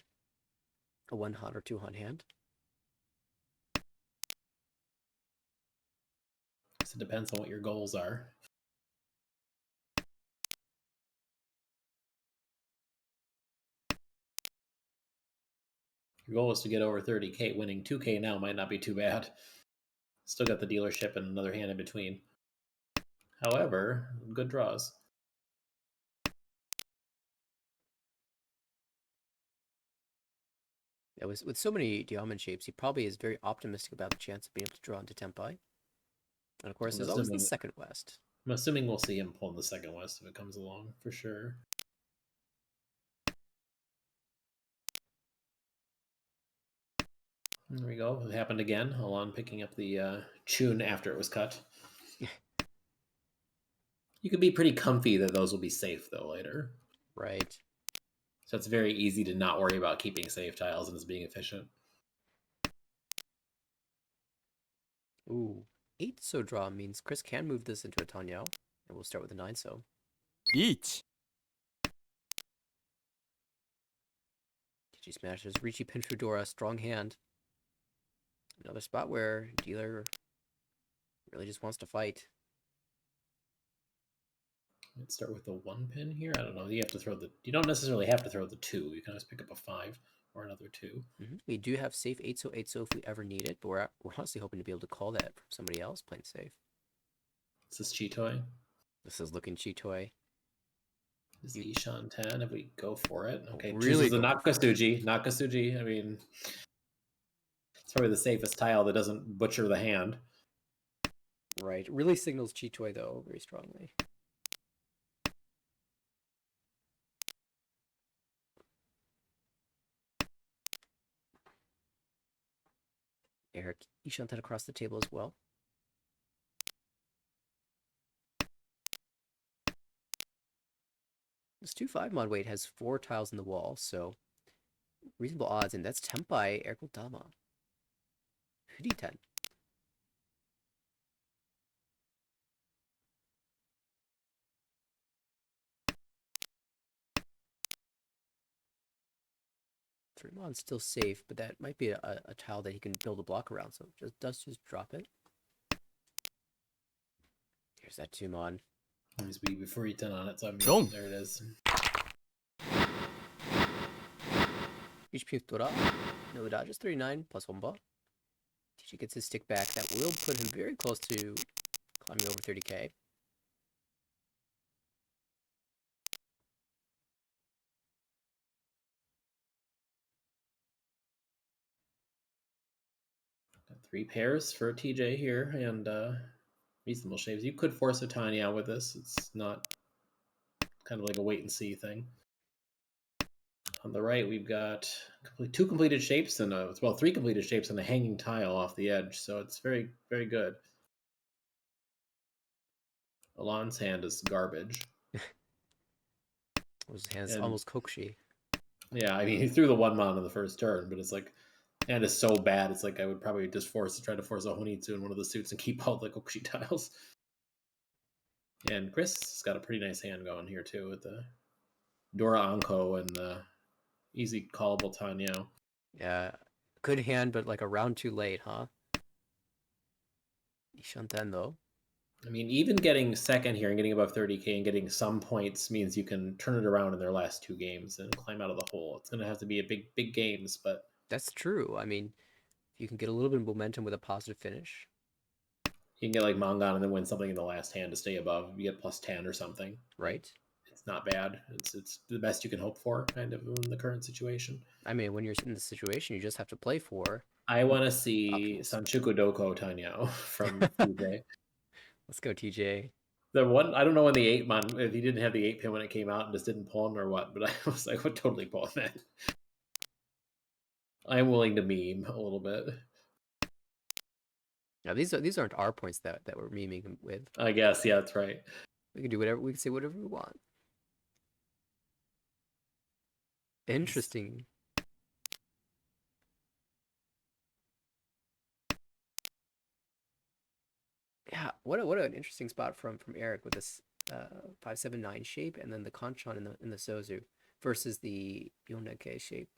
a 1-han or 2-han hand. So it depends on what your goals are. Your goal is to get over 30K. Winning 2K now might not be too bad. Still got the dealership and another hand in between. However, good draws. Yeah, with so many diamond shapes, he probably is very optimistic about the chance of being able to draw into Tempai. And of course, there's always the second West. I'm assuming we'll see him pulling the second West if it comes along, for sure. There we go. It happened again. Alon picking up the tune after it was cut. You could be pretty comfy that those will be safe, though, later. Right. So it's very easy to not worry about keeping safe tiles and it's being efficient. Ooh. 8 so draw means Chris can move this into a Tanyao. And we'll start with a 9 so. 1 TG smashes. Ricci pin Fedora, strong hand. Another spot where dealer really just wants to fight. Let's start with the 1 pin here. I don't know. You don't necessarily have to throw the 2. You can always pick up a 5 or another 2. We do have safe 8 so if we ever need it, but we're honestly hoping to be able to call that from somebody else playing safe. Is this Chitoy? This is looking Chitoy. This is Ishan 10 if we go for it. Okay, really chooses the Nakasuji. Nakasuji, I mean, it's probably the safest tile that doesn't butcher the hand. Right. Really signals Chitoy, though, very strongly. Eric Ishan 10 across the table as well. This 2-5 mod weight has 4 tiles in the wall, so reasonable odds, and that's Tempai Eric Dama. 10. Fremant's still safe, but that might be a tile that he can build a block around, so just drop it. Here's that Tumon. Always be before you 10 on it, so I'm there it is. HP Tora. No dodges, 39 plus Homba. TG gets his stick back. That will put him very close to climbing over 30k. Got 3 pairs for TJ here, and reasonable shapes. You could force a tiny out with this. It's not kind of like a wait and see thing. On the right, we've got 2 completed shapes and 3 completed shapes and a hanging tile off the edge. So it's very, very good. Alon's hand is garbage. His hand's almost Kokshi. Yeah, I mean, he threw the 1 mon on the first turn, but it's like, hand is so bad. It's like I would probably just try to force a Honitsu in one of the suits and keep all the Kokshi tiles. And Chris has got a pretty nice hand going here too with the Dora Anko and the easy callable Tanyo. Yeah, good hand, but like a round too late, huh? Ishanten though. I mean, even getting second here and getting above 30k and getting some points means you can turn it around in their last 2 games and climb out of the hole. It's going to have to be a big games, but that's true. I mean, you can get a little bit of momentum with a positive finish. You can get like Mangan and then win something in the last hand to stay above. You get plus 10 or something. Right. It's not bad. It's the best you can hope for, kind of, in the current situation. I mean, when you're in the situation, you just have to play for I want to see Optimals. Sanchuku Doko Tanyao from TJ. Let's go, TJ. The one I don't know when the 8-man, if he didn't have the 8-pin when it came out and just didn't pull him or what, but I was like, I would totally pull him that. I'm willing to meme a little bit. Now these aren't our points that we're memeing him with. I guess, yeah, that's right. We can do whatever. We can say whatever we want. Interesting. Yeah, what an interesting spot from Eric with this 579 shape and then the Kanchan in the Sozu versus the Yoneke shape.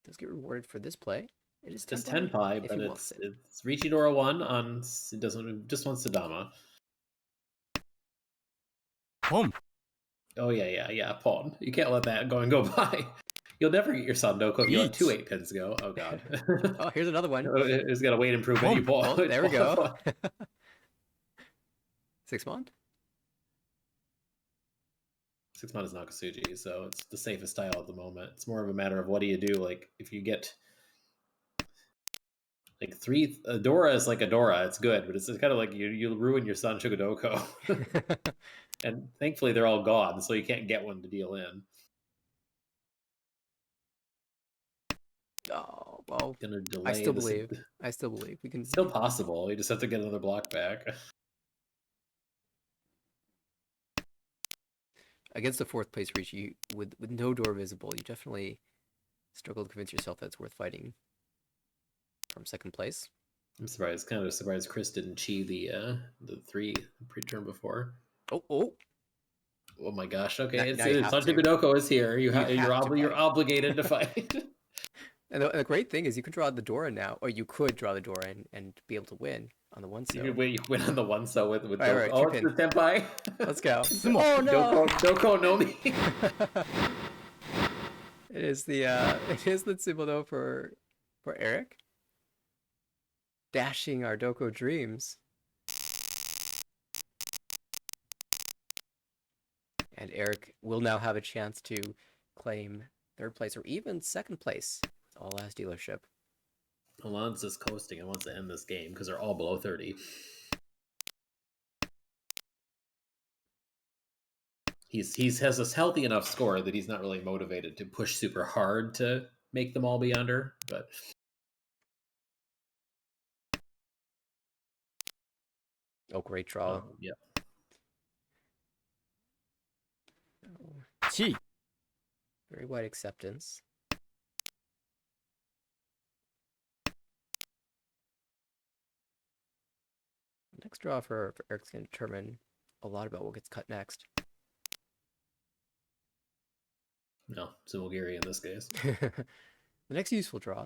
Does get rewarded for this play. It is It's 10 Tenpai, if but he wants it. it's Richidora 1 on, it doesn't, just wants Sadama. Pom. Oh, yeah, pawn. You can't let that go by. You'll never get your Sandoko if you let two 8-pins go. Oh, God. Oh, here's another one. It's got a weight improvement. You pull. Oh, there we go. 6-mon? 6-mon is Nakasuji, so it's the safest style at the moment. It's more of a matter of what do you do? Like, if you get like 3, Adora is like Adora. It's good, but it's kind of like you ruin your son Shugodoko. And thankfully they're all gone, so you can't get one to deal in. Oh, well, Gonna delay I still this. believe. I still believe we can. It's still possible. You just have to get another block back. Against the 4th place reach, you with no door visible, you definitely struggle to convince yourself that it's worth fighting from 2nd place. I'm surprised. Kind of surprised Chris didn't chi the 3 pre-turn before. Oh my gosh! Okay, now you have to. Shugodoko is here. You're obligated to fight. And the great thing is you can draw the Dora now, or you could draw the Dora and be able to win on the 1-so. You win on the 1-so with right, oh, it's the Tenpai. Let's go. Tsumo. Oh no! Doko no mi. It is the Tsumo though for Eric. Dashing our Doko dreams. And Eric will now have a chance to claim 3rd place or even 2nd place with All As dealership. Alon's just coasting and wants to end this game because they're all below 30. He's has a healthy enough score that he's not really motivated to push super hard to make them all be under, but oh, great draw. Yeah. Chi. Very wide acceptance. Next draw for Eric's going to determine a lot about what gets cut next. No, Tsumogiri in this case. The next useful draw,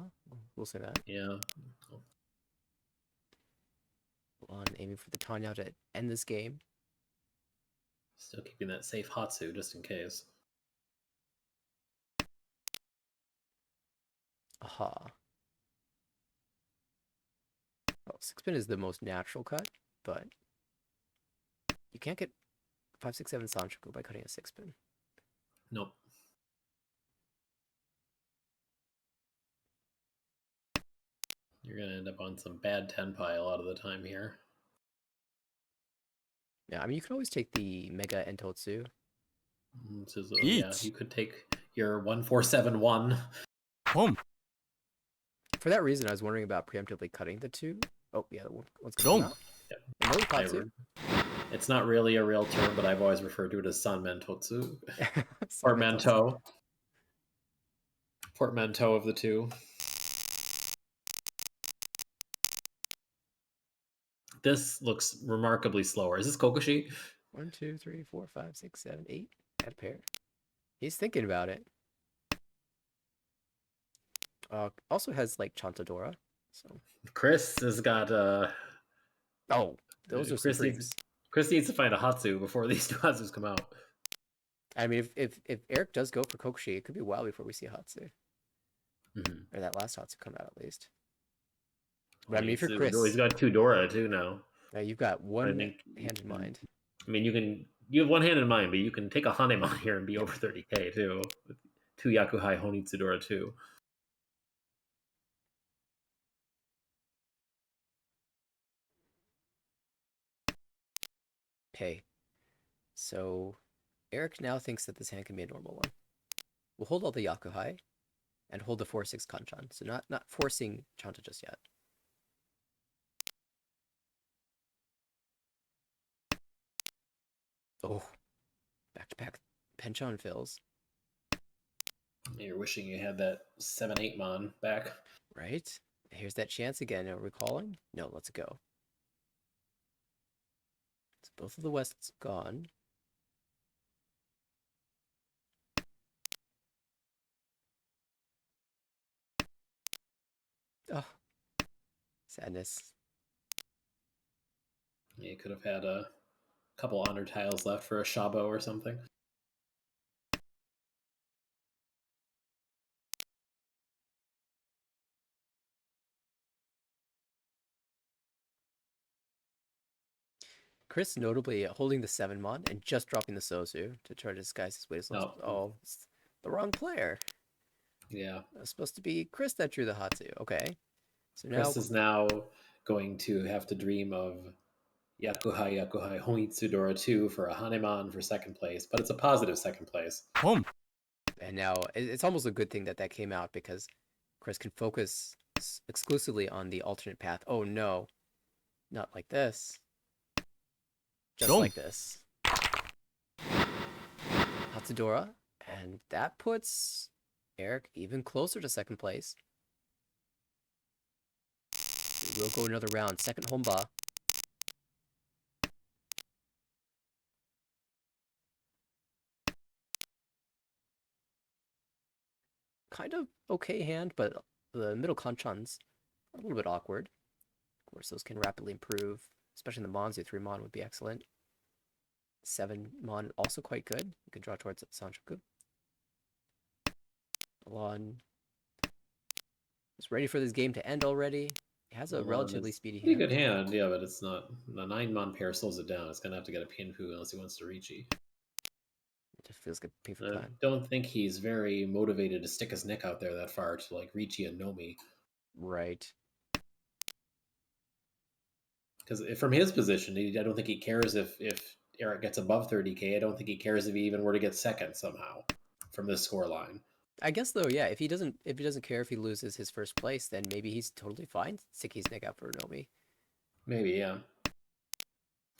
we'll say that. Yeah. On aiming for the Tanya to end this game. Still keeping that safe Hatsu just in case. Aha. Oh, 6-pin is the most natural cut, but you can't get 5-6-7 Sanchoku by cutting a 6-pin. Nope. You're going to end up on some bad Tenpai a lot of the time here. Yeah, I mean, you can always take the Mega Entotsu. Yeah, you could take your 1471. Pom. For that reason, I was wondering about preemptively cutting the 2. Oh, yeah, the one's going to come out. Yep. No Katsu. It's not really a real term, but I've always referred to it as Sanmentotsu. Portmanteau. Portmanteau of the 2. This looks remarkably slower. Is this Kokoshi? 1, 2, 3, 4, 5, 6, 7, 8. Add a pair. He's thinking about it. Also has like Chantadora. So Chris has got oh, those are Supremes. Chris needs to find a Hatsu before these 2 Hatsus come out. I mean, if Eric does go for Kokoshi, it could be a while before we see a Hatsu. Mm-hmm. Or that last Hatsu come out at least. But I mean, if you're Chris, Chris, he's got 2 Dora too now. You've got one hand in mind. I mean, you have one hand in mind, but you can take a Hanemon here and be over 30k too. With 2 Yakuhai Honitsudora too. Okay, so Eric now thinks that this hand can be a normal one. We'll hold all the Yakuhai and hold the 4-6 Kanchan. So not forcing Chanta just yet. Oh, back-to-back Penchon fills, You're wishing you had that 7-8 mon back. right? Here's that chance again. Are we calling? No, let's go. So both of the Wests gone. Oh, sadness. You could have had a couple honor tiles left for a Shabo or something. Chris notably holding the 7 mon and just dropping the Sozu to try to disguise his weight. No. Oh, it's the wrong player. Yeah. It was supposed to be Chris that drew the Hatsu. Okay. So now Chris is now going to have to dream of Yakuhai Honitsudora 2 for a Hanemon for second place, but it's a positive second place. Boom. and now it's almost a good thing that that came out because Chris can focus exclusively on the alternate path. Oh no, not like this. Just Boom. like this. Hatsudora, and that puts Eric even closer to second place. We'll go another round. Second Homba. Kind of okay hand, but the middle Kanchan's a little bit awkward. Of course, those can rapidly improve, especially in the Monzu. 3 Mon would be excellent. 7 Mon also quite good. You can draw towards Sanchoku. Alon is ready for this game to end already. He has a relatively speedy Pretty hand. good hand, yeah, but it's not. The 9-mon pair slows it down. It's going to have to get a Pinfu unless he wants to Ricci. It just feels like a painful I plan. don't think he's very motivated to stick his neck out there that far to like Ricci and Nomi. Right. Because from his position, I don't think he cares if Eric gets above 30K. I don't think he cares if he even were to get second somehow from this score line. I guess though, yeah, if he doesn't care if he loses his first place, then maybe he's totally fine sticking his neck out for Nomi. Maybe, yeah.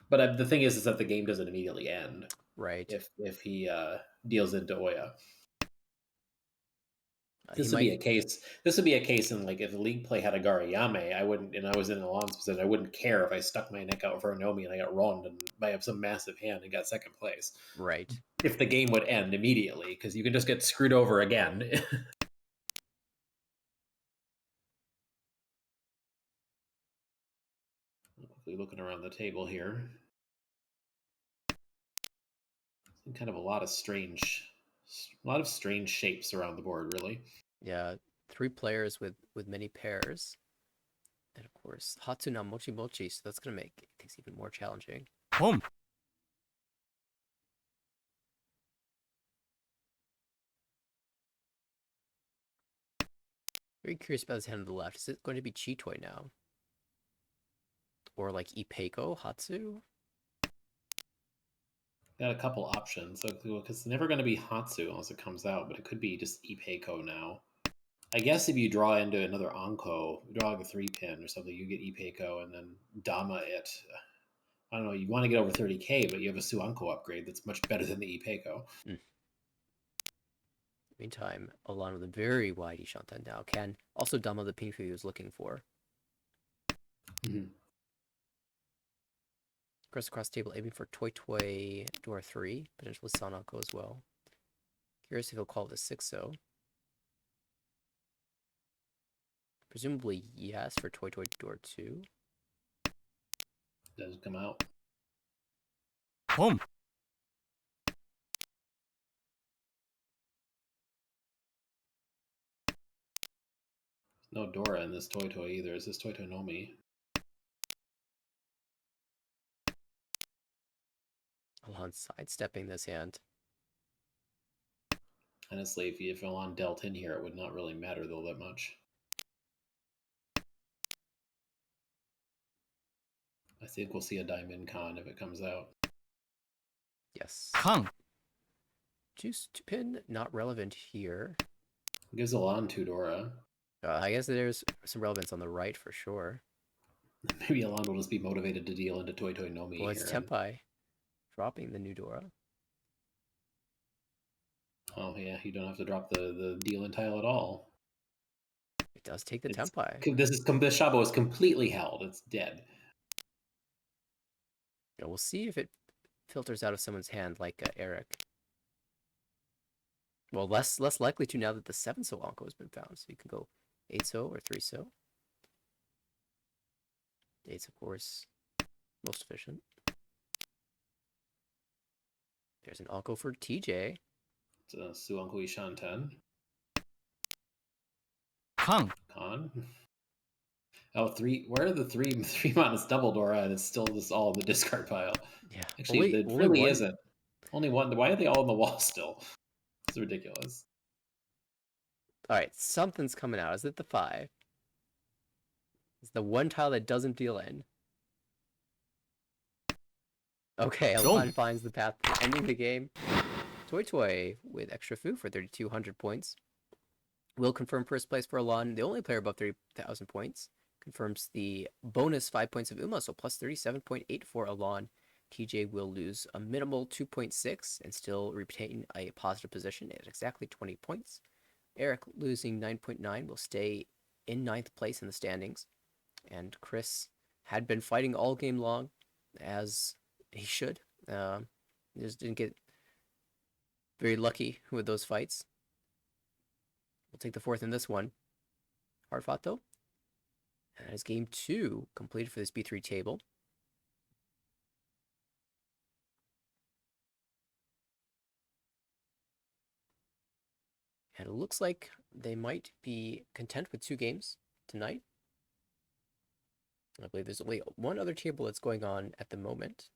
But the thing is that the game doesn't immediately end. Right. If he deals into Oya. This He would be might. a case. This would be a case in like if the league play had a Gariyame, I wouldn't, and I was in Alon's position, I wouldn't care if I stuck my neck out for a Nomi and I got runned and by some massive hand and got second place. Right. If the game would end immediately, because you can just get screwed over again. Quickly looking around the table here, kind of a lot of strange shapes around the board, really. Yeah. 3 players with many pairs. And of course, Hatsuna Mochi Mochi, so that's going to make things even more challenging. Boom. Very curious about his hand on the left. Is it going to be Chitoi now? Or like Ipeiko Hatsu? Got a couple options. So it's never going to be Hatsu unless it comes out, but it could be just Ipeiko now. I guess if you draw into another Anko, draw like a 3-pin or something, you get Ipeiko and then Dama it. I don't know, you want to get over 30K, but you have a Suanko upgrade that's much better than the Ipeiko. Meantime, Alon with a very wide Ishantan now can also Dama the Pinfu he was looking for. Chris across the table aiming for Toy Toy Door 3, potentially Sanako as well. Curious if he'll call this 6-0. Presumably yes for Toy Toy Door 2. Doesn't come out. Boom. No Dora in this Toy Toy either. Is this Toy Toy Nomi? Alon sidestepping this hand. Honestly, if Alon dealt in here, it would not really matter though that much. I think we'll see a Diamond Con if it comes out. Yes. Kang. Juice to pin, not relevant here. Gives Alon 2 Dora. I guess there's some relevance on the right for sure. Maybe Alon will just be motivated to deal into Toy Toy Nomi Well, it's here. Tenpai dropping the new Dora. Oh yeah, you don't have to drop the deal in tile at all. It does take the It's, Tenpai. this Shabo is completely held. It's dead. We'll see if it filters out of someone's hand like Eric. Well, less likely to now that the 7-so Onko has been found. So you can go 8-so or 3-so. 8's, of course, most efficient. There's an Onko for TJ. It's a Suanko Ishanten. Kang. Con. Oh, three. Where are the three minus double Dora? And it's still just all in the discard pile. Yeah, Actually, it only really one. isn't. Only one. Why are they all on the wall still? It's ridiculous. All right, something's coming out. Is it the 5? It's the one tile that doesn't deal in. Okay, Alon finds the path to ending the game. Toy Toy with extra food for 3,200 points. Will confirm first place for Alon, the only player above 30,000 points. Confirms the bonus 5 points of Uma, so plus 37.8 for Alon. TJ will lose a minimal 2.6 and still retain a positive position at exactly 20 points. Eric, losing 9.9, will stay in 9th place in the standings. And Chris had been fighting all game long, as he should. He just didn't get very lucky with those fights. We'll take the 4th in this one. Hard fought, though. And that is game 2 completed for this B3 table. And it looks like they might be content with 2 games tonight. I believe there's only one other table that's going on at the moment.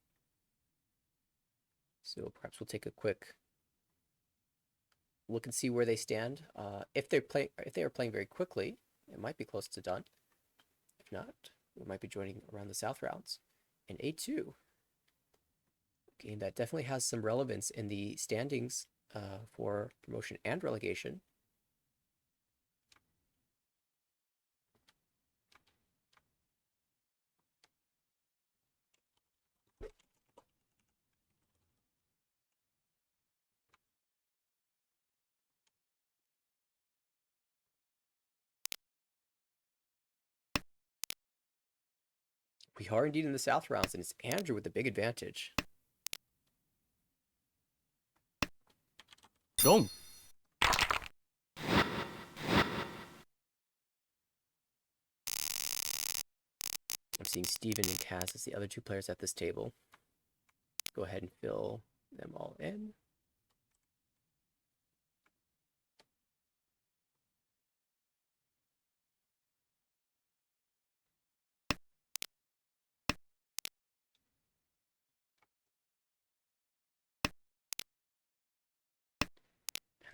So perhaps we'll take a quick look and see where they stand. If they are playing very quickly, it might be close to done. If not, we might be joining around the south rounds. And A2, game that definitely has some relevance in the standings for promotion and relegation. We are indeed in the south rounds, and it's Andrew with the big advantage. Dong. I'm seeing Steven and Kaz as the other 2 players at this table. Go ahead and fill them all in.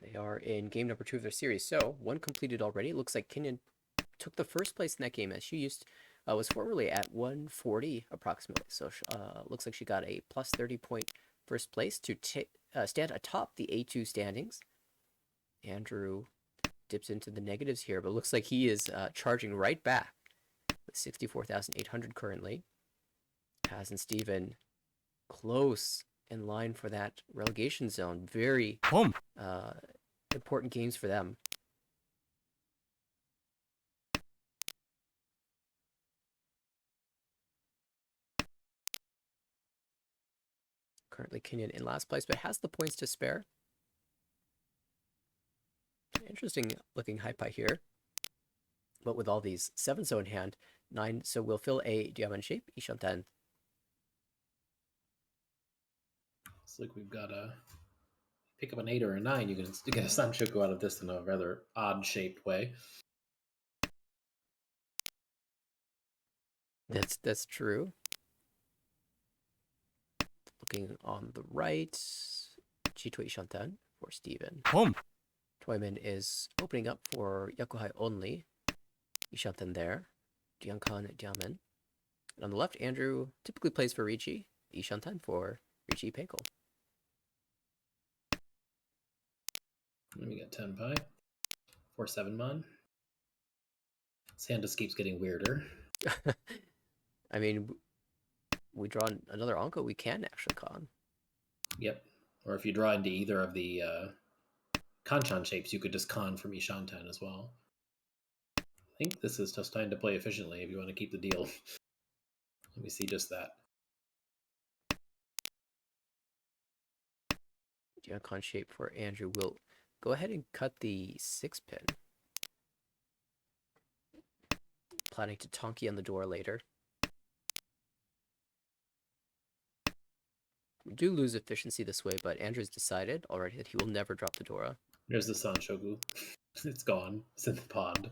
They are in game number 2 of their series. So, one completed already. It looks like Kenyon took the first place in that game, as she was formerly at 140 approximately. So, looks like she got a plus 30 point first place to stand atop the A2 standings. Andrew dips into the negatives here, but looks like he is charging right back with 64,800 currently. Kaz and Steven close in line for that relegation zone. Very important games for them. Currently Kenyon in last place, but has the points to spare. Interesting looking high pie here. But with all these 7-so in hand, 9, so we'll fill a diamond shape, Ishanten. Looks like we've got to pick up an 8 or a 9. You can get a Sanchoku out of this in a rather odd-shaped way. That's true. Looking on the right, Chito Ishanten for Steven. Toyman is opening up for Yakuhai only. Ishanten there. Jiankan Diamen. And on the left, Andrew typically plays for Richi. Ishanten for Richi Penkel. Let me get 10 pi. 4-7 mon. This hand just keeps getting weirder. I mean, we draw another Anko, we can actually con. Yep. Or if you draw into either of the Kanchan shapes, you could just con from Ishanten as well. I think this is just time to play efficiently if you want to keep the deal. Let me see just that. Con shape for Andrew. We'll go ahead and cut the 6-pin. Planning to Tonki on the door later. We do lose efficiency this way, but Andrew's decided already that he will never drop the Dora. There's the Sanshogu. It's gone. It's in the pond.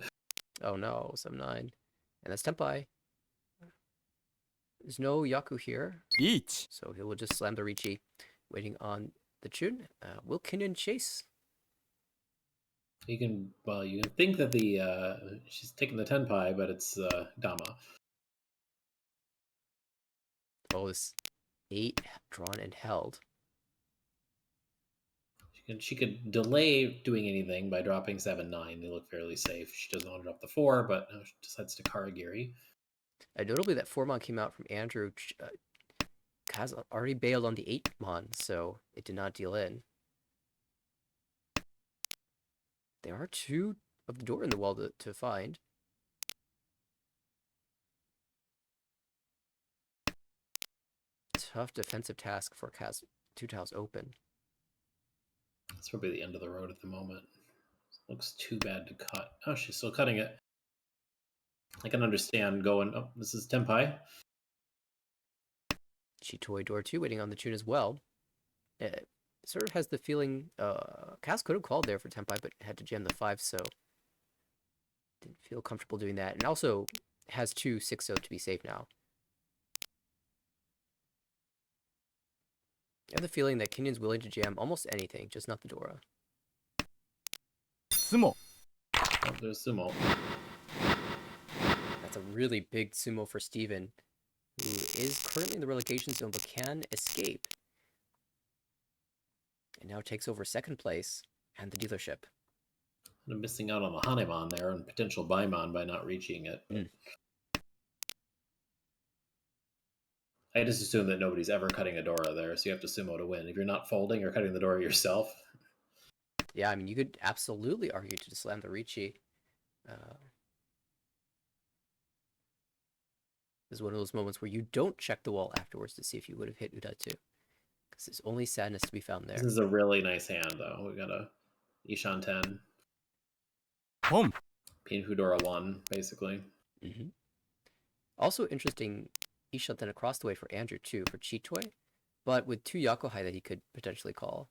Oh no, 7-9. And that's Tenpai. There's no Yaku here, Each. so he will just slam the Richi, waiting on the Chun. Will Kinnan chase? You can think that the she's taking the Tenpai, but it's Dama. Oh, this 8 drawn and held. She could delay doing anything by dropping 7-9. They look fairly safe. She doesn't want to drop the 4, but she decides to Karagiri. Notably, that 4-mon came out from Andrew. Kaz already bailed on the 8-mon, so it did not deal in. There are 2 of the door in the wall to find. Tough defensive task for Kaz. 2 tiles open. It's probably the end of the road at the moment. Looks too bad to cut. Oh, she's still cutting it. I can understand going, oh, this is Tenpai. Chitoi door 2 waiting on the Chun as well. It sort of has the feeling Kaz could have called there for Tenpai, but had to jam the 5, so didn't feel comfortable doing that. And also has 2 6-0 to be safe now. I have the feeling that Kenyon's willing to jam almost anything, just not the Dora. Tsumo. Oh, there's Tsumo. That's a really big Tsumo for Steven, who is currently in the relegation zone but can escape. And now takes over 2nd place and the dealership. I'm missing out on the Hanemon there and potential Baimon by not reaching it. I just assume that nobody's ever cutting a Dora there, so you have to Sumo to win. If you're not folding or cutting the Dora yourself. Yeah, I mean, you could absolutely argue to slam the Ricci. This is one of those moments where you don't check the wall afterwards to see if you would have hit Udatu. Because there's only sadness to be found there. This is a really nice hand, though. We got a Ishan 10. Home. Pinhu Dora 1, basically. Mm-hmm. Also interesting, Ishan then across the way for Andrew too, for Chitoi, but with 2 Yakuhai that he could potentially call.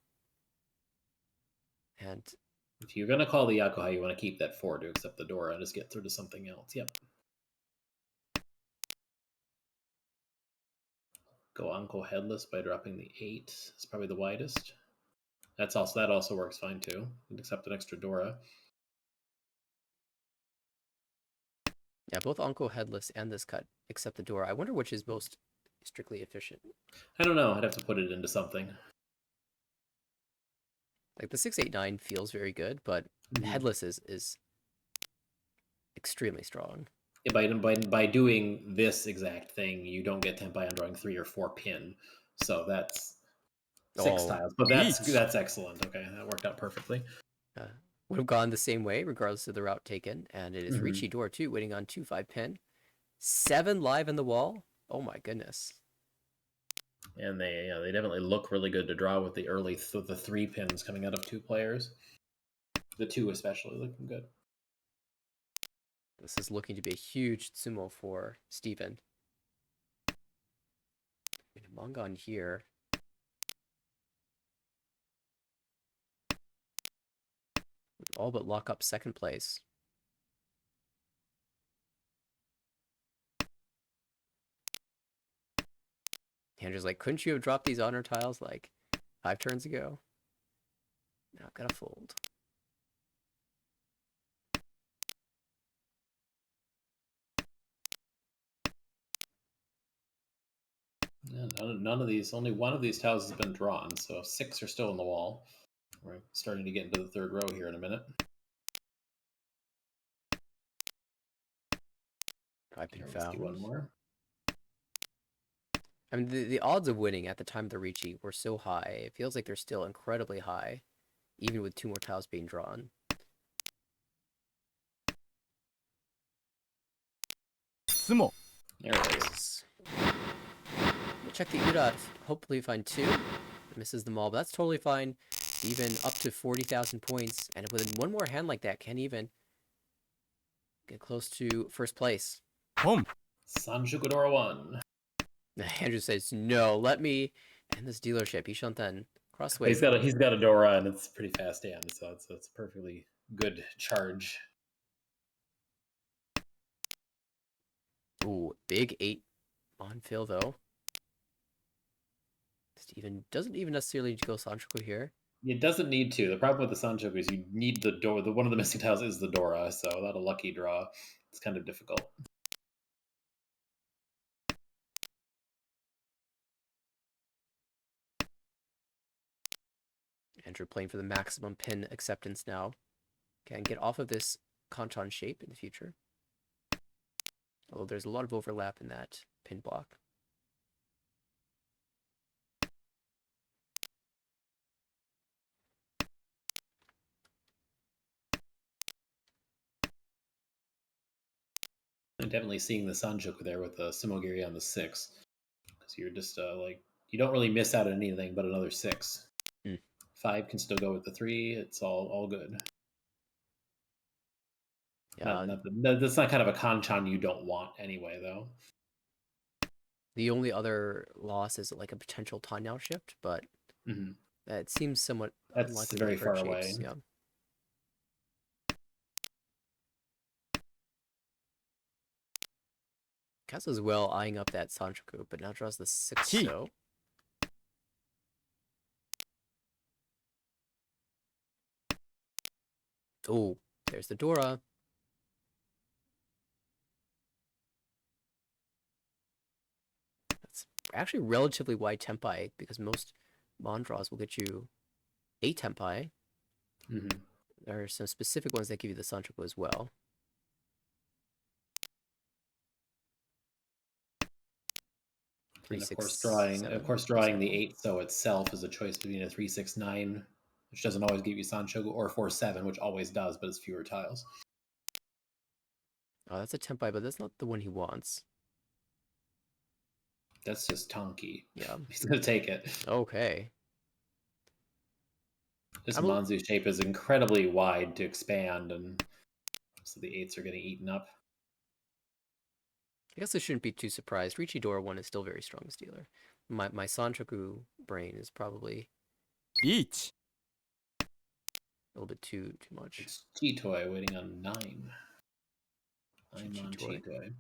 And if you're going to call the Yakuhai, you want to keep that 4 to accept the Dora and just get through to something else. Yep. Go Anko headless by dropping the 8. It's probably the widest. That also works fine too. You can accept an extra Dora. Yeah, both Anko headless and this cut accept the Dora. I wonder which is most strictly efficient. I don't know. I'd have to put it into something. Like the 689 feels very good, but headless is extremely strong. Yeah, by doing this exact thing, you don't get Tenpai on drawing 3 or 4 pin. So that's 6 tiles. But that's excellent. Okay, that worked out perfectly. Would have gone the same way regardless of the route taken, and it is Ricci door 2 waiting on 2-5 pin. 7 live in the wall. Oh my goodness. And they definitely look really good to draw with the early the 3 pins coming out of 2 players. The 2 especially looking good. This is looking to be a huge Tsumo for Steven. Mongon here. All but lock up 2nd place. Andrew's like, couldn't you have dropped these honor tiles like 5 turns ago? Now I've got to fold. Yeah, none of these, only one of these tiles has been drawn, so 6 are still in the wall. We're starting to get into the third row here in a minute. 5 pin Here, let's do one fouls. more. I mean, the odds of winning at the time of the Ricci were so high. It feels like they're still incredibly high, even with 2 more tiles being drawn. Tsumo. There it is. We'll check the UDOT. Hopefully find 2. Misses them all, but that's totally fine. Even up to 40,000 points, and with one more hand like that, can't even get close to first place. Home. Sanjuku Dora 1. Andrew says, no, let me end this dealership. Ishanten. Crossway. He's got a Dora, and it's pretty fast hand, so it's a perfectly good charge. Ooh, big 8 on Phil, though. Steven doesn't even necessarily need to go Sanchoku here. It doesn't need to. The problem with the Sanchoku is you need the Dora. One of the missing tiles is the Dora, so without a lucky draw, it's kind of difficult. Andrew playing for the maximum pin acceptance now. Can get off of this Kanton shape in the future. Although there's a lot of overlap in that pin block. I'm definitely seeing the Sanchoku there with the Simogiri on the 6. Because you're just like, you don't really miss out on anything but another 6. 5 can still go with the 3. It's all good. Yeah, That's not kind of a Kanchan you don't want anyway, though. the only other loss is like a potential Tanyao shift, but it seems somewhat That's unlikely very with bird far shapes. away. Yeah. Kaz as well eyeing up that Sanchoku, but now draws the 6 Key. so. Oh, there's the Dora. That's actually relatively wide tempai because most Mon draws will get you 8 tempai. There are some specific ones that give you the Sanchoku as well. And of course, 3, 6, 7, drawing the example. 8 so itself is a choice between a 3-6-9, which doesn't always give you Sanchoku, or 4-7, which always does, but it's fewer tiles. Oh, that's a tempai, but that's not the one he wants. That's just Tonki. Yeah. He's gonna take it. Okay. This Manzu shape is incredibly wide to expand, and so the 8s are getting eaten up. I guess I shouldn't be too surprised. Richidora 1 is still very strong as dealer. My Sanchoku brain is probably Each. a little bit too much. It's Chitoy waiting on 9. 9 on Chitoy. Chitoy.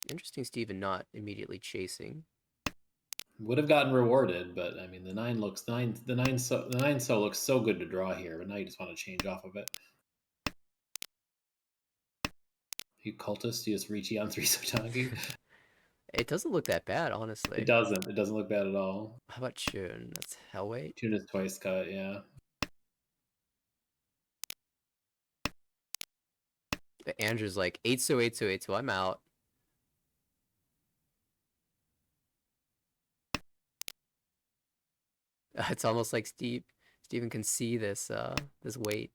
Interesting, Steven not immediately chasing. Would have gotten rewarded, but I mean the 9 so looks so good to draw here, but now you just want to change off of it. You cultist, you just Ricci on 3 Sotangi. It doesn't look that bad, honestly. It doesn't. It doesn't look bad at all. How about Chun? That's Hellweight. Tune is twice cut, yeah. Andrew's like 8 so 8 so 8 so I'm out. It's almost like Steven can see this this weight.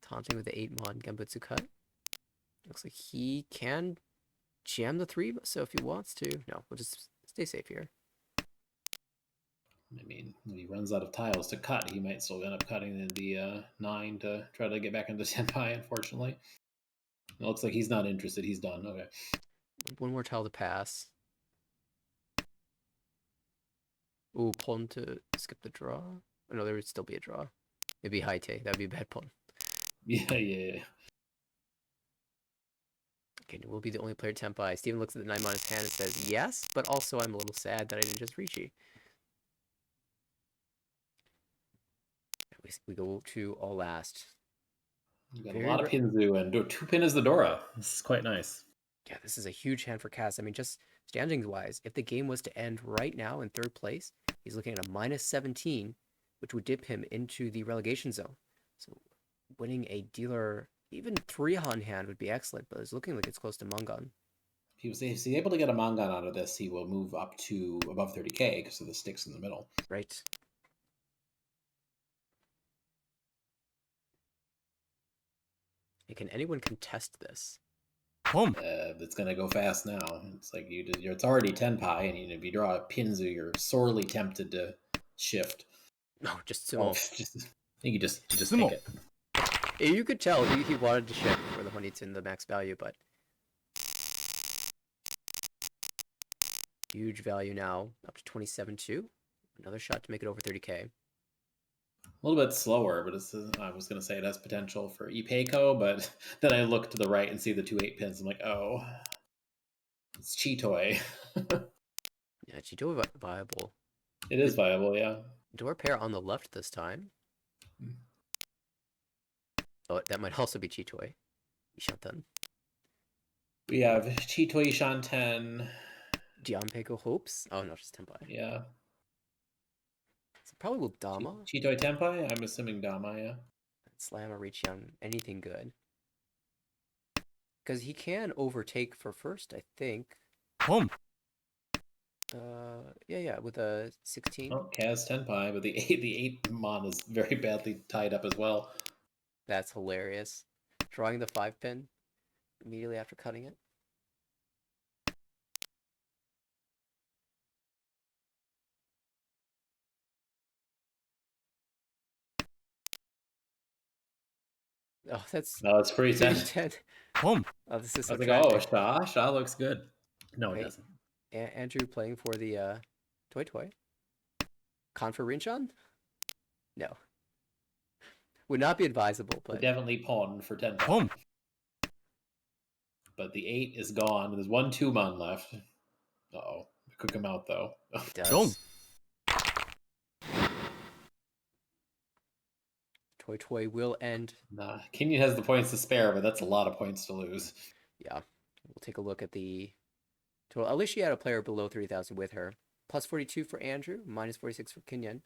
Taunting with the 8 Mon Genbutsu cut. Looks like he can jam the 3, so if he wants to. No, we'll just stay safe here. I mean, when he runs out of tiles to cut, he might still end up cutting the 9 to try to get back into Senpai, unfortunately. It looks like he's not interested. He's done. Okay. One more tile to pass. Ooh, pawn to skip the draw. Oh, no, there would still be a draw. It'd be high take. That'd be a bad pawn. Yeah. Okay, we'll be the only player tempai. Steven looks at the 9 Mon in his hand and says, yes, but also I'm a little sad that I didn't just Ricci. We go to all last. You got a lot of Pinzu and 2 pin is the Dora. This is quite nice. Yeah, this is a huge hand for Kaz. I mean, just standings wise, if the game was to end right now in third place, he's looking at a -17, which would dip him into the relegation zone. So winning a dealer, even 3 on hand would be excellent, but it's looking like it's close to Mungan. If he's able to get a Mangan out of this, he will move up to above 30k because of the sticks in the middle. Right. And can anyone contest this? Pom. It's going to go fast now. It's like it's already 10 pi, and if you draw a Pinzu, you're sorely tempted to shift. No, just Oh, Tsumo. I think you just Tsumo. take it. Yeah, you could tell he wanted to shift for the when it's in the max value, but huge value now, up to 27.2. Another shot to make it over 30k. A little bit slower, but I was going to say it has potential for Ipeco, but then I look to the right and see the 2 8 pins. I'm like, oh, it's Chitoy. Yeah, Chito viable. It is viable, yeah. Door pair on the left this time. Oh, that might also be Chitoy. Ishantan. We have Chitoy Shanten. Gianpeko hopes. Oh no, just Tenpai. Yeah. So probably will Dama. Chitoy Tenpai? I'm assuming Dama, yeah. Slam or reach on anything good. Because he can overtake for first, I think. Pom. Yeah, with a 16. Oh, Kaz Tenpai, but the 8 mon is very badly tied up as well. That's hilarious. Drawing the 5 pin immediately after cutting it. Oh, that's No, it's pretty pretty tense. 10. Pom. Oh, this is I so was like, oh, tragic. Shaw looks good. No, it Wait. doesn't. Andrew playing for the Toy. Conferentian? No. Would not be advisable, But but definitely pawn for 10. Pom. But the 8 is gone. There's 1 2 mon left. Uh-oh. Cook him out, though. it does. Dong. Toy will end. Nah, Kenyon has the points to spare, but that's a lot of points to lose. Yeah. We'll take a look at the total. At least she had a player below 3,000 with her. Plus 42 for Andrew, minus 46 for Kenyon.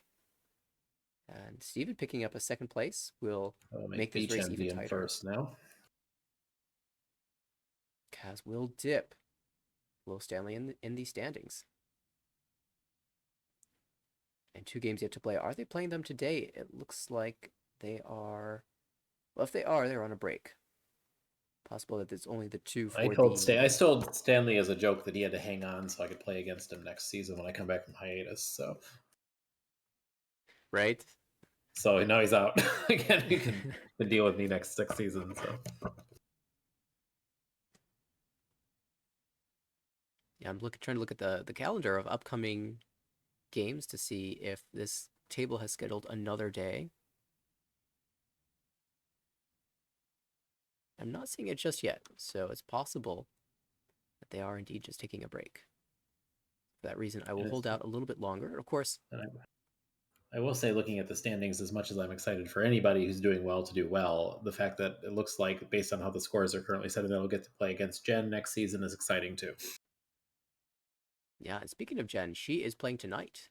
And Steven picking up a second place will make this race even tighter. First now. Kaz will dip. Will Stanley in the standings. And 2 games yet to play. Are they playing them today? It looks like they are. Well, if they are, they're on a break. Possible that it's only the 2 for I told Stanley as a joke that he had to hang on so I could play against him next season when I come back from hiatus. So, right? So now he's out again. He can deal with me next season. So Yeah, I'm trying to look at the calendar of upcoming games to see if this table has scheduled another day. I'm not seeing it just yet, so it's possible that they are indeed just taking a break. For that reason, I will hold out a little bit longer. Of course, I will say, looking at the standings, as much as I'm excited for anybody who's doing well to do well, the fact that it looks like, based on how the scores are currently set, that they'll get to play against Jen next season is exciting too. Yeah, and speaking of Jen, she is playing tonight.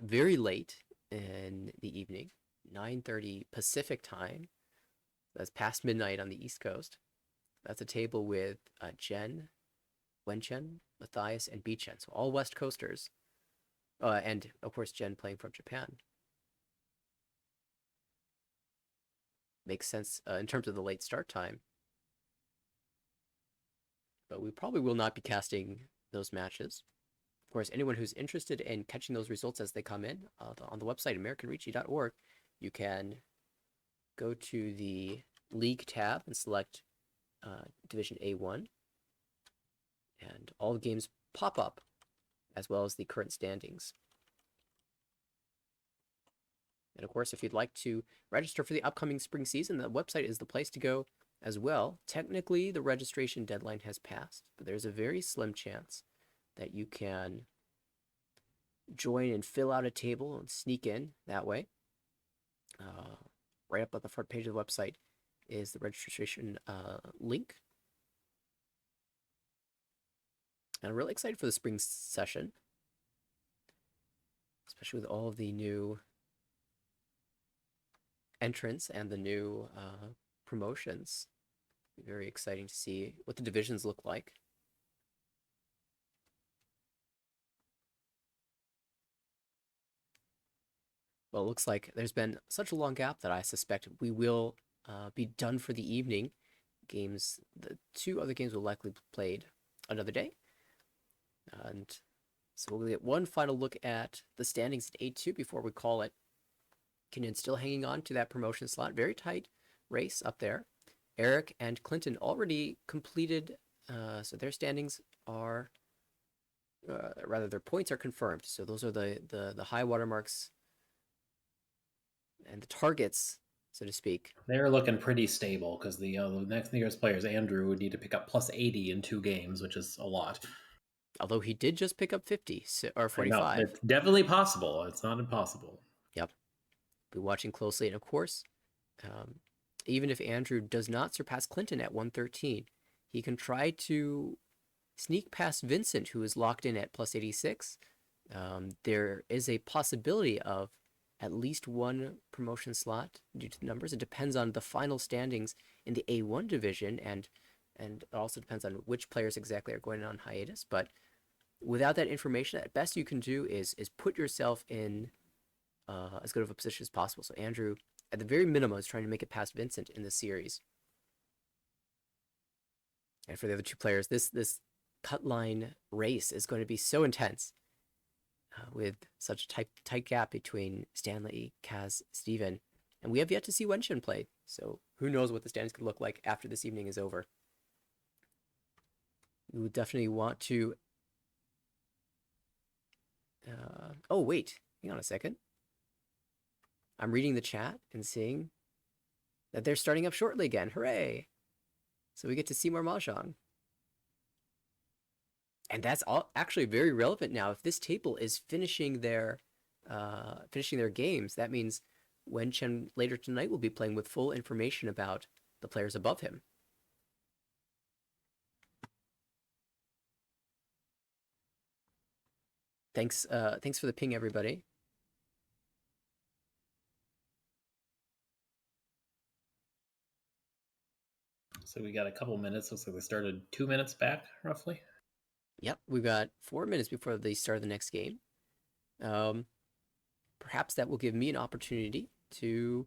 Very late in the evening, 9:30 Pacific time. That's past midnight on the East Coast. That's a table with Jen, Wenchen, Matthias, and Bichen. So all West Coasters. And, of course, Jen playing from Japan. Makes sense in terms of the late start time. But we probably will not be casting those matches. Of course, anyone who's interested in catching those results as they come in, on the website, americanricci.org, you can go to the League tab and select Division A1. And all the games pop up, as well as the current standings. And of course, if you'd like to register for the upcoming spring season, the website is the place to go as well. Technically, the registration deadline has passed, but there's a very slim chance that you can join and fill out a table and sneak in that way. Right up at the front page of the website is the registration link. And I'm really excited for the spring session, especially with all of the new entrants and the new promotions. Very exciting to see what the divisions look like. Well, it looks like there's been such a long gap that I suspect we will be done for the evening. The 2 other games will likely be played another day. And so we'll get one final look at the standings at A2 before we call it. Kinnan still hanging on to that promotion slot. Very tight race up there. Eric and Clinton already completed, so their standings are, rather their points are confirmed. So those are the high watermarks and the targets, so to speak. They're looking pretty stable because the next nearest players, Andrew, would need to pick up plus 80 in 2 games, which is a lot. Although he did just pick up 50 or I know 45. it's definitely possible. It's not impossible. Yep. Be watching closely, and of course, even if Andrew does not surpass Clinton at 113, he can try to sneak past Vincent, who is locked in at plus 86. There is a possibility of at least one promotion slot due to the numbers. It depends on the final standings in the A1 division, and it also depends on which players exactly are going on hiatus. But without that information, at best you can do is put yourself in as good of a position as possible. So Andrew, at the very minimum, is trying to make it past Vincent in this series. And for the other 2 players, this cut line race is going to be so intense, with such a tight gap between Stanley, Kaz, Steven. And we have yet to see Wenshin play, so who knows what the standings could look like after this evening is over. We would definitely want to... oh, wait. Hang on a second. I'm reading the chat and seeing that they're starting up shortly again. Hooray! So we get to see more Mahjong. And that's all actually very relevant now. If this table is finishing their games, that means Wen Chen later tonight will be playing with full information about the players above him. Thanks for the ping, everybody. So we got a couple minutes. Looks like they started 2 minutes back, roughly. Yep, we've got 4 minutes before the start of the next game. Perhaps that will give me an opportunity to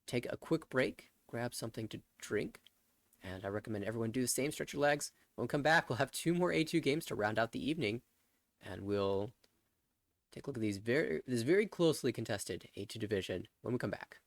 take a quick break, grab something to drink, and I recommend everyone do the same. Stretch your legs. When we come back, we'll have 2 more A2 games to round out the evening, and we'll take a look at this very closely contested A2 division when we come back.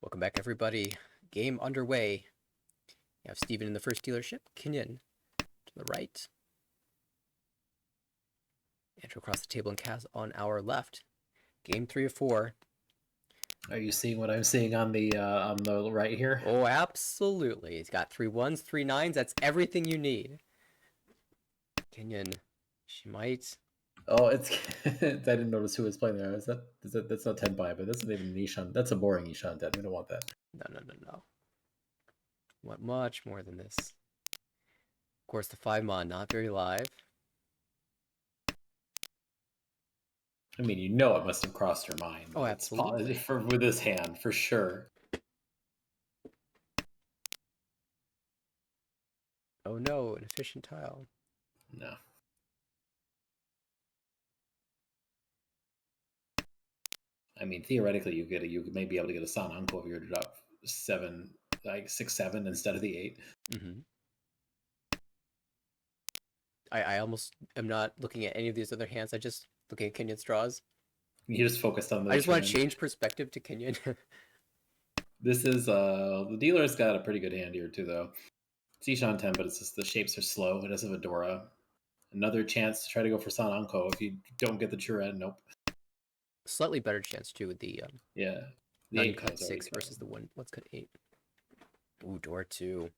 Welcome back, everybody. Game underway. You have Steven in the first dealership, Kenyon to the right, Andrew across the table, and Kaz on our left. Game 3 of 4. Are you seeing what I'm seeing on the right here? Oh, absolutely. He's got 3 1s, 3 9s. That's everything you need. Kenyon, she might. Oh, it's I didn't notice who was playing there. That's not Tenpai, but that's not even an Ishan. That's a boring Ishan deck. We don't want that. No. Want much more than this. Of course, the 5-mon, not very live. I mean, you know it must have crossed her mind. Oh, absolutely. It's with this hand, for sure. Oh no, an efficient tile. No. I mean, theoretically, you may be able to get a San Uncle if you were to drop 7, like 6/7 instead of the 8. Mm-hmm. I almost am not looking at any of these other hands. I just looking at Kenyon's draws. You just focused on the. I just want to change perspective to Kenyon. This is the dealer's got a pretty good hand here too, though. It's Ishan 10, but it's just the shapes are slow. It doesn't have a Dora. Another chance to try to go for San Anko if you don't get the true end. Nope. Slightly better chance too with the Yeah. The none 8 cut 6 versus the one. Let's cut 8. Ooh, Dora 2.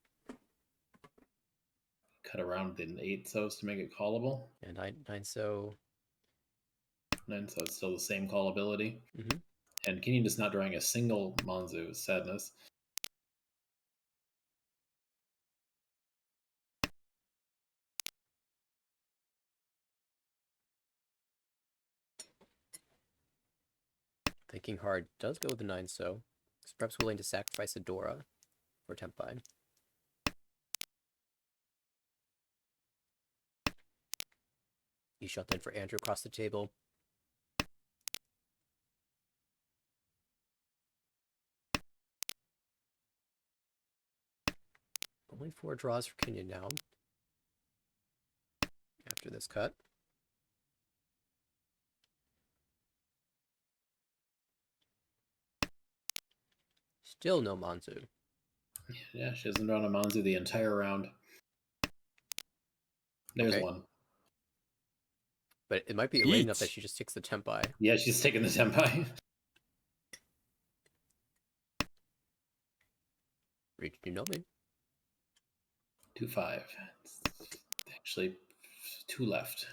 Cut around the 8 so's to make it callable. And 9 so. 9 so it's still the same callability. Mm-hmm. And Kenyon just not drawing a single Manzu is sadness. Thinking hard, does go with the 9 so. He's perhaps willing to sacrifice a Dora for Tenpai. He shot then for Andrew across the table. Only 4 draws for Kenyon now. After this cut. Still no Manzu. Yeah, she hasn't drawn a Manzu the entire round. There's Okay. one. But it might be late enough that she just takes the Tenpai. Yeah, she's taking the Senpai. Reach you know me. 2/5. Actually, 2 left.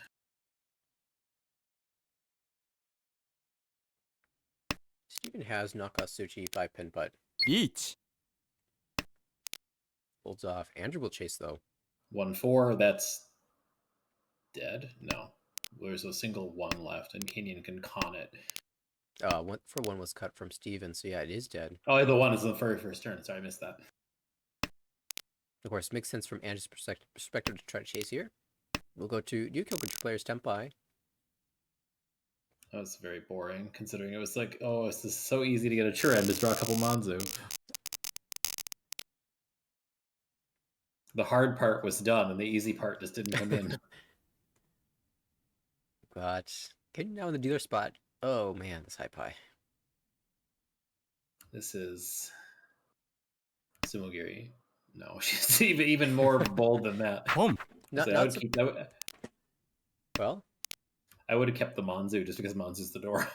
Steven has Nakatsuchi by pin, but 1 holds off. Andrew will chase though. 1/4. That's dead. No, there's a single 1 left, and Kenyon can con it. 1 for 1 was cut from Steven, so yeah, it is dead. Oh, the 1 is the very first turn. Sorry, I missed that. Of course, it makes sense from Andrew's perspective to try to chase here. We'll go to Yukio Control Player's Tenpai. That was very boring, considering it was like, oh, it's just so easy to get a Churen, just draw a couple Manzu. The hard part was done, and the easy part just didn't come in. But getting now in the dealer spot. Oh man, this high pie. This is Sumogiri. No, she's even more bold than that. Well, I would have kept the Manzu just because Manzu's the door.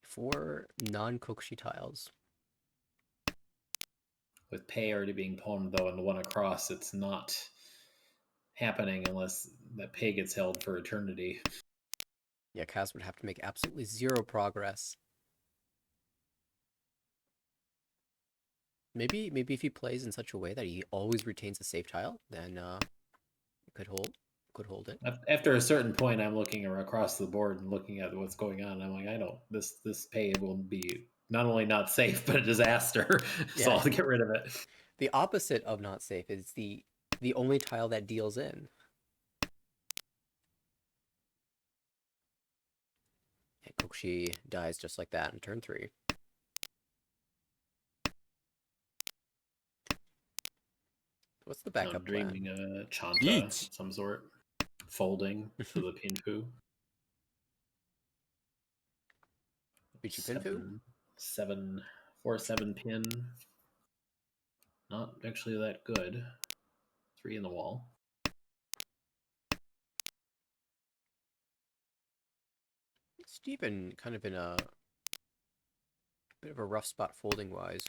4 non-Kokushi tiles. With Pei already being pawned, though, and the 1 across, it's not happening unless that Pei gets held for eternity. Yeah, Kaz would have to make absolutely 0 progress. Maybe if he plays in such a way that he always retains a safe tile, then it could hold it. After a certain point, I'm looking across the board and looking at what's going on. I'm like, I know this Pei will be not only not safe, but a disaster. So I'll get rid of it. The opposite of not safe is the only tile that deals in. And Kokushi dies just like that in turn 3. What's the backup I'm dreaming plan? Chanta, some sort, folding to the Pinfu. Richie Pinfu. 4-7 pin. Not actually that good. 3 in the wall. Steven kind of in a bit of a rough spot folding wise.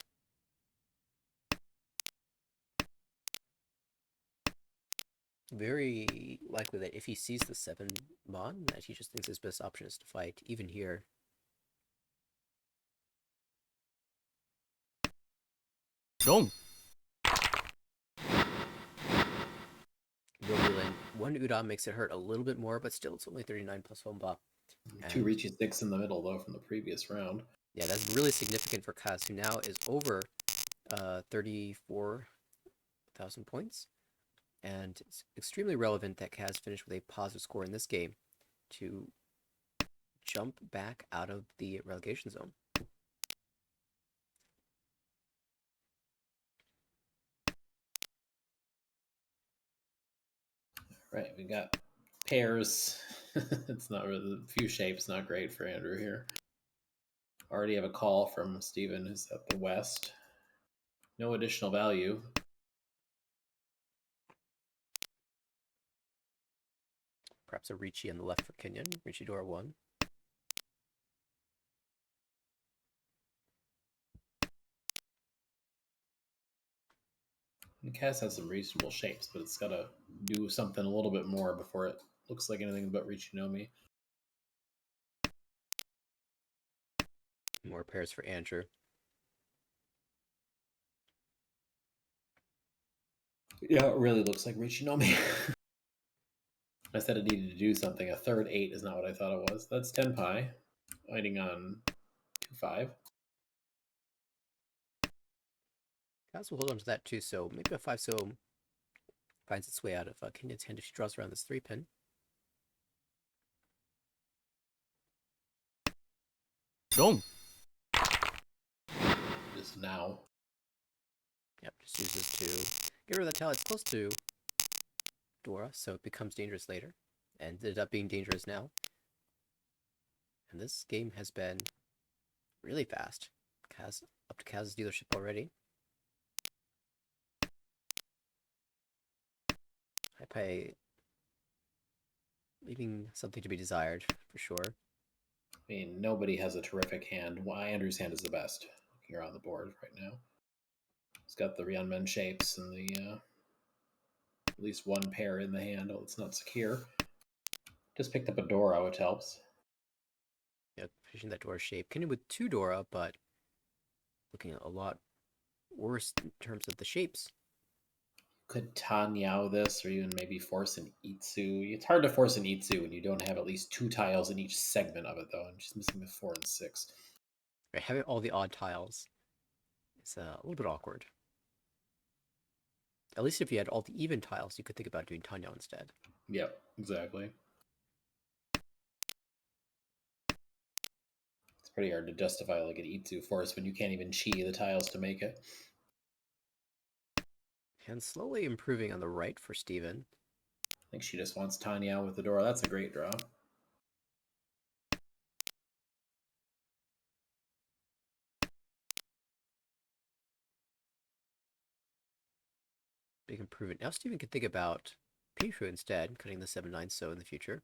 Very likely that if he sees the 7 mon, that he just thinks his best option is to fight, even here. Long. Romulan, 1 Udon makes it hurt a little bit more, but still it's only 39 plus Homba. 2 Ricci sticks in the middle, though, from the previous round. Yeah, that's really significant for Kaz, who now is over 34,000 points. And it's extremely relevant that Kaz finished with a positive score in this game to jump back out of the relegation zone. Right, we got pairs. It's not really a few shapes, not great for Andrew here. Already have a call from Steven, who's at the west. No additional value. Perhaps a Ricci on the left for Kenyon. Ricci Dora 1. The cast has some reasonable shapes, but it's got to do something a little bit more before it looks like anything but Richinomi. More pairs for Andrew. Yeah, it really looks like Richinomi. I said it needed to do something. A third 8 is not what I thought it was. That's 10 pi. Fighting on 2-5. Kaz will hold on to that too, so maybe a 5 so finds its way out of Kenyon's hand if she draws around this 3 pin. Long. Just now. Yep, just uses to get rid of that tile. It's close to Dora, so it becomes dangerous later. And ended up being dangerous now. And this game has been really fast. Kaz, up to Kaz's dealership already. Haipai leaving something to be desired, for sure. I mean, nobody has a terrific hand. Well, Andrew's hand is the best. Looking around the board right now. He's got the Ryeonmen shapes and the at least one pair in the hand. Oh, it's not secure. Just picked up a Dora, which helps. Yeah, finishing that Dora shape. Kenyon with 2 Dora, but looking a lot worse in terms of the shapes. Could Tanyao this, or even maybe force an Itsu. It's hard to force an Itsu when you don't have at least 2 tiles in each segment of it, though. And she's missing the 4 and 6. Right, having all the odd tiles is a little bit awkward. At least if you had all the even tiles, you could think about doing Tanya instead. Yep, exactly. It's pretty hard to justify like an Itsu force when you can't even chi the tiles to make it. And slowly improving on the right for Steven. I think she just wants Tanya with the Dora. That's a great draw. Big improvement. Now Steven can think about Pinshu instead, cutting the 7-9 so in the future.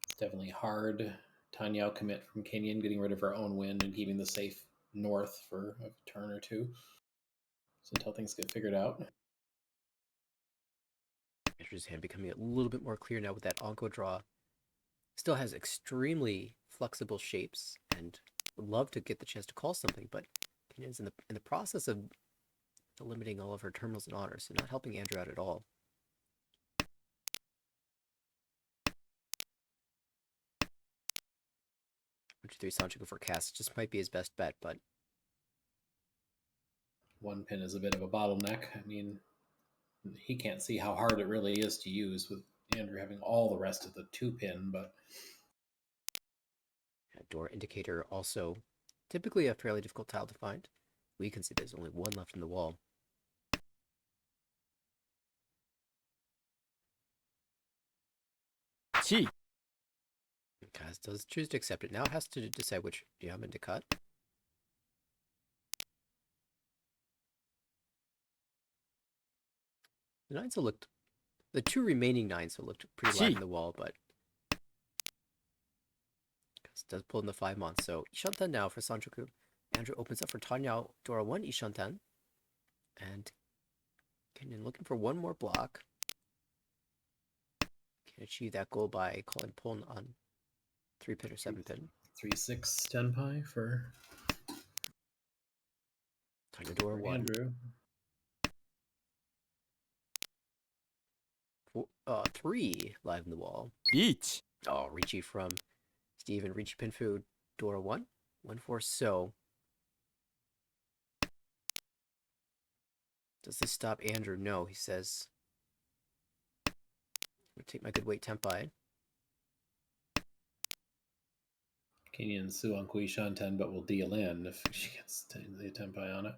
It's definitely hard. Tanya commit from Kenyon, getting rid of her own win and keeping the safe north for a turn or two. So until things get figured out. Andrew's hand becoming a little bit more clear now with that Onko draw. Still has extremely flexible shapes and would love to get the chance to call something, but Kenyon's in the process of eliminating all of her terminals and honors, so not helping Andrew out at all. 3 Sanchiku for cast just might be his best bet, but one pin is a bit of a bottleneck. I mean, he can't see how hard it really is to use with Andrew having all the rest of the 2 pin, but door indicator also typically a fairly difficult tile to find. We can see there's only 1 left in the wall. Chi. Kaz does choose to accept it. Now it has to decide which diamond to cut. The nines have looked... The two remaining nines have looked pretty live Chi. in the wall, but... Kaz does pull in the 5 months. So Ishanten now for Sanchoku. Andrew opens up for Tanyao, Dora 1, Ishanten. And Kenyon looking for one more block. Can achieve that goal by calling Pon on 3-pin or 7-pin. 3-6 Tenpai for Tanya Dora 1. Andrew. 3 live in the wall. Each. Oh, Ricci from Steve and Ricci Pinfu. Dora 1. 1-4 so. Does this stop Andrew? No, he says. I'm going to take my good weight Tenpai. Kenyan Su on Kuishan 10, but will deal in if she gets the Tenpai on it.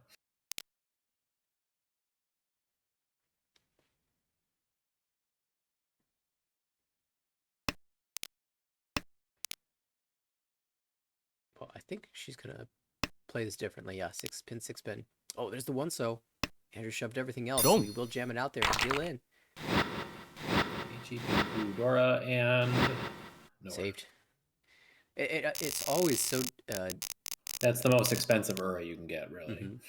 Well, I think she's going to play this differently. Yeah, 6-pin, 6-pin. Oh, there's the 1 so. Andrew shoved everything else, so he will jam it out there and deal in. Dora and Nora. Saved. It's always so... That's the most expensive Ura you can get, really.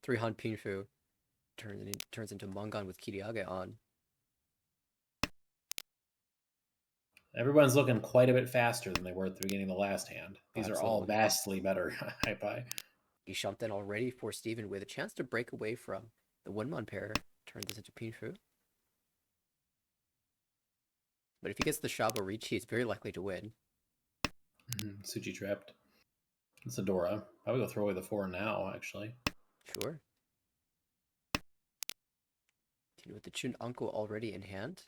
300 Pinfu turns into Mongon with Kiriage on. Everyone's looking quite a bit faster than they were at the beginning of the last hand. These are all Absolutely. vastly better Hypai. Ishanten already for Steven with a chance to break away from the 1-mon pair. Turn this into Pinfu. But if he gets the Shabo reach, he's very likely to win. Suji trapped. It's a Dora. I would go throw away the 4 now, actually. Sure. Continue with the Chun Anko already in hand.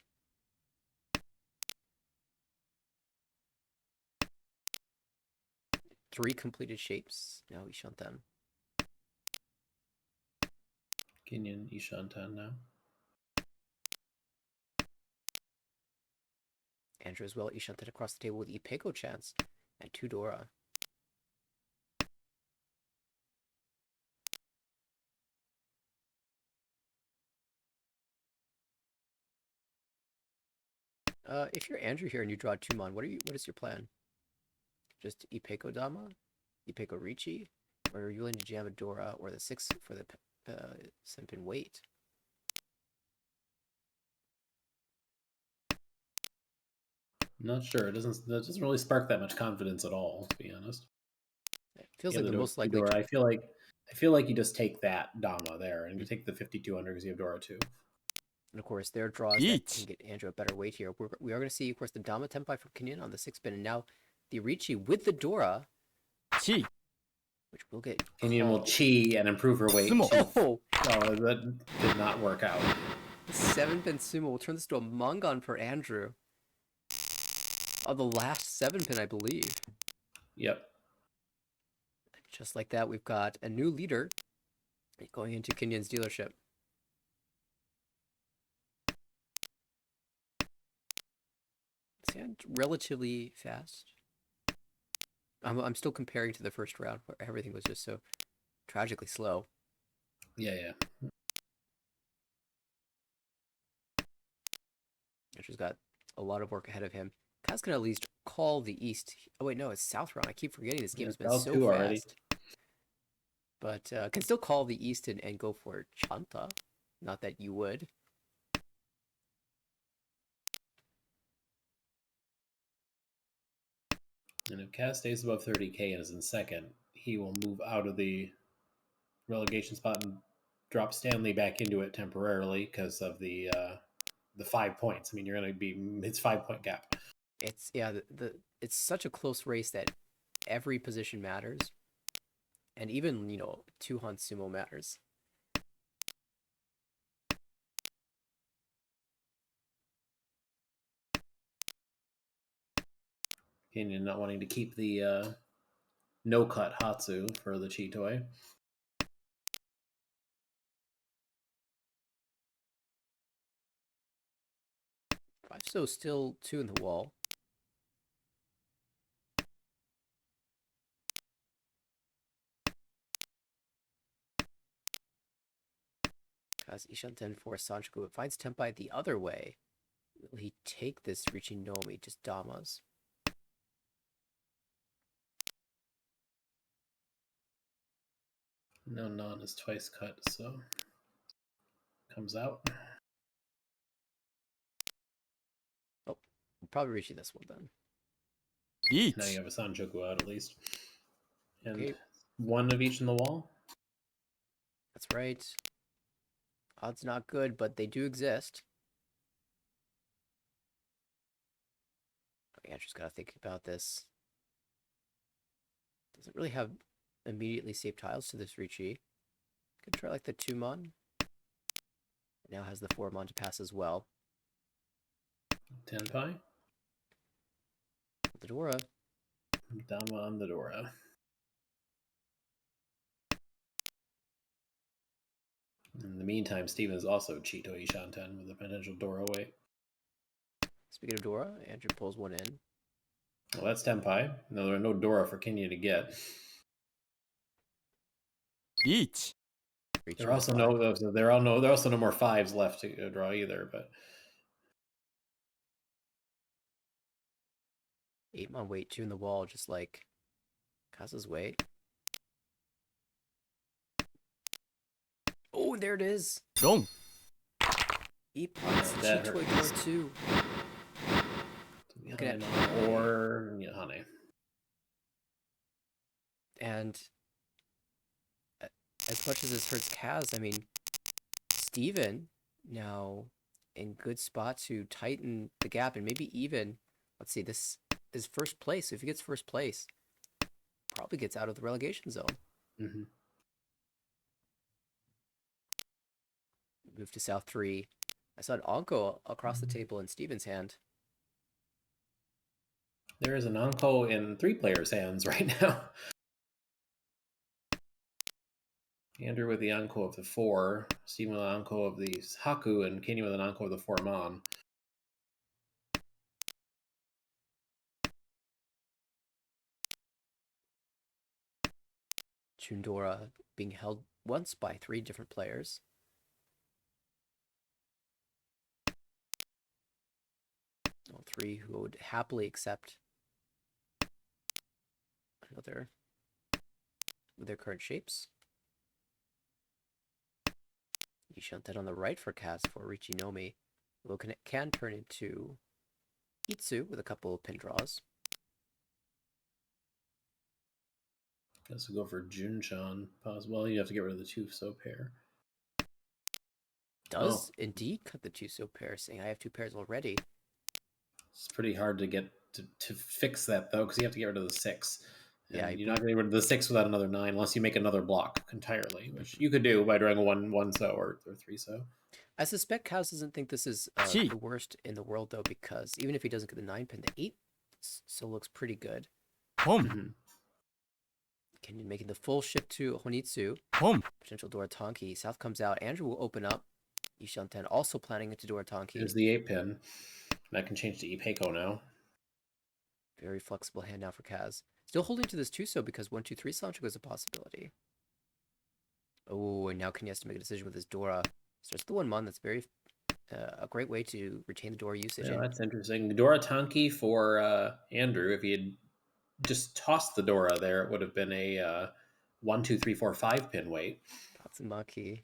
Three completed shapes. Now Ishanten. Kenyan Ishanten now. Andrew as well. Ishanten across the table with Ipeko chance. And 2 Dora. If you're Andrew here and you draw 2-mon, what is your plan? Just Ipeko Dama? Ipeko Ricci? Or are you willing to jam a Dora or the 6 for the Senpin weight? Not sure. That doesn't really spark that much confidence at all, to be honest. It feels like the most likely... Dora. I feel like you just take that Dama there and you take the 5200 because you have Dora too. And of course, their draws that can get Andrew a better weight here. We are going to see, of course, the Dama Tenpai from Kenyan on the 6-pin, and now the Ricci with the Dora. Chi. Which will get Kenyan will Chi and improve her weight. Tsumo. Oh, that did not work out. The 7-pin Tsumo will turn this to a Mongon for Andrew. Oh, the last 7-pin, I believe. Yep. Just like that, we've got a new leader going into Kenyan's dealership. It's relatively fast. I'm still comparing to the first round where everything was just so tragically slow. Yeah. Andrew's got a lot of work ahead of him. Kaz can at least call the East. Oh wait, no, it's South round. I keep forgetting this game has been so fast. Already. But can still call the East and go for Chanta. Not that you would. And if Kaz stays above 30k and is in second, he will move out of the relegation spot and drop Stanley back into it temporarily because of the 5 points. I mean, you're going to be it's 5-point gap. It's it's such a close race that every position matters, and even 2-hunt sumo matters. Kenyan not wanting to keep the no-cut Hatsu for the Chi toy. 5 so still 2 in the wall. As Ishanten for Sanchoku, it finds Tenpai the other way. Will he take this Richinomi? Just damas. No, non is twice cut, so comes out. Oh, we'll probably reaching this one then. Now you 1 have a Sanchoku out at least. And Okay, one of each in the wall. that's right. Odds not good, but they do exist. Okay, I just gotta think about this. Doesn't really have immediately safe tiles to this Ricci. Could try like the 2-mon. Now has the 4-mon to pass as well. Tenpai. The Dora. Dama on the Dora. In the meantime, Steven is also Chito Ishanten with a potential Dora weight. Speaking of Dora, Andrew pulls one in. Well, that's Tenpai. No, there are no Dora for Kenya to get. 1 Reach There with are a also flag. there are also no more 5s left to draw either. But 8-mon weight, 2 in the wall, just like Kaza's weight. Oh, there it is. 4 Eat pots, that Chitoi hurts. Dora 2. Looking at or Hane. And as much as this hurts Kaz, I mean, Steven now in good spot to tighten the gap and maybe even, let's see, this is first place. So if he gets first place, probably gets out of the relegation zone. Mm-hmm. Move to South 3. I saw an Onko across the table in Steven's hand. There is an Anko in 3 players' hands right now. Andrew with the Anko of the 4, Steven with the Anko of the Haku, and Kenya with an Anko of the 4-mon. Chundora being held once by 3 different players. All 3 who would happily accept another with their current shapes. Ishanten on the right for Kaz for Richinomi. Loken can turn into Itsu with a couple of pin draws. Guess we'll go for Junchan. Well, you have to get rid of the 2-so pair. Does indeed cut the 2-so pair, saying I have 2 pairs already. It's pretty hard to get to fix that, though, because you have to get rid of the 6. And Yeah, you're not going to get rid of the 6 without another 9 unless you make another block entirely, which you could do by drawing a 1-so or 3-so. I suspect Kaz doesn't think this is Gee. the worst in the world, though, because even if he doesn't get the 9 pin, the 8 still looks pretty good. ポン Mm-hmm. Kenyon making the full shift to Honitsu. ポン Potential Doratanki. South comes out. Andrew will open up. Ishanten also planning into Doratanki. Here's the 8-pin. That can change to Ipeko now. Very flexible hand now for Kaz. Still holding to this 2-so because 1-2-3 Sancho is a possibility. Oh, and now Kenya has to make a decision with his Dora. Starts the 1-mon. That's very a great way to retain the Dora usage. Yeah, that's interesting. Dora Tanki for Andrew. If he had just tossed the Dora there, it would have been a 1, 2, 3, 4, 5-pin weight. Tatsumaki.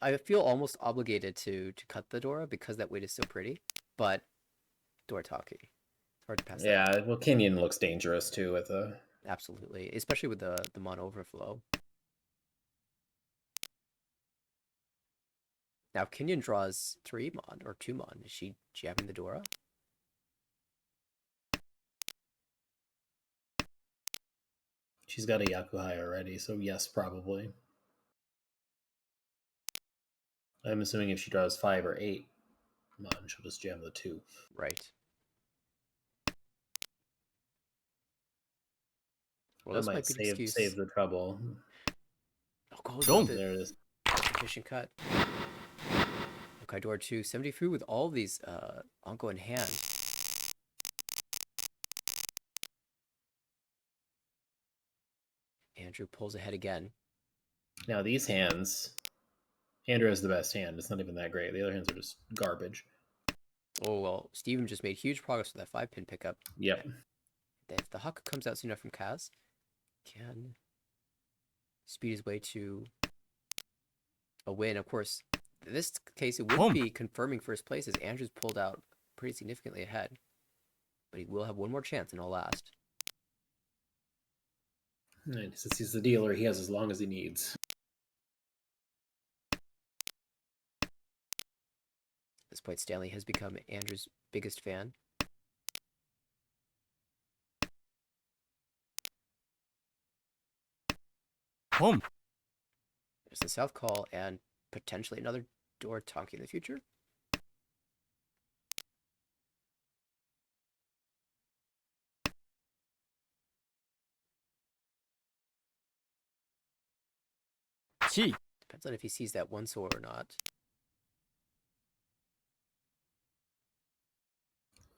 I feel almost obligated to cut the Dora because that weight is so pretty, but Dorataki. It's hard to pass that. Yeah, well, Kenyon looks dangerous too with a. Absolutely, especially with the mon overflow. Now Kenyon draws 3-mon or 2-mon. Is she jamming the Dora? She's got a Yakuhai already, so yes, probably. I'm assuming if she draws 5 or 8, mon, she'll just jam the 2. Right. Well, That this might might be an excuse. save the trouble. Oh, goes Don't. with it. There it is. Efficient cut. Okay, Dora 2. 73 with all of these Anko in hand. Andrew pulls ahead again. Now these hands, Andrew has the best hand. It's not even that great. The other hands are just garbage. Oh, well, Steven just made huge progress with that 5-pin pickup. Yep. If the Huck comes out soon enough from Kaz, can speed his way to a win. Of course, in this case, it would be confirming first place as Andrew's pulled out pretty significantly ahead. But he will have one more chance and he'll last. And since he's the dealer, he has as long as he needs. At this point, Stanley has become Andrew's biggest fan. Home. There's the south call and potentially another door tonky in the future. Chi. Depends on if he sees that one so or not.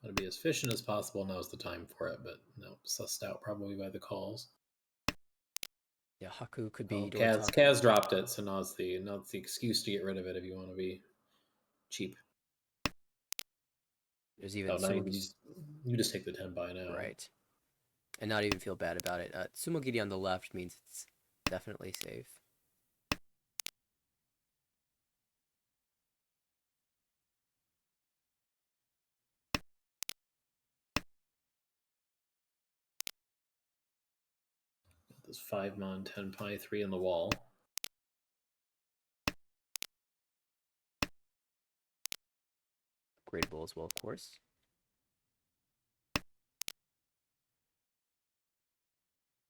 Want to be as efficient as possible. Now's the time for it, but no, sussed out probably by the calls. Yeah, Haku could be door Kaz, tonky. Kaz dropped it, so now it's the excuse to get rid of it if you want to be cheap. There's even you just take the 10 by now. Right. And not even feel bad about it. Tsumo Giri on the left means it's definitely safe. This 5 mon 10 pi 3 in the wall. Upgradable as well, of course.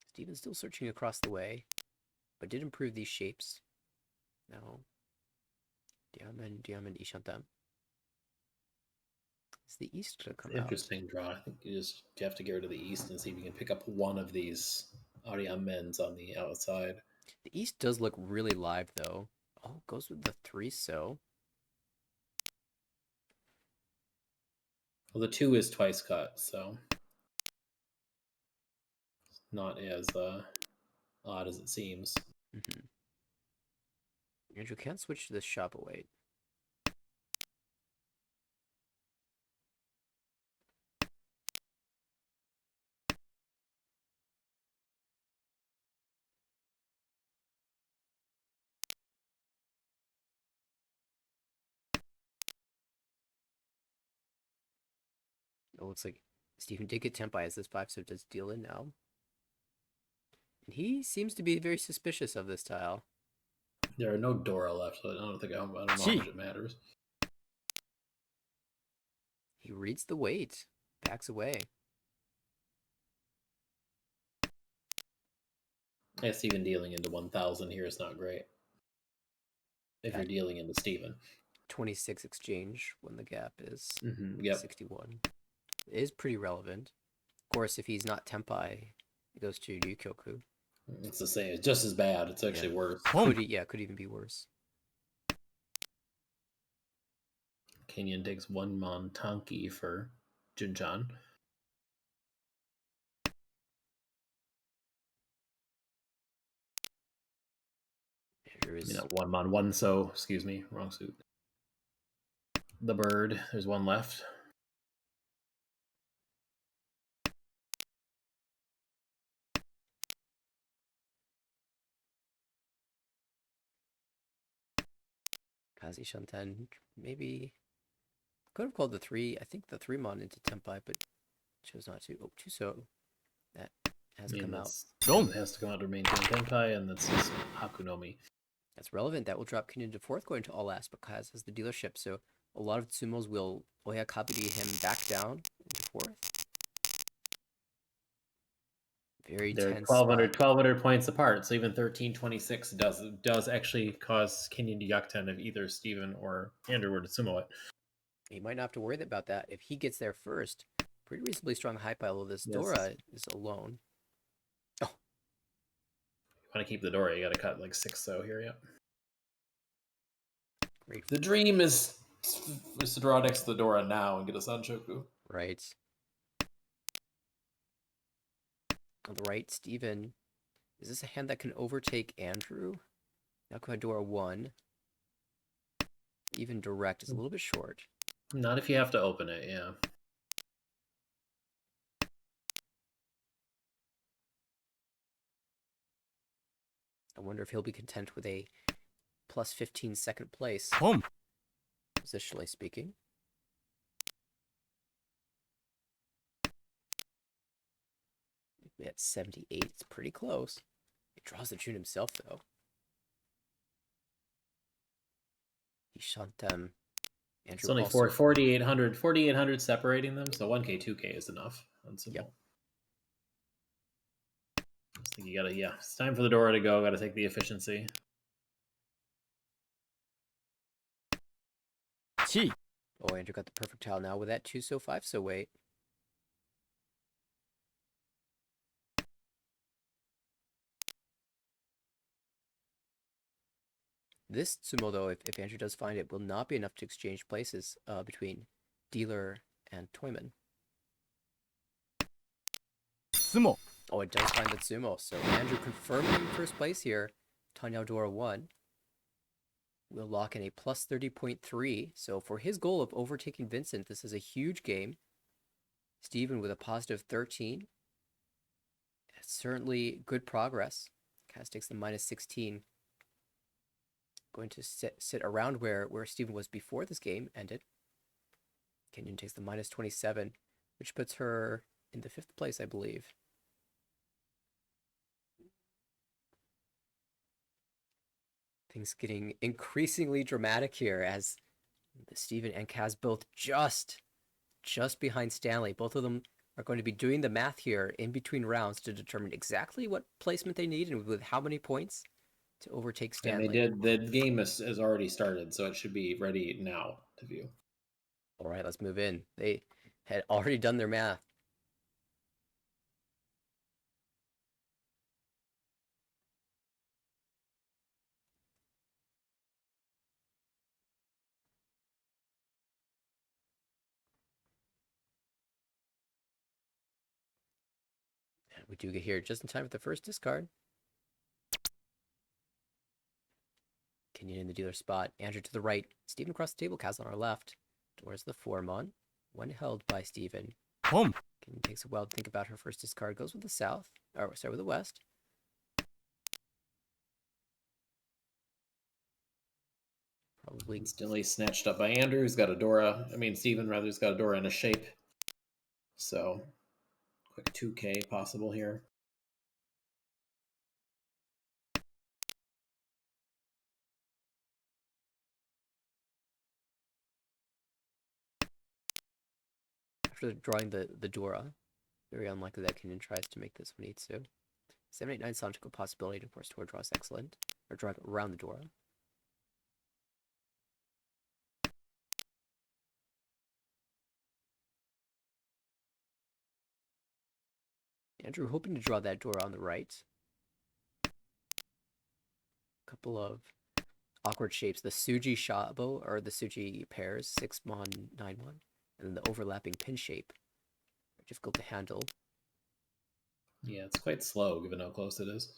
Steven's still searching across the way, but did improve these shapes. Now, Diamond, Ishantam. Is the east going to come out? Interesting draw. I think you have to get rid of the east and see if you can pick up one of these Ariam men's on the outside. The east does look really live, though. Oh, goes with the 3 so. Well, the 2 is twice cut, so it's not as odd as it seems. Mm-hmm. Andrew can't switch to this shop await. It looks like Steven did get Tempai as this 5 so does deal in now. And he seems to be very suspicious of this tile. There are no Dora left, so I don't know how much it matters. He reads the weight, backs away. Yeah, Steven dealing into 1,000 here is not great. If you're dealing into Steven. 26 exchange when the gap is 61. It is pretty relevant. Of course, if he's not Tempai, it goes to Ryukyoku. It's the same. It's just as bad. It's actually worse. Could even be worse. Kenyon takes 1 mon Tanki for Jinjan. You know, 1 mon 1 so, excuse me, wrong suit. The bird, there's 1 left. Kazi Shanten maybe could have called the 3. I think the 3 mon into Tempai, but chose not to. Oh, Chuso. That has come out. It has to come out to maintain Tenpai, and that's his Hakunomi. That's relevant. That will drop Kenyon to 4th, going to all last, but Kaz has the dealership, so a lot of Tsumos will Oyakabiri him back down into 4th. Very They're tense. 1,200 points apart, so even 1326 does actually cause Kenyon to Yakten if either Steven or Andrew were to sumo it. He might not have to worry about that if he gets there first. Pretty reasonably strong high pile of this. Dora is alone. Oh. You want to keep the Dora, you got to cut like 6 so here, yep. Great. The dream is to draw next to the Dora now and get a Sanchoku. Right. On the right, Steven Is this a hand that can overtake Andrew? Nakamura 1. Even direct is a little bit short. Not if you have to open it, yeah. I wonder if he'll be content with a plus 15 second place, Home. positionally speaking. At 78, it's pretty close. He draws the tune himself, though. Ishantem. It's only 4,800 separating them, so 1K, 2K is enough on Tsumo. Yep. I just think you gotta, yeah, it's time for the Dora to go. Gotta take the efficiency. Chi. Oh, Andrew got the perfect tile now with that 2 so 5 so wait. This Tsumo, though, if Andrew does find it, will not be enough to exchange places between Dealer and Toyman. Tsumo. Oh, it does find the Tsumo. So Andrew confirming first place here. Tanya Dora 1. Will lock in a plus 30.3. So for his goal of overtaking Vincent, this is a huge game. Steven with a positive 13. It's certainly good progress. Kaz takes the minus 16. Going to sit around where Steven was before this game ended. Kenyon takes the minus 27, which puts her in the 5th place, I believe. Things getting increasingly dramatic here as Steven and Kaz both just behind Stanley. Both of them are going to be doing the math here in between rounds to determine exactly what placement they need and with how many points to overtake Stanley. And they did. The game has already started, so it should be ready now to view. All right, let's move in. They had already done their math. And we do get here just in time for the first discard. Kenyon in the dealer spot. Andrew to the right. Steven across the table. Kaz on our left. Towards the 4-mon. One held by Steven. Home. Kenyon takes a while to think about her first discard. Goes with the south. Or sorry, with the west. Probably Instantly snatched up by Andrew, who's got a Dora. Steven, rather, has got a Dora in a shape. So, quick 2K possible here. after drawing the Dora. Very unlikely that Kenyon tries to make this when he needs to. 789 Santico possibility, and of course, Dora draws excellent. Or drawing around the Dora. Andrew hoping to draw that Dora on the right. Couple of awkward shapes. The Suji Shabo, or the Suji pairs, 6-mon, 9-mon. And then the overlapping pin shape. Difficult to handle. Yeah, it's quite slow given how close it is.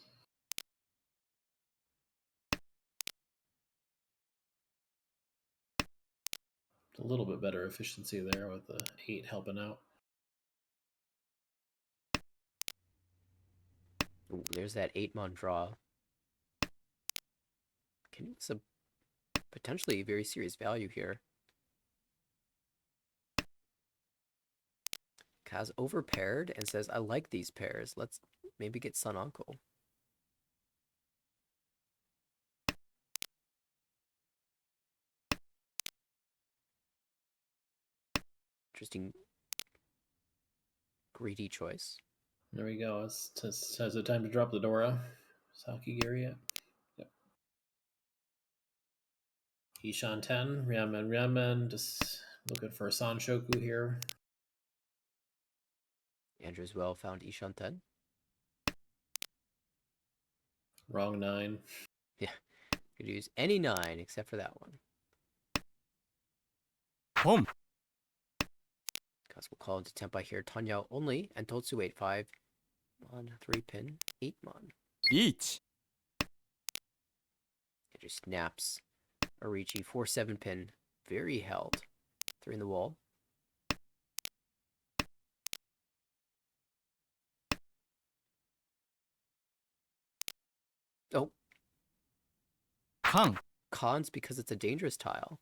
A little bit better efficiency there with the 8 helping out. Ooh, there's that 8-mon draw. Can some potentially very serious value here. Kaz overpaired and says, I like these pairs. Let's maybe get Sun Uncle. Interesting, greedy choice. There we go. Has it time to drop the Dora? Saki Gary yet? Yep. Ishan 10, Ryamen, just looking for a Sanshoku here. Andrew as well found Ishanten. Wrong 9. Yeah, could use any 9 except for that one. Home. Kaz will call into Tempai here. Tanya only, and Totsu 8-5. On 3-pin, 8-mon. リーチ Andrew snaps Arichi 4-7 pin. Very held. 3 in the wall. Oh, カン cons because it's a dangerous tile.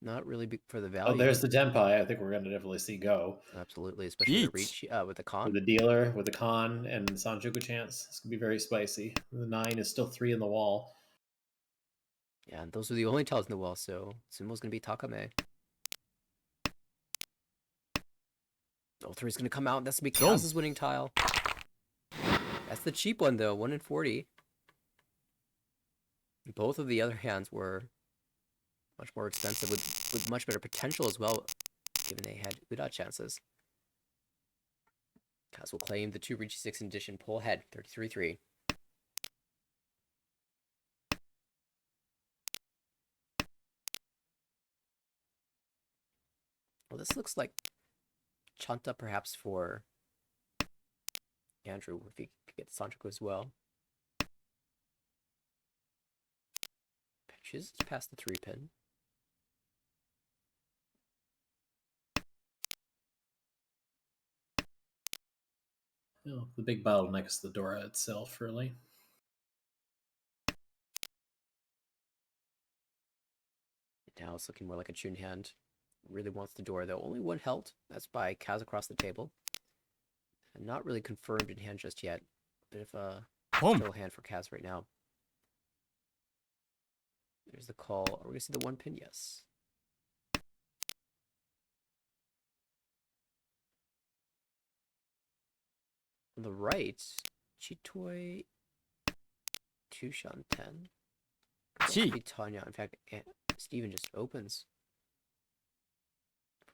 Not really for the Oh, value. there's the Tenpai. I think we're going to definitely see go. Absolutely, especially with Beach. Arichi, with the con. With the dealer, with the con, and Sanjuku chance. It's going to be very spicy. The 9 is still 3 in the wall. Yeah, and those are the only tiles in the wall, so Tsumo's going to be Takame. Oh, 3 is going to come out. That's going to be Dome. Kaz's winning tile. That's the cheap one, though. 1 in 40. Both of the other hands were much more expensive, with much better potential as well, given they had Uda chances. Kaz will claim the 2 Ricci 6 edition pull ahead, 33-3. Well, this looks like Chanta perhaps for Andrew, if he could get Sanjuku as well. Chooses to pass the 3 pin. Oh, the big bottleneck is the Dora itself, really. Now it's looking more like a Chun hand. Really wants the door, though. Only 1 held. That's by Kaz across the table. And not really confirmed in hand just yet. Bit of a Home. still hand for Kaz right now. There's the call. Are we going to see the 1 pin? Yes. On the right, Chitoi, Tushan 10. Chi. Be Tanya. In fact, Steven just opens.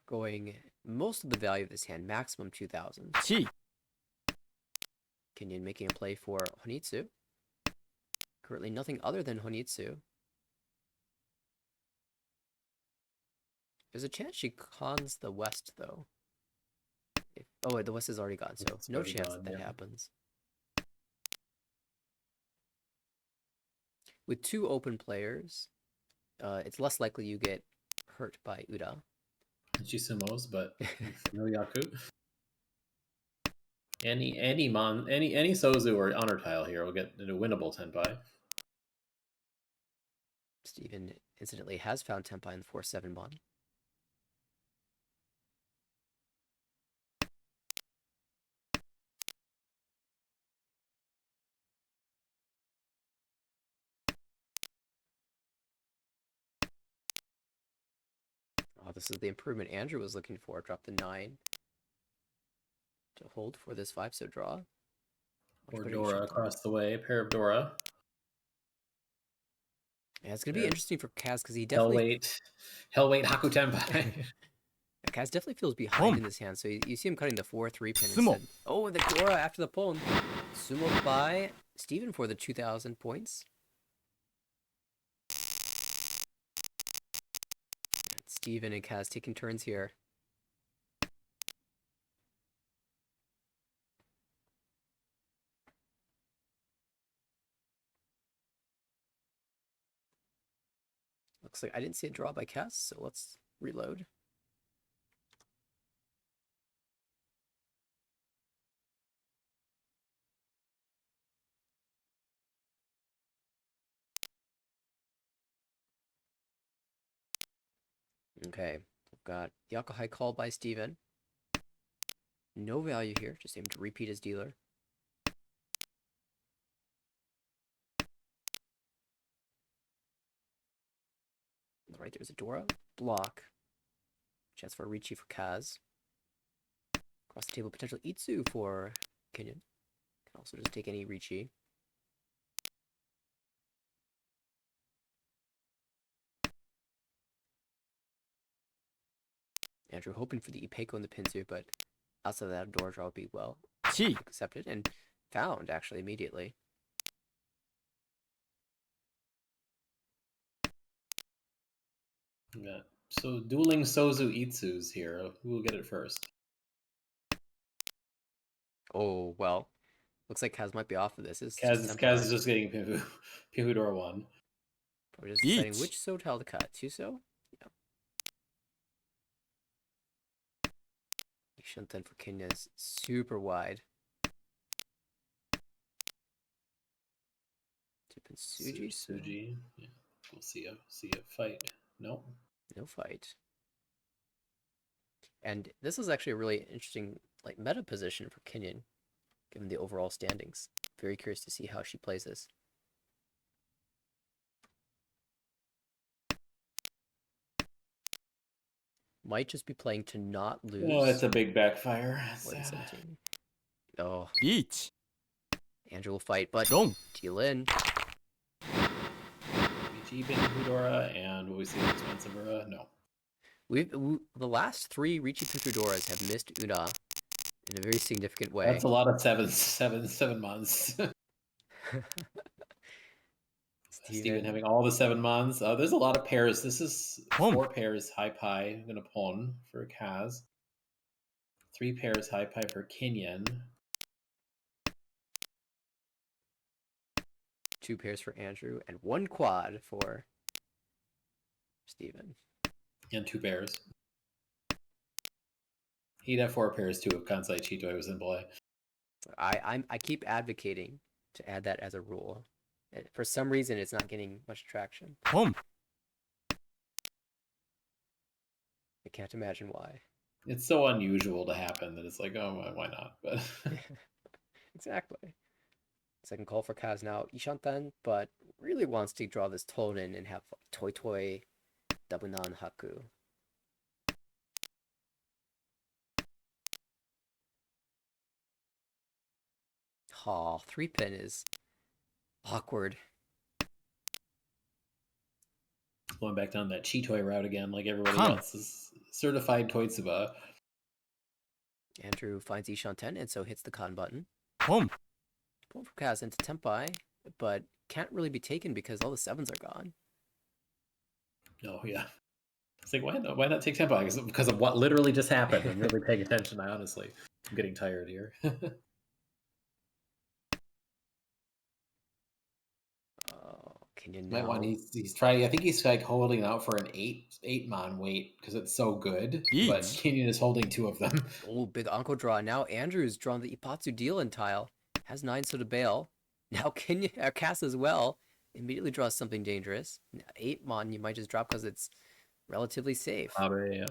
Going most of the value of this hand, maximum 2,000. Chi. Kenyon making a play for Honitsu. Currently nothing other than Honitsu. There's a chance she cons the west, though. Oh, wait, the west is already gone, so It's no already chance gone, that yeah. happens. With 2 open players, it's less likely you get hurt by Uda. Sumos, but no Yaku. Any Sozu or honor tile here will get a winnable Tenpai. Steven incidentally has found Tenpai in the 4-7 mon. Oh, this is the improvement Andrew was looking for. Drop the 9 to hold for this 5-so draw. Or Dora across the way, pair of Dora. Yeah, it's going to be interesting for Kaz because he definitely... Hellweight Haku Tenpai. Kaz definitely feels behind in this hand, so you see him cutting the 4-3 pin Tsumo. instead. Oh, the Dora after the pawn. Sumo by Steven for the 2,000 points. Steven and Kaz taking turns here. Looks like I didn't see a draw by Kaz, so let's reload. Okay, we've got Yakuhai called by Steven. No value here, just aim to repeat his dealer. Right, there's a Dora. Block. Chance for a Ricci for Kaz. Across the table, potential Itsu for Kenyon. Can also just take any Ricci. Andrew hoping for the Ipeiko and the Pinsu, but outside of that, Dora draw would be well accepted and found, actually, immediately. Yeah. So dueling Sozu Itsus here. Who will get it first? Oh, well. Looks like Kaz might be off of this. It's Kaz just is, tempo. Kaz is just getting Pihudora 1. Probably just deciding Each. which so tile to cut. Tsuso? Yeah. Ishanten for Kenya is super wide. Tippin Suji, so Suji. Yeah. We'll see a fight. Nope. no fight. And this is actually a really interesting like meta position for Kenyon, given the overall standings. Very curious to see how she plays this. Might just be playing to not lose. Oh, it's a big backfire. More than Sad. 17. Oh, Each. Andrew will fight, but Long. deal in. BG Pihudora, and will we see the expensive Ura? No. The last 3 Ricci Puthudoras have missed Una in a very significant way. That's a lot of 7 months. Steven having all the 7 months. There's a lot of pairs. This is 4 pairs high pie. I'm gonna pawn for Kaz. 3 pairs high pie for Kenyan. 2 pairs for Andrew and 1 quad for Steven. And 2 pairs. He'd have 4 pairs too if Kansai Chitoi was in play. I keep advocating to add that as a rule. For some reason, it's not getting much traction. Home. I can't imagine why. It's so unusual to happen that it's like, oh, why not? But exactly. Second call for Kaz now. Ishantan, but really wants to draw this Tonin and have Toy Toy Dabunan Haku. Aw, 3-pin is awkward. going back down that Chitoi route again, like everybody Huh. else is certified Toitsuba. Andrew finds Ishanten and so hits the con button. Home. Pull from Kaz into Tempai, but can't really be taken because all the 7s are gone. Oh yeah. It's like, why not take tempo? Because of what literally just happened. I'm really paying attention. I'm getting tired here. Kenyon Might now. want he's trying. I think he's like holding out for an 8 mon weight because it's so good. But Each. Kenyon is holding 2 of them. Oh, big Anko draw. Now Andrew's drawn the Ipatsu deal in tile. Has 9 so to bail. Now Kenyon Kaz as well. Immediately draws something dangerous. 8 mon you might just drop because it's relatively safe. Probably, yeah.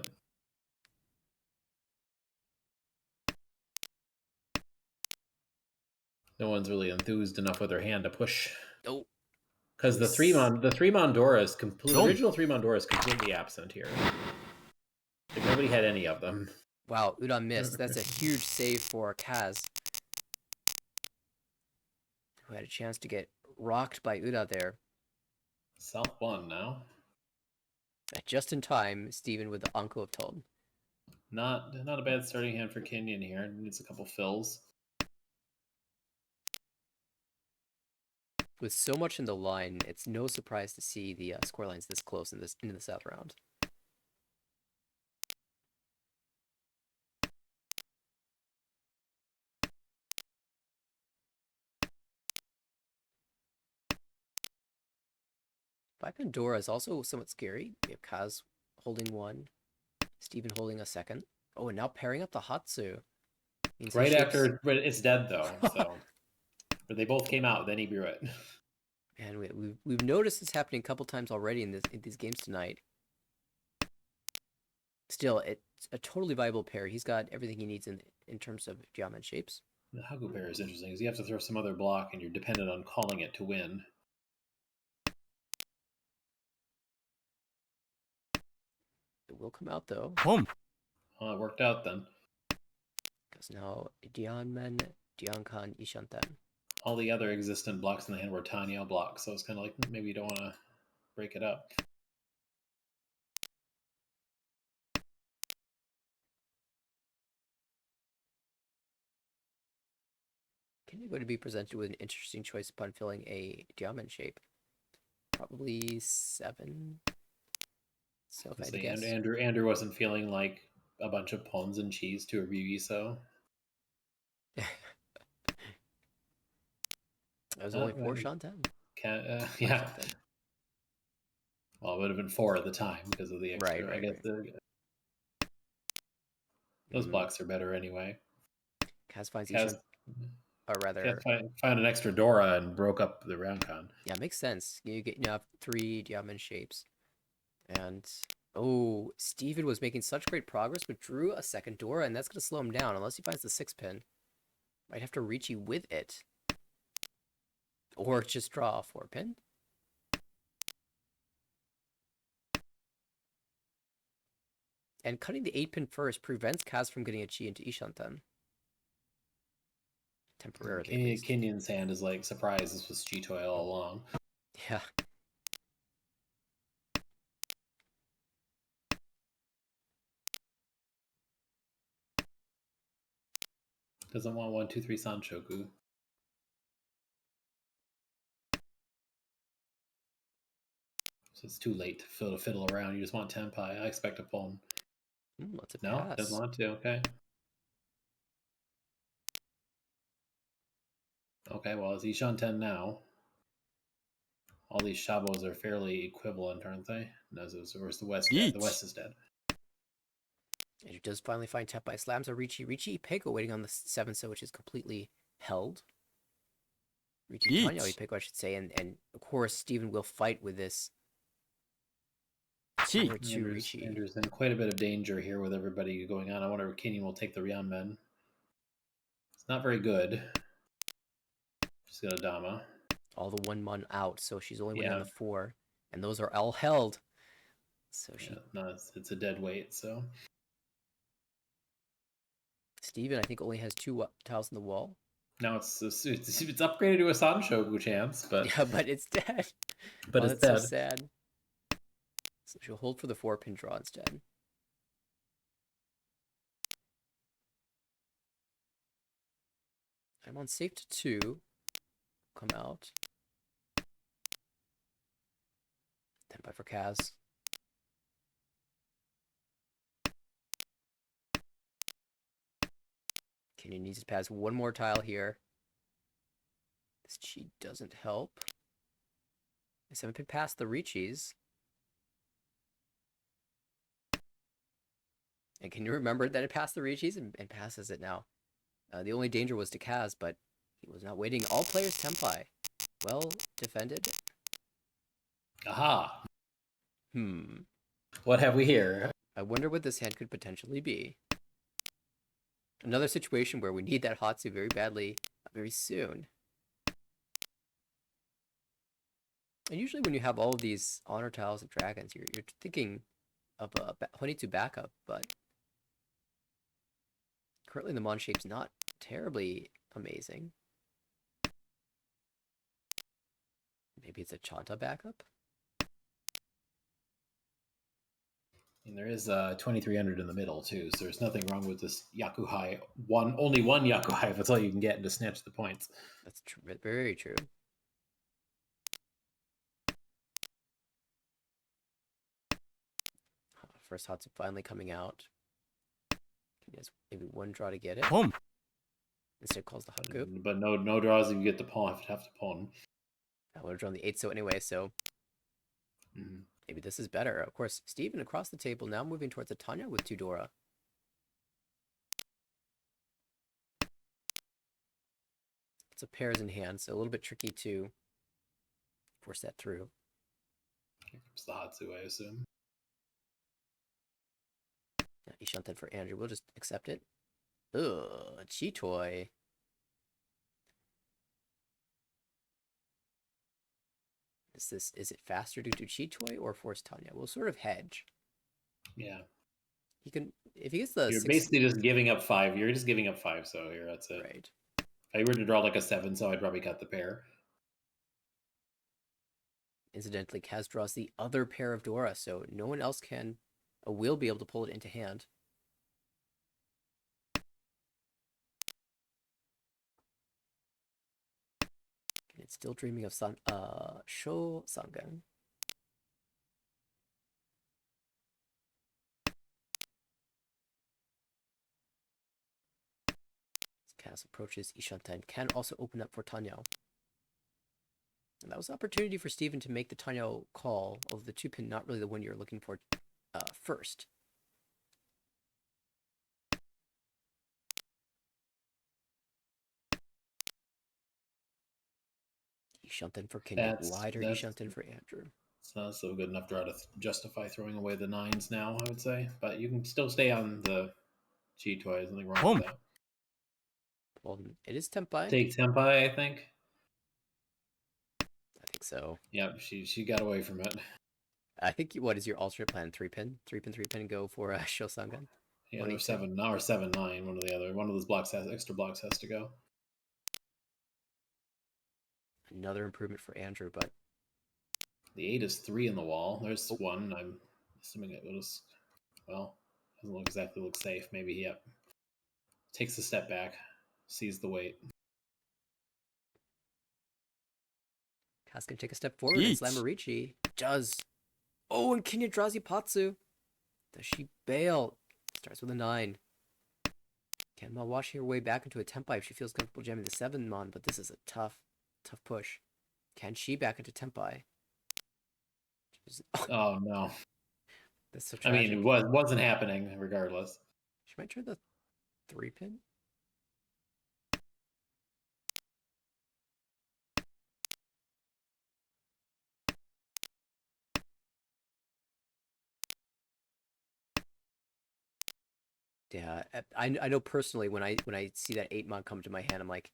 No one's really enthused enough with their hand to push. Oh. Because the 3-mon Dora is completely Nope. original 3-mon Dora is completely absent here. Like nobody had any of them. Wow, Uda missed. That's a huge save for Kaz, who had a chance to get rocked by Uda there. South 1 now. Just in time, Steven with the Anko of Told. Not a bad starting hand for Kenyon here. Needs a couple fills. With so much in the line, it's no surprise to see the score lines this close into the 7th round. By Pandora is also somewhat scary. We have Kaz holding 1, Steven holding a 2nd. Oh, and now pairing up the Hatsu. Right after, but it's dead though. So, but they both came out. Then he drew it. And we've noticed this happening a couple times already in these games tonight. Still, it's a totally viable pair. He's got everything he needs in terms of geometry shapes. The Haku pair is interesting because you have to throw some other block, and you're dependent on calling it to win. It will come out though. Home. It worked out then. Because now Dianmen, Diankan, Ishanten. All the other existent blocks in the hand were Tanya blocks, so it's kind of like maybe you don't want to break it up. You're going to be presented with an interesting choice upon filling a diamond shape. Probably 7. So if I had to guess. Andrew wasn't feeling like a bunch of pawns and cheese to a Ryugi, so It was only 4 Right. Shanten. Yeah. Shanten. Well, it would have been 4 at the time because of the extra. Right, I guess right. those blocks are better anyway. Kaz finds Kaz, Ishan, or rather, found an extra Dora and broke up the round con. yeah, makes sense. You have 3 diamond shapes. And, oh, Steven was making such great progress, but drew a second Dora, and that's going to slow him down, unless he finds the 6 pin. Might have to reach you with it. Or just draw a 4 pin. And cutting the 8 pin first prevents Kaz from getting a chi into Ishanten. Temporarily, at least. Kenyon's hand is like, surprise, this was Chitoy all along. Yeah. Doesn't want 1, 2, 3 Sanshoku. So it's too late to fiddle around. You just want Tenpai. I expect a Pon. Let's No, pass. doesn't want to. Okay. Okay, well, it's Ishan 10 now. All these Shabos are fairly equivalent, aren't they? Where's the West dead? The West is dead. Andrew does finally find Tenpai, slams a Richi Peko waiting on the 7 so, which is completely held. Richi Tanya Peko, I should say, and of course Steven will fight with this. Andrew's in quite a bit of danger here with everybody going on. I wonder if Kenyon will take the Ryanmen. It's not very good. She's got a Dama. All the 1-mon out, so she's only winning on the 4, and those are all held. So she, it's a dead weight. So Steven, I think, only has 2 tiles in the wall. now it's upgraded to a Sanshoku chance, but yeah, but it's dead. But it's dead. So sad. So she'll hold for the 4 pin draw instead. I'm on safe to 2. Come out. Tenpai for Kaz. Kenyon needs to pass 1 more tile here. This chi doesn't help. The 7 pin past the Richis. And can you remember that it passed the Richis and passes it now? The only danger was to Kaz, but he was not waiting. All players Tenpai. Well defended. Aha. Hmm. What have we here? I wonder what this hand could potentially be. Another situation where we need that Hatsu very badly, very soon. And usually when you have all of these honor tiles and dragons, you're thinking of a Honitsu backup, but currently the Mon shape's not terribly amazing. Maybe it's a Chanta backup? And there is 2300 in the middle too, so there's nothing wrong with this Yakuhai. Only one Yakuhai if that's all you can get to snatch the points. That's very true. First Hatsu finally coming out. He has maybe 1 draw to get it. Boom. Instead calls the Haku. But no draws if you get the pawn. Have to pawn. I would have drawn the 8 so anyway, so maybe this is better. Of course, Steven across the table now moving towards the Tanya with 2 Dora. It's a pairs in hand, so a little bit tricky to force that through. Here comes the Hatsu, I assume. Yeah, Ishanten for Andrew. We'll just accept it. Ugh, Chitoy. Is it faster to do Chitoy or force Tanya? We'll sort of hedge. Yeah. He can, if he gets the You're basically just giving up 5. You're just giving up 5, so here, that's it. Right. If I were to draw like a 7, so I'd probably cut the pair. Incidentally, Kaz draws the other pair of Dora, so no one else will be able to pull it into hand. And it's still dreaming of Sho Sangan. As Kaz approaches, Ishanten can also open up for Tanya. And that was an opportunity for Steven to make the Taino call, although the 2-pin not really the one you're looking for first. Ishunten for Kenyon. Wider Ishunten for Andrew. It's not so good enough draw to justify throwing away the 9s now, I would say. But you can still stay on the G2. There's nothing wrong with that. Well, it is Tempai. Take Tempai, I think. I think so. Yep, she got away from it. I think, what is your alternate plan? 3-pin? 3-pin, go for Shosangan? Yeah, or 7 or 7-9, one or the other. One of those blocks extra blocks has to go. Another improvement for Andrew, but the 8 is 3 in the wall. There's one. I'm assuming it was, well, doesn't exactly look safe. Maybe, yep. Takes a step back, sees the weight. Kaz can take a step forward, and Slamorichi does. Oh, and Kenya draws Ipatsu. Does she bail? Starts with a 9. Can Mawashi her way back into a Tempai if she feels comfortable jamming the 7-mon, but this is a tough push. Can she back into Tempai? Oh, no. That's so tragic. I mean, it wasn't happening regardless. She might try the 3-pin. Yeah, I know personally when I see that 8-mon come to my hand, I'm like,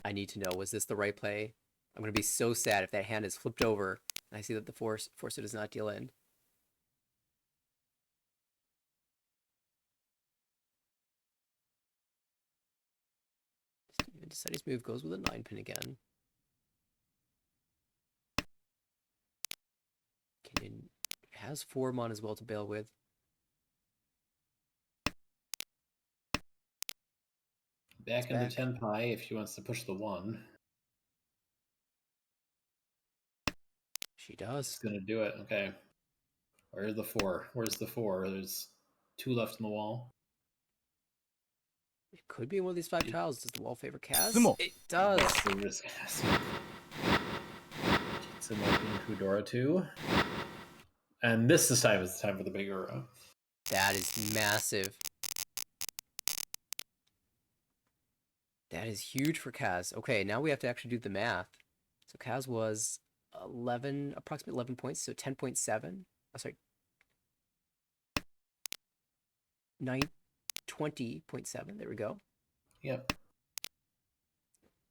I need to know, was this the right play? I'm gonna be so sad if that hand is flipped over and I see that the force it does not deal in. Steven decided his move, goes with a 9-pin again. Kenyon has 4-mon as well to bail with. Back into Tenpai if she wants to push the 1. She does. She's gonna do it. Okay. Where's the 4? Where's the 4? There's 2 left in the wall. It could be one of these 5 tiles. Does the wall favor Kaz? Tsumo. It does. That's the risk. Tsumo being Kudora 2. And this is the time for the big Ura. That is massive. That is huge for Kaz. Okay, now we have to actually do the math. So Kaz was approximately 11 points, so 10.7. Oh, sorry. 20.7. There we go. Yep.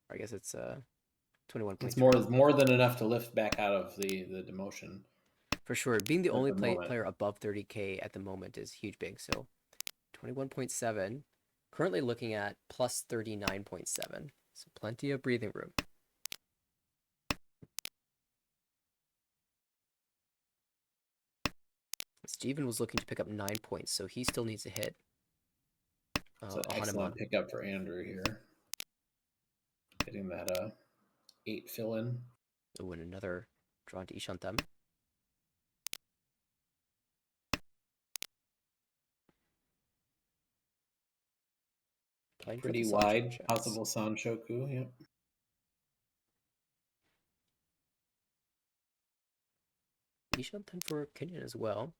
Or I guess it's 21. It's more than enough to lift back out of the demotion. For sure. Being the only player above 30k at the moment is huge big. So 21.7. Currently looking at plus 39.7. So plenty of breathing room. Steven was looking to pick up 9 points, so he still needs to hit. So excellent pickup for Andrew here. Getting that 8 fill in. Oh, and another drawn to Ishantam. Pretty wide, possible Sanshoku, yep. Ishantam for Kenyon as well.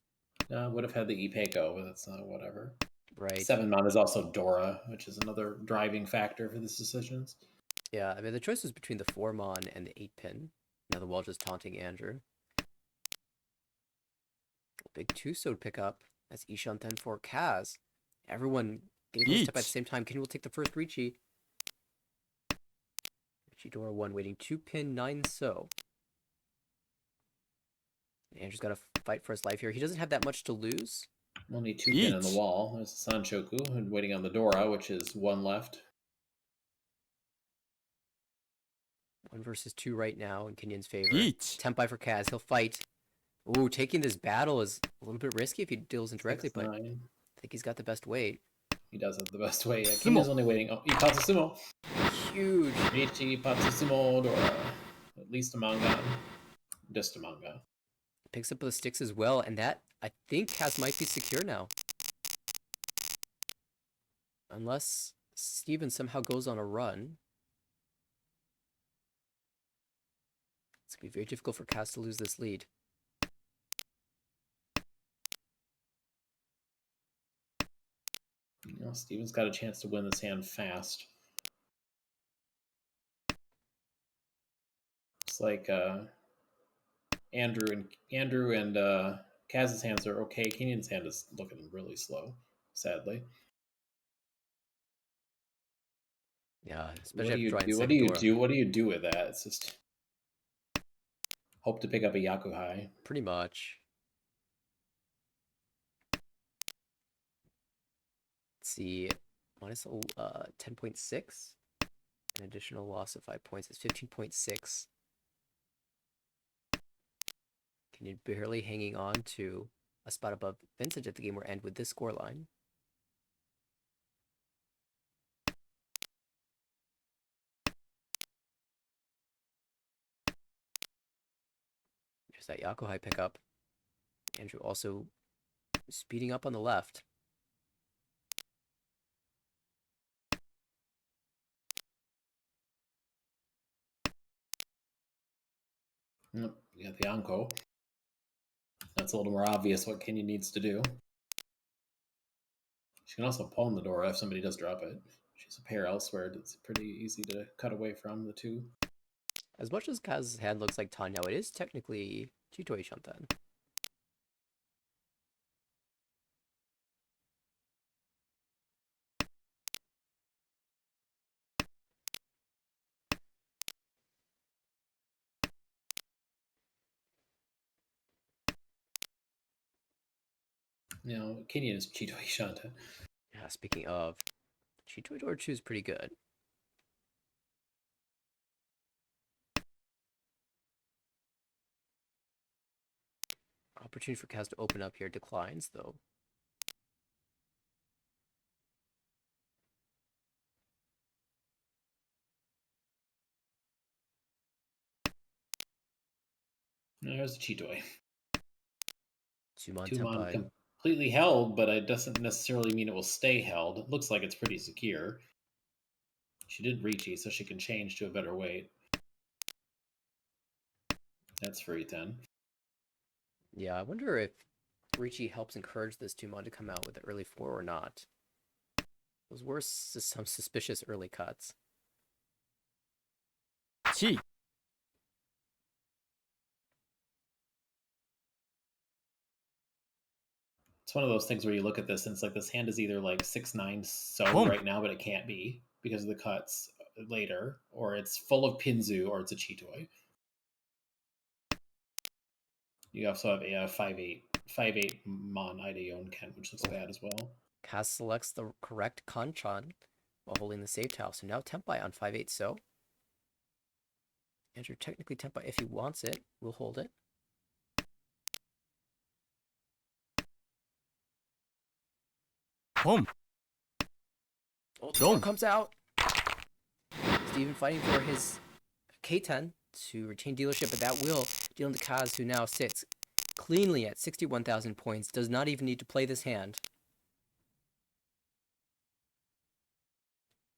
Would have had the Ipeko, but that's not whatever. Right. 7-mon is also Dora, which is another driving factor for these decisions. Yeah, I mean, the choice was between the 4-mon and the 8-pin. Now the wall just taunting Andrew. Big 2-sode pickup. That's Ishantan for Kaz. Everyone getting one step at the same time. Kenyon will take the first Richi. Richi Dora 1 waiting 2-pin 9-so. Andrew's got to fight for his life here. He doesn't have that much to lose. Only 2-pin on the wall. There's Sanshoku and waiting on the Dora, which is 1 left. 1 versus 2 right now in Kenyon's favor. Tempai for Kaz. He'll fight. Ooh, taking this battle is a little bit risky if he deals indirectly, but I think he's got the best weight. He does have the best weight. Yeah, Kenyon's only waiting. Oh, Ipatsu Tsumo. Huge. Richi, Ipatsu Tsumo, Dora. At least a manga. Just a manga. Picks up the sticks as well, and that, I think, Kaz might be secure now. Unless Steven somehow goes on a run. gonna be very difficult for Kaz to lose this lead. You know, Steven's got a chance to win this hand fast. It's like Andrew and Kaz's hands are okay. Kenyon's hand is looking really slow, sadly. Yeah, What especially do after you drawing do? What second do you Dora. do? What do you do with that? It's just hope to pick up a Yakuhai. Pretty much. Let's see, minus 10.6. An additional loss of 5 points is 15.6. Kenyon barely hanging on to a spot above Vincent at the game will end with this scoreline. There's that Yakuhai pickup. Andrew also speeding up on the left. You got the Anko. That's a little more obvious what Kenyon needs to do. She can also palm the Dora if somebody does drop it. She's a pair elsewhere. It's pretty easy to cut away from the two. As much as Kaz's hand looks like Tanya, it is technically Chitoi Shantan. You know, Kenyon is Chitoi Shanta. Yeah, speaking of, Chitoi Dorchu is pretty good. Opportunity for Kaz to open up here declines, though. There's the Chitoi. Tumon Tumon Tenpai. completely held, but it doesn't necessarily mean it will stay held. It looks like it's pretty secure. She did Ricci, so she can change to a better weight. That's free 10. Yeah, I wonder if Ricci helps encourage this Tumon to come out with the early 4 or not. Those were some suspicious early cuts. Chi. It's one of those things where you look at this and it's like this hand is either like 6-9 so Boom. right now, but it can't be because of the cuts later, or it's full of Pinzu, or it's a Chitoi. You also have a 5-8 Mon Ideon Ken, which looks bad as well. Kaz selects the correct Kanchan while holding the save tile. So now Tenpai on 5-8 so. Andrew technically Tenpai if he wants it. We'll hold it. Boom. Oh, Dora comes out. Steven fighting for his K10 to retain dealership, but that will deal to Kaz, who now sits cleanly at 61,000 points. Does not even need to play this hand.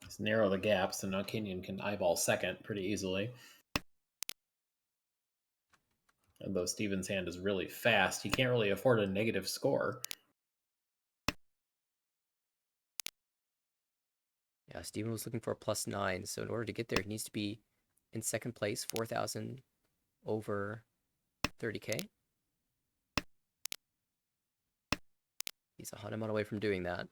Let's narrow the gap, so now Kenyon can eyeball second pretty easily. And though Steven's hand is really fast, he can't really afford a negative score. Yeah, Steven was looking for a +9, so in order to get there, he needs to be in second place, 4,000 over 30k. He's a Hanuman away from doing that.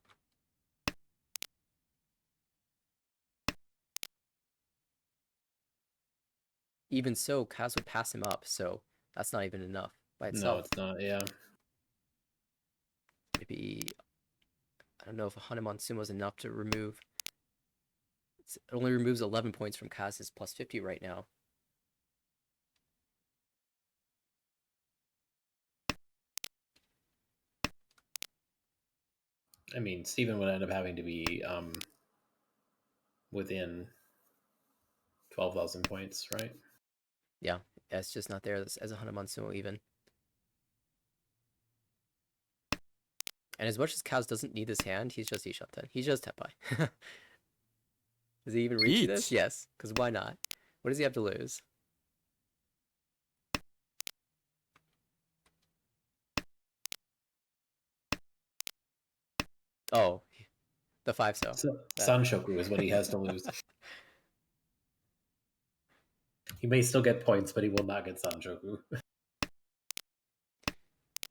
Even so, Kaz would pass him up, so that's not even enough by itself. No, it's not, yeah. Maybe, I don't know if a Hanuman Tsumo is enough to remove. It only removes 11 points from Kaz's +50 right now. I mean, Steven would end up having to be within 12,000 points, right? Yeah, it's just not there as a Hanuman Tsumo even. And as much as Kaz doesn't need this hand, he's just Ishanten. He's just Tenpai. Does he even reach this? Yes, because why not? What does he have to lose? Oh, the 5-so. Sanshoku is what he has to lose. He may still get points, but he will not get Sanshoku.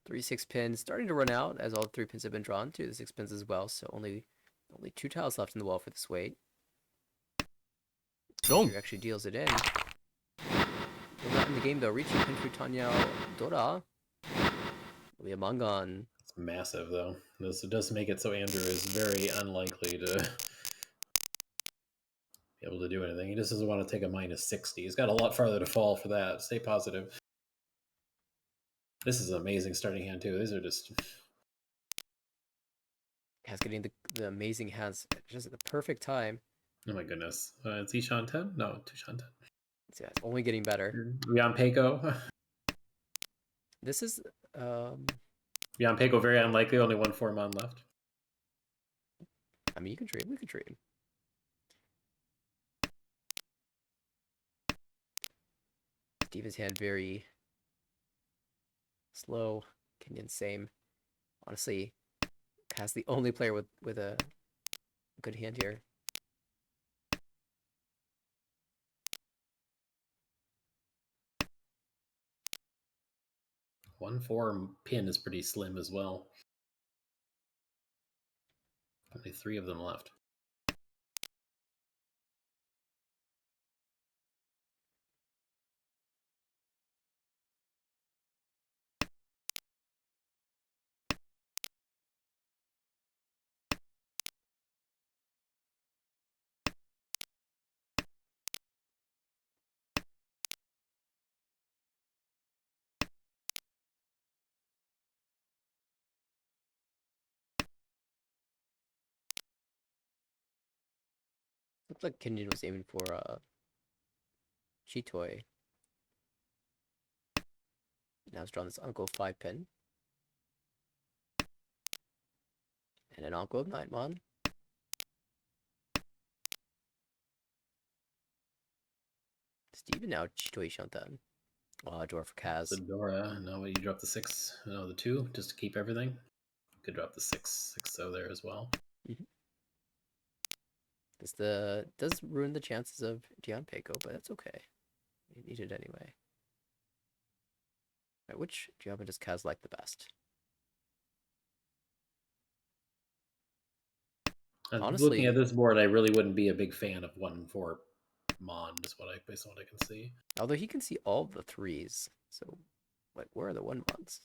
3-6 pins starting to run out as all 3 pins have been drawn. 2 of the 6 pins as well, so only 2 tiles left in the wall for this weight. Boom. He actually deals it in. We're not in the game though. Reaching pin through Tanya Dora. Will be a Mangan. It's massive, though. This does make it so Andrew is very unlikely to be able to do anything. He just doesn't want to take a -60. He's got a lot farther to fall for that. Stay positive. This is an amazing starting hand, too. These are just... Has getting the amazing hands just at the perfect time. Oh my goodness. It's Ishan 10? No, Tushan 10. So yeah, it's only getting better. Rian Peiko. This is Rian Peiko, very unlikely. Only 1 4-mon left. I mean, you can trade. We could trade. Steven's hand very slow. Kenyan same. Honestly, Kaz the only player with a good hand here. One 4 pin is pretty slim as well. Only 3 of them left. Looked like Kenyan was aiming for Chitoy. Now he's drawn this Uncle 5 pin. And an Uncle of 9-mon. Steven now Chitoy Shantan. Draw for Kaz. The Dora. No, you drop the 6. No, the 2, just to keep everything. You could drop the 6-0 there as well. Mm-hmm. This does ruin the chances of Dion Peiko, but that's okay. You need it anyway. Right, which Giovanni does Kaz like the best? Honestly, looking at this board, I really wouldn't be a big fan of 1 4 Mon, is based on what I can see. Although he can see all the 3s, so where are the 1-mons?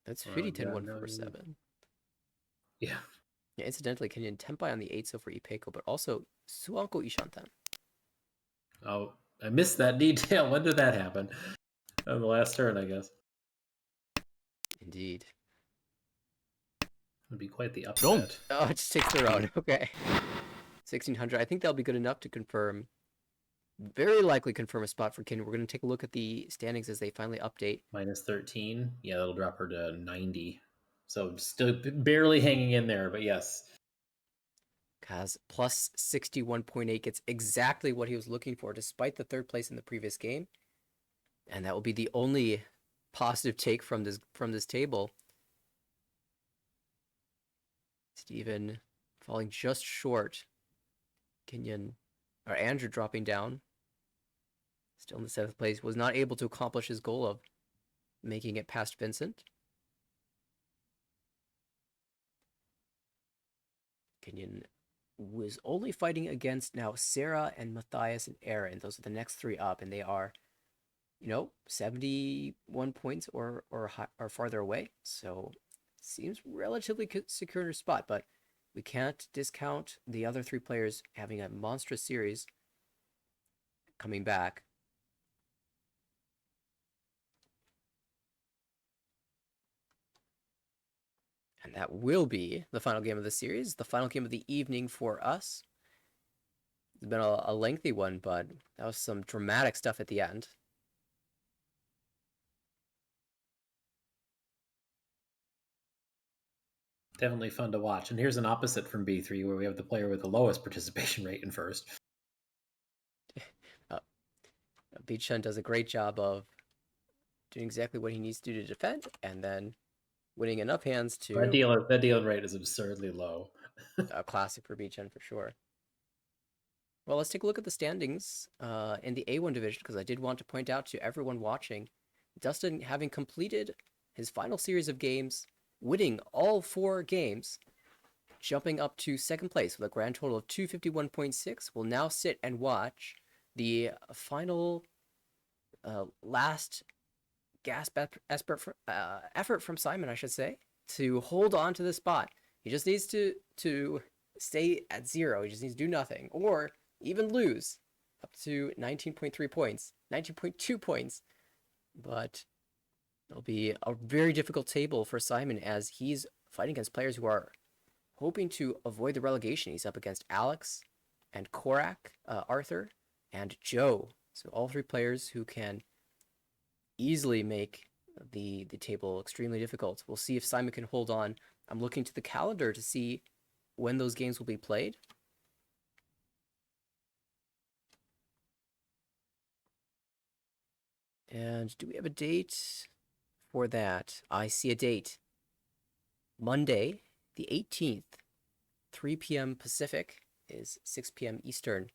That's 50-10 147. Yeah. Yeah, incidentally, Kenyan Tenpai on the 8-so for Ipeiko, but also Suanko Ishantan. Oh, I missed that detail. When did that happen? On the last turn, I guess. Indeed. Would be quite the upset. Oh, it just takes the road. Okay. 1600. I think that'll be good enough to confirm. Very likely confirm a spot for Kenyan. We're going to take a look at the standings as they finally update. -13. Yeah, that'll drop her to 90. So still barely hanging in there, but yes. Kaz plus 61.8 gets exactly what he was looking for, despite the 3rd place in the previous game. And that will be the only positive take from this table. Steven falling just short. Andrew dropping down. Still in the 7th place. Was not able to accomplish his goal of making it past Vincent. Kenyan was only fighting against now Sarah and Matthias and Aaron. Those are the next 3 up, and they are, 71 points or farther away. So seems relatively secure in her spot, but we can't discount the other 3 players having a monstrous series coming back. And that will be the final game of the series, the final game of the evening for us. It's been a lengthy one, but that was some dramatic stuff at the end. Definitely fun to watch. And here's an opposite from B3, where we have the player with the lowest participation rate in first. Beach Chun does a great job of doing exactly what he needs to do to defend, and then winning enough hands That to dealing rate is absurdly low. a classic for BGen for sure. Well, let's take a look at the standings in the A1 division, because I did want to point out to everyone watching, Dustin having completed his final series of games, winning all 4 games, jumping up to second place with a grand total of 251.6, will now sit and watch the final last gasp effort from Simon, I should say, to hold on to the spot. He just needs to stay at 0. He just needs to do nothing, or even lose up to 19.3 points, 19.2 points. But it'll be a very difficult table for Simon, as he's fighting against players who are hoping to avoid the relegation. He's up against Alex and Korak, Arthur, and Joe. So all 3 players who can easily make the table extremely difficult. We'll see if Simon can hold on. I'm looking to the calendar to see when those games will be played. And do we have a date for that? I see a date. Monday, the 18th, 3 p.m. Pacific is 6 p.m. Eastern.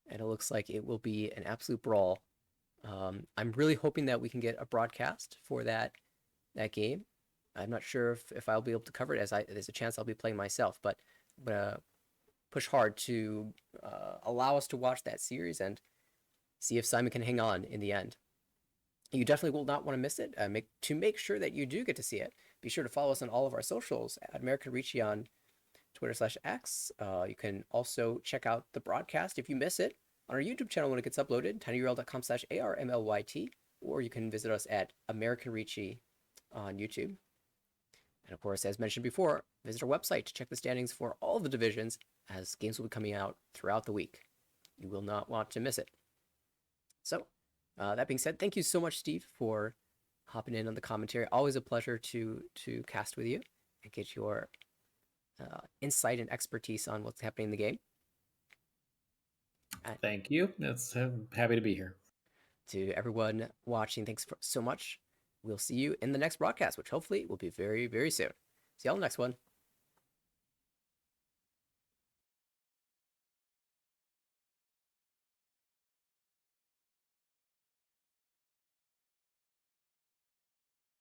And it looks like it will be an absolute brawl. I'm really hoping that we can get a broadcast for that game. I'm not sure if I'll be able to cover it, as there's a chance I'll be playing myself, but I'm gonna push hard to allow us to watch that series and see if Simon can hang on in the end. You definitely will not want to miss it. To make sure that you do get to see it, be sure to follow us on all of our socials at American Ricci on Twitter/X. You can also check out the broadcast if you miss it on our YouTube channel when it gets uploaded, tinyurl.com/ARMLYT, or you can visit us at American Ricci on YouTube. And of course, as mentioned before, visit our website to check the standings for all the divisions, as games will be coming out throughout the week. You will not want to miss it. So, that being said, thank you so much, Steve, for hopping in on the commentary. Always a pleasure to cast with you and get your insight and expertise on what's happening in the game. Thank you. I'm happy to be here. To everyone watching, thanks so much. We'll see you in the next broadcast, which hopefully will be very, very soon. See y'all in the next one.